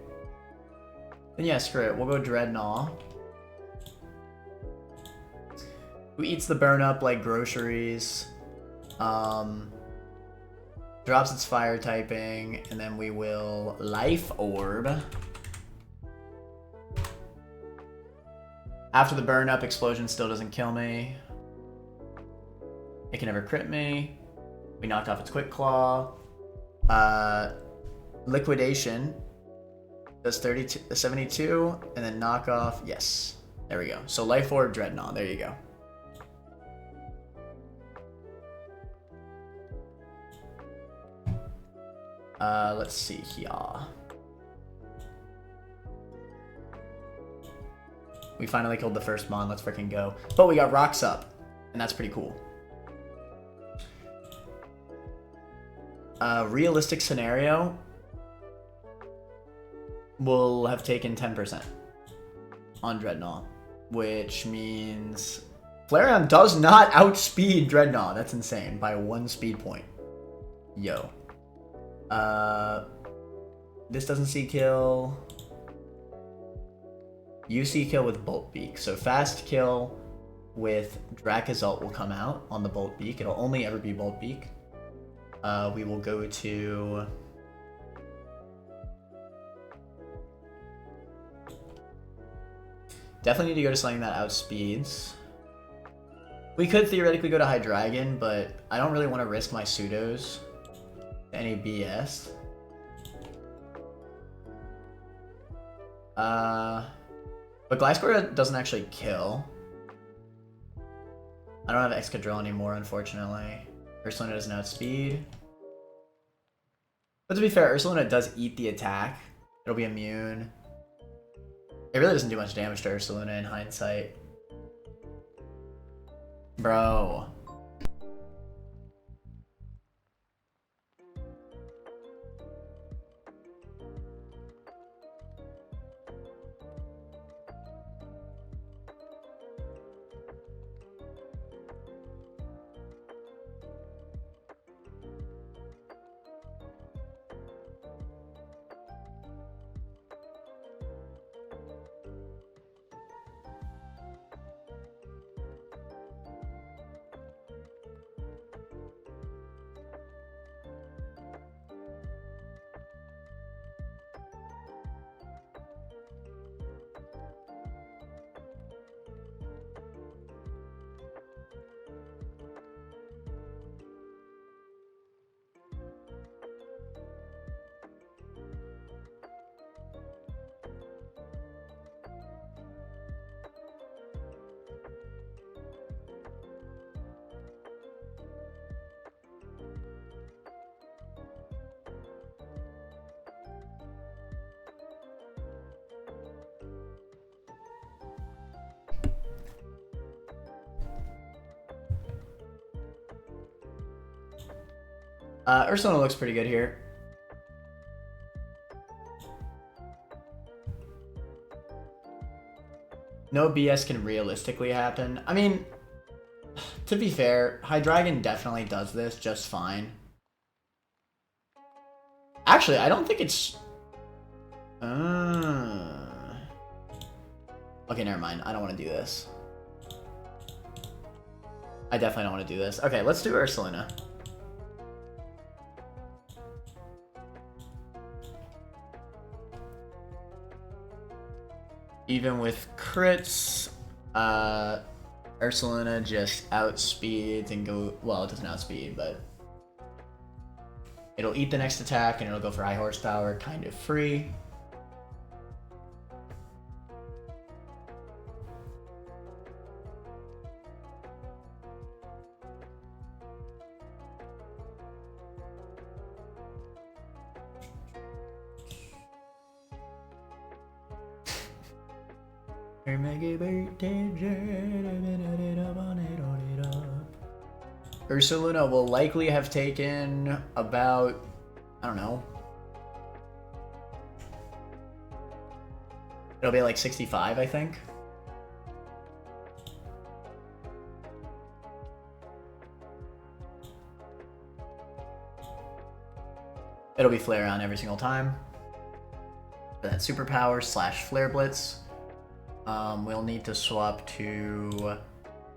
Then yeah, screw it. We'll go Dreadnought. Who eats the burn up like groceries? Drops its fire typing, and then we will Life Orb. After the burn up, explosion still doesn't kill me. It can never crit me. We knocked off its Quick Claw. Liquidation does 72, and then knock off. Yes, there we go. So Life Orb, Dreadnought. There you go. Let's see here. We finally killed the first Mon. Let's freaking go. But we got Rocks up, and that's pretty cool. Realistic scenario. We'll have taken 10% on Dreadnought, which means Flareon does not outspeed Dreadnought. That's insane by 1 speed point. Yo. This doesn't see kill. You see kill with Bolt Beak. So fast kill with Drakazult will come out on the Bolt Beak. It'll only ever be Bolt Beak. We will go to definitely need to go to something that outspeeds. We could theoretically go to Hydreigon, but I don't really want to risk my pseudos to any BS. But Gliscor doesn't actually kill. I don't have Excadrill anymore, unfortunately. Ursaluna doesn't outspeed. But to be fair, Ursaluna does eat the attack. It'll be immune. It really doesn't do much damage to Ursaluna in hindsight. Bro. Ursaluna looks pretty good here. No BS can realistically happen. I mean, to be fair, Hydreigon definitely does this just fine. Actually, I don't think it's... Okay, never mind. I don't want to do this. I definitely don't want to do this. Okay, let's do Ursaluna. Even with crits, Ursaluna just outspeeds and go... Well, it doesn't outspeed, but... It'll eat the next attack and it'll go for high horsepower, kind of free. Ursaluna will likely have taken about, I don't know, it'll be like 65, I think. It'll be Flareon every single time. That superpower / Flare Blitz. We'll need to swap to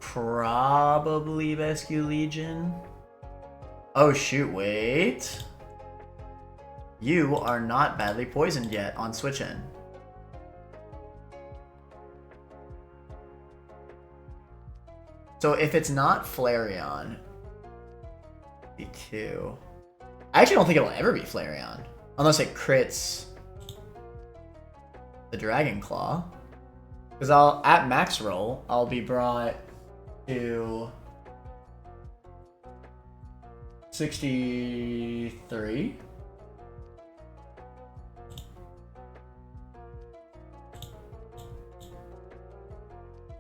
probably Rescue Legion. Oh shoot, wait. You are not badly poisoned yet on switch in. So if it's not Flareon, be 2. I actually don't think it'll ever be Flareon. Unless it crits the Dragon Claw. Because at max roll, I'll be brought to 63.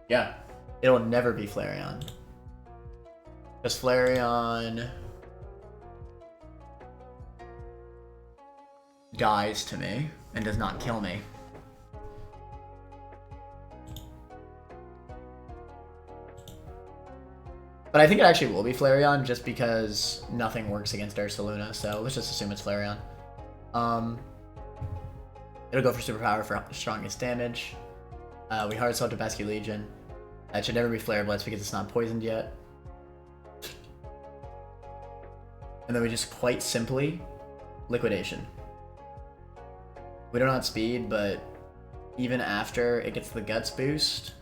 Yeah, it'll never be Flareon. Because Flareon dies to me and does not kill me. But I think it actually will be Flareon just because nothing works against Ursaluna, so let's just assume it's Flareon. It'll go for superpower for strongest damage. We hard swap to Rescue Legion. That should never be Flare Blitz because it's not poisoned yet. And then we just quite simply Liquidation. We don't outspeed, but even after it gets the Guts boost,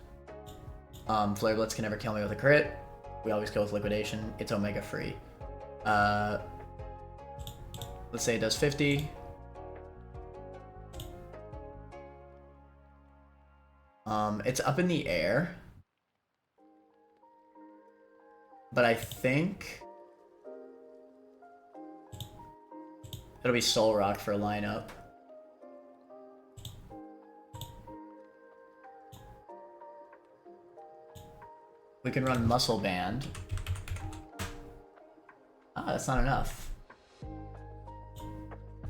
Flare Blitz can never kill me with a crit. We always go with Liquidation. It's Omega free. Let's say it does 50. It's up in the air. But I think it'll be Soul Rock for a lineup. We can run Muscle Band. Ah, that's not enough.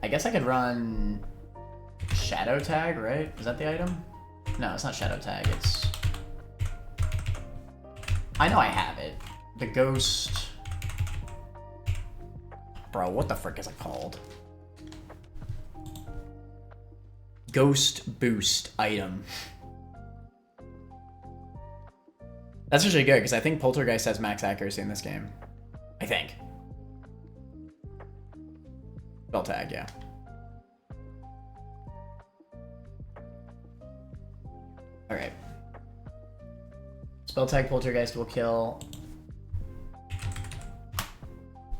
I guess I could run Shadow Tag, right? Is that the item? No, it's not Shadow Tag, it's... I know I have it. The Ghost... Bro, what the frick is it called? Ghost Boost item. That's actually good, because I think Poltergeist has max accuracy in this game. I think. Spell Tag, yeah. Alright. Spell Tag Poltergeist will kill...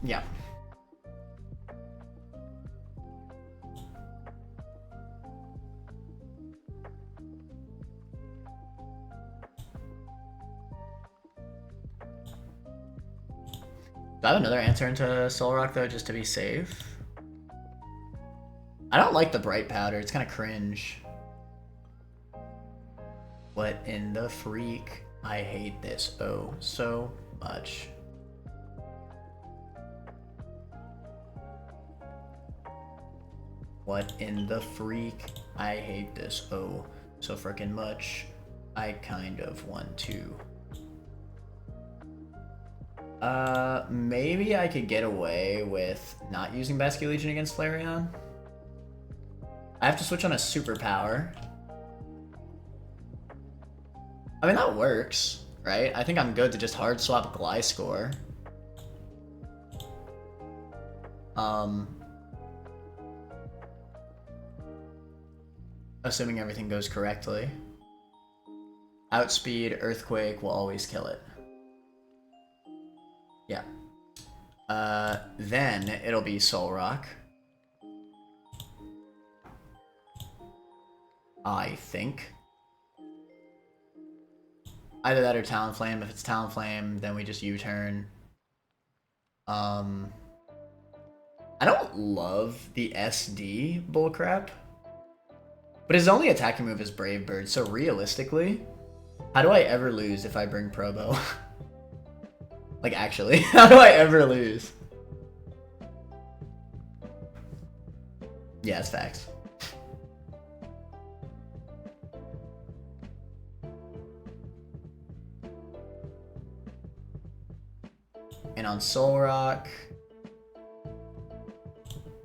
Yeah. Do I have another answer into Soul Rock, though, just to be safe? I don't like the Bright Powder. It's kind of cringe. What in the freak? I hate this oh so much. What in the freak? I hate this oh so frickin' much. I kind of want to. Maybe I could get away with not using Rescue Legion against Flareon. I have to switch on a superpower. I mean, that works, right? I think I'm good to just hard swap Gliscor. Assuming everything goes correctly. Outspeed, Earthquake will always kill it. Yeah. Then it'll be Soul Rock. I think. Either that or Talonflame. If it's Talonflame, then we just U-turn. I don't love the SD bullcrap. But his only attacking move is Brave Bird, so realistically, how do I ever lose if I bring Probo? Like, actually, how do I ever lose? Yeah, it's facts. And on Soul Rock,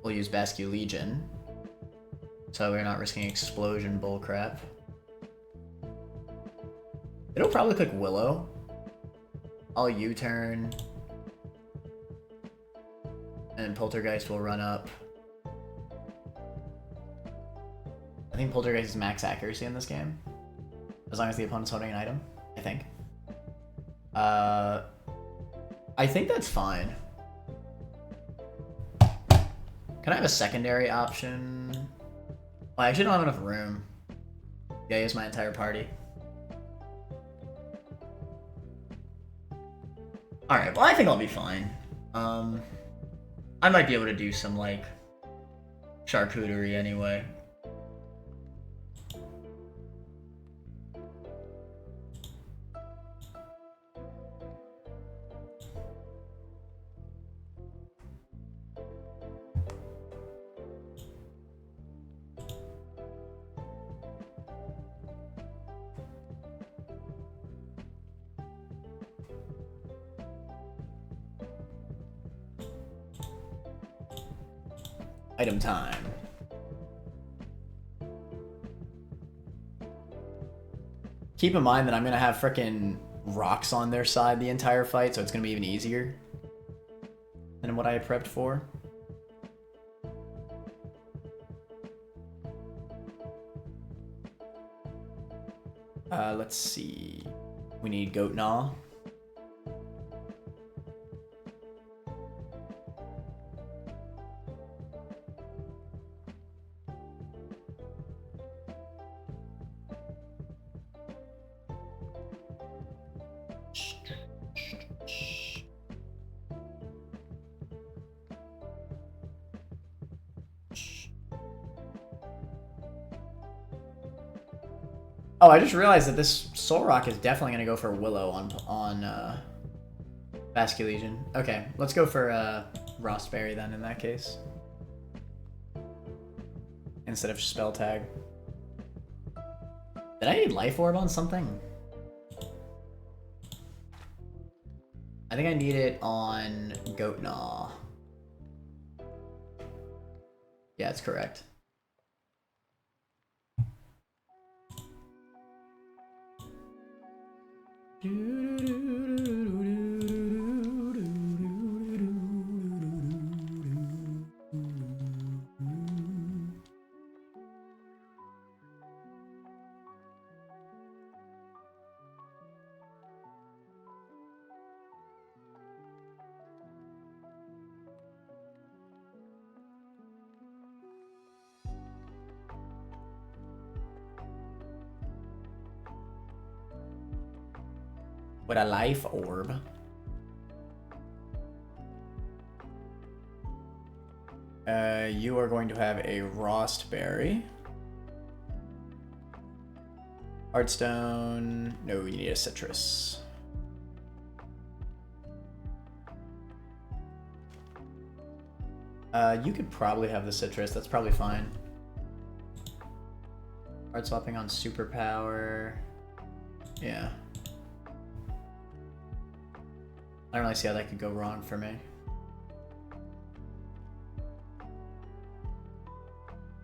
we'll use Basque Legion. So we're not risking explosion bullcrap. It'll probably click Willow. I'll U-turn. And Poltergeist will run up. I think Poltergeist is max accuracy in this game. As long as the opponent's holding an item, I think. I think that's fine. Can I have a secondary option? Well, I actually don't have enough room. Yeah, use my entire party. Alright, well I think I'll be fine. I might be able to do some, like, charcuterie anyway. Item time. Keep in mind that I'm gonna have frickin' rocks on their side the entire fight, so it's gonna be even easier than what I had prepped for. Let's see. We need Goat Gnaw. Oh, I just realized that this Soul Rock is definitely going to go for Willow on Basque Legion. Okay, let's go for Rostberry then in that case. Instead of Spell Tag. Did I need Life Orb on something? I think I need it on Goat Gnaw. Yeah, it's correct. With a Life Orb. You are going to have a Rostberry. Heartstone. No, you need a Citrus. You could probably have the Citrus. That's probably fine. Heart swapping on Superpower. Yeah. I don't really see how that could go wrong for me.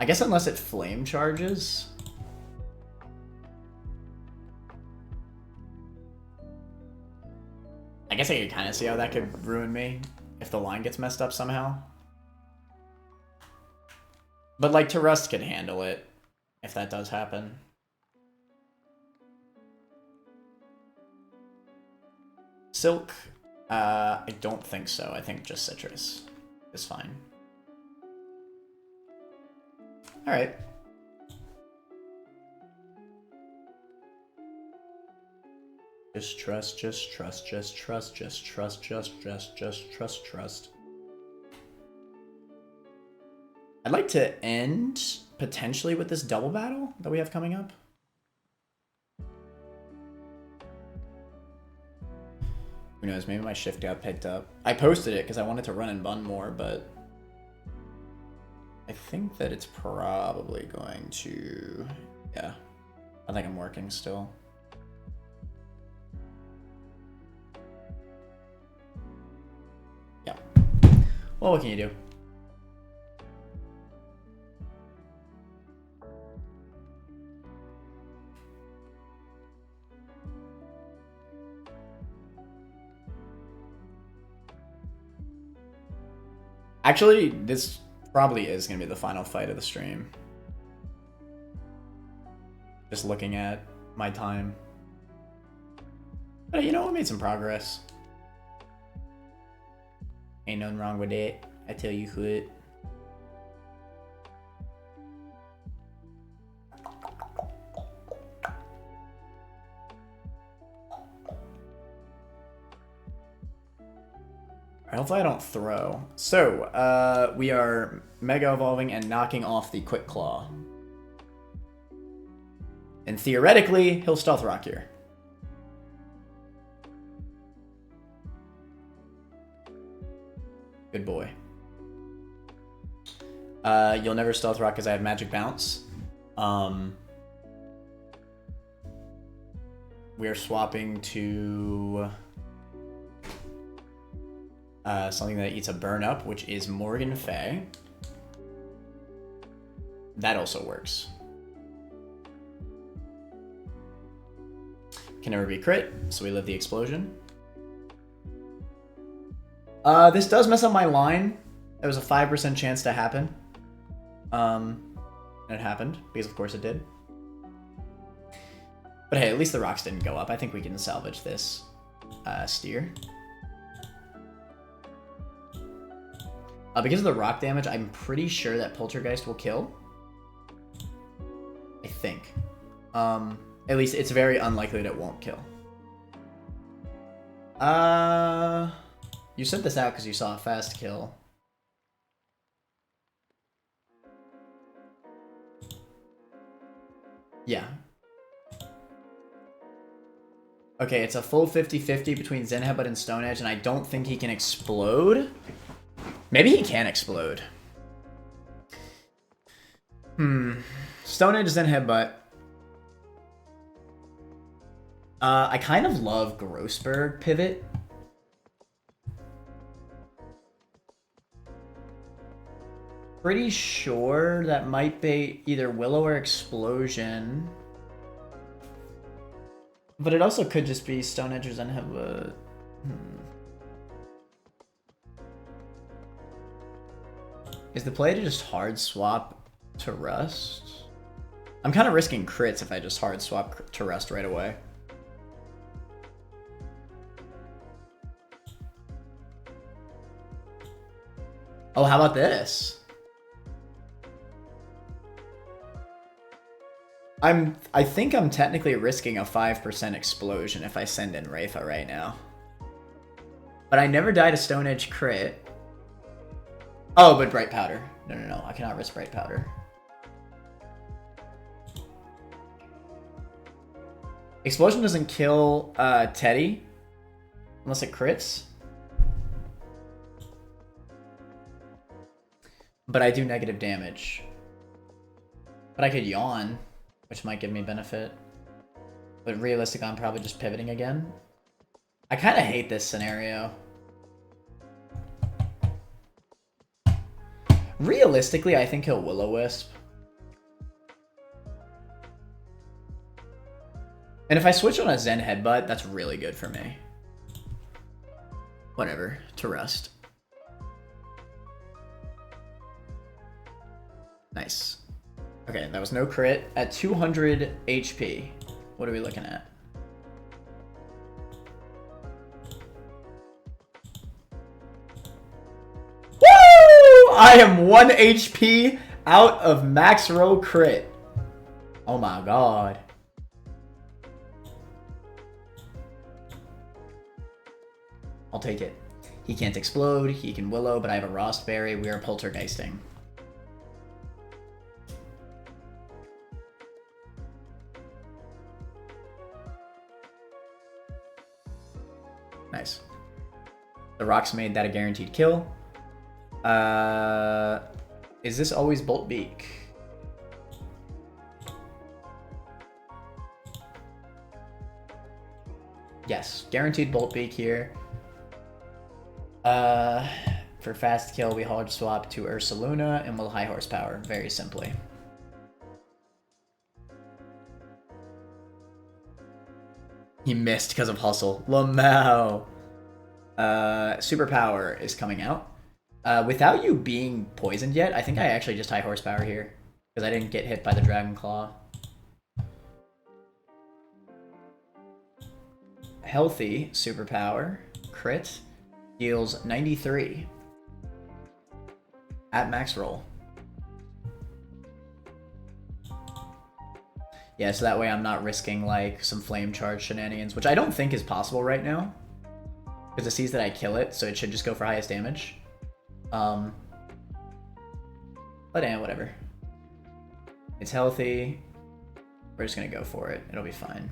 I guess unless it flame charges. I guess I could kind of see how that could ruin me if the line gets messed up somehow. But like Rust could handle it if that does happen. Silk. I don't think so. I think just Citrus is fine. Alright. Just trust, just trust, just trust, just trust, just trust. I'd like to end potentially with this double battle that we have coming up. Who knows, maybe my shift got picked up. I posted it because I wanted to run and bun more, but I think that it's probably going to, yeah. I think I'm working still. Yeah. Well, what can you do? Actually, this probably is going to be the final fight of the stream. Just looking at my time. But you know, we made some progress. Ain't nothing wrong with it. I tell you what. Hopefully I don't throw. So, we are Mega Evolving and knocking off the Quick Claw. And theoretically, he'll Stealth Rock here. Good boy. You'll never Stealth Rock because I have Magic Bounce. We are swapping to something that eats a burn up, which is Morgan Fay. That also works. Can never be crit, so we live the explosion. This does mess up my line. There was a 5% chance to happen. And it happened, because of course it did. But hey, at least the rocks didn't go up. I think we can salvage this steer. Because of the rock damage, I'm pretty sure that Poltergeist will kill. I think. At least it's very unlikely that it won't kill. You sent this out because you saw a fast kill. Yeah. Okay, it's a full 50-50 between Zen Headbutt and Stone Edge, and I don't think he can explode. Maybe he can explode. Stone Edge, Zen Headbutt. I kind of love Grossberg pivot. Pretty sure that might be either Willow or Explosion. But it also could just be Stone Edge or Zen Headbutt. Is the play to just hard swap to Rust? I'm kind of risking crits if I just hard swap to Rust right away. Oh, how about this? I think I'm technically risking a 5% explosion if I send in Rayfa right now. But I never died a Stone Edge crit. Oh, but Bright Powder. No. I cannot risk Bright Powder. Explosion doesn't kill Teddy. Unless it crits. But I do negative damage. But I could Yawn, which might give me benefit. But realistically, I'm probably just pivoting again. I kind of hate this scenario. Realistically, I think he'll Will-O-Wisp. And if I switch on a Zen Headbutt, that's really good for me. Whatever, to Rust. Nice. Okay, that was no crit. At 200 HP, what are we looking at? Woo! I am 1 HP out of max roll crit. Oh my god. I'll take it. He can't explode, he can Willow, but I have a Rostberry. We are Poltergeisting. Nice. The rocks made that a guaranteed kill. Is this always Bolt Beak? Yes, guaranteed Bolt Beak here. For fast kill, we hard swap to Ursaluna and we'll high horsepower, very simply. He missed because of hustle. Lamau. Superpower is coming out. Without you being poisoned yet, I think I actually just high horsepower here. Because I didn't get hit by the Dragon Claw. Healthy superpower. Crit. Deals 93. At max roll. Yeah, so that way I'm not risking like some flame charge shenanigans, which I don't think is possible right now. Because it sees that I kill it, so it should just go for highest damage. But whatever. It's healthy. We're just gonna go for it. It'll be fine.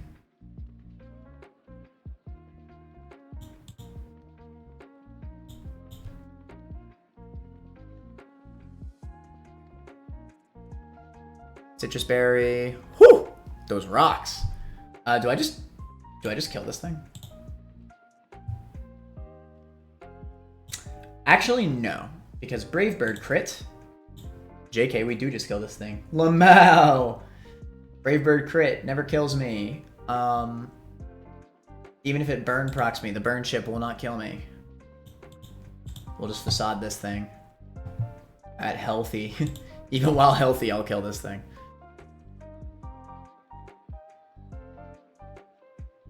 Citrus berry. Whew! Those rocks. Do I just kill this thing? Actually, no. Because Brave Bird crit. JK, we do just kill this thing. Lamau! Brave Bird crit. Never kills me. Even if it burn procs me, the burn chip will not kill me. We'll just facade this thing. At healthy. Even while healthy, I'll kill this thing.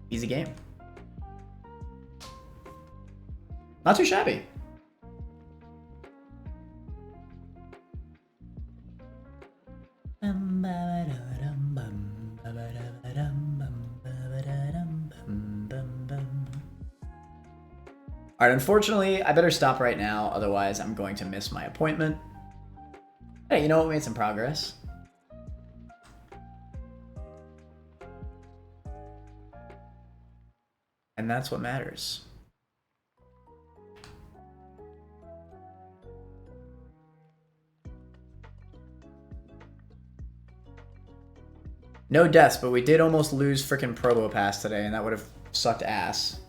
Easy game. Not too shabby. Alright, unfortunately, I better stop right now, otherwise I'm going to miss my appointment. Hey, you know what? We made some progress. And that's what matters. No deaths, but we did almost lose frickin' Probopass today, and that would have sucked ass.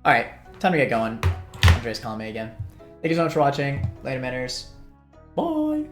Alright, time to get going. Andre's calling me again. Thank you so much for watching. Later, manners. Bye!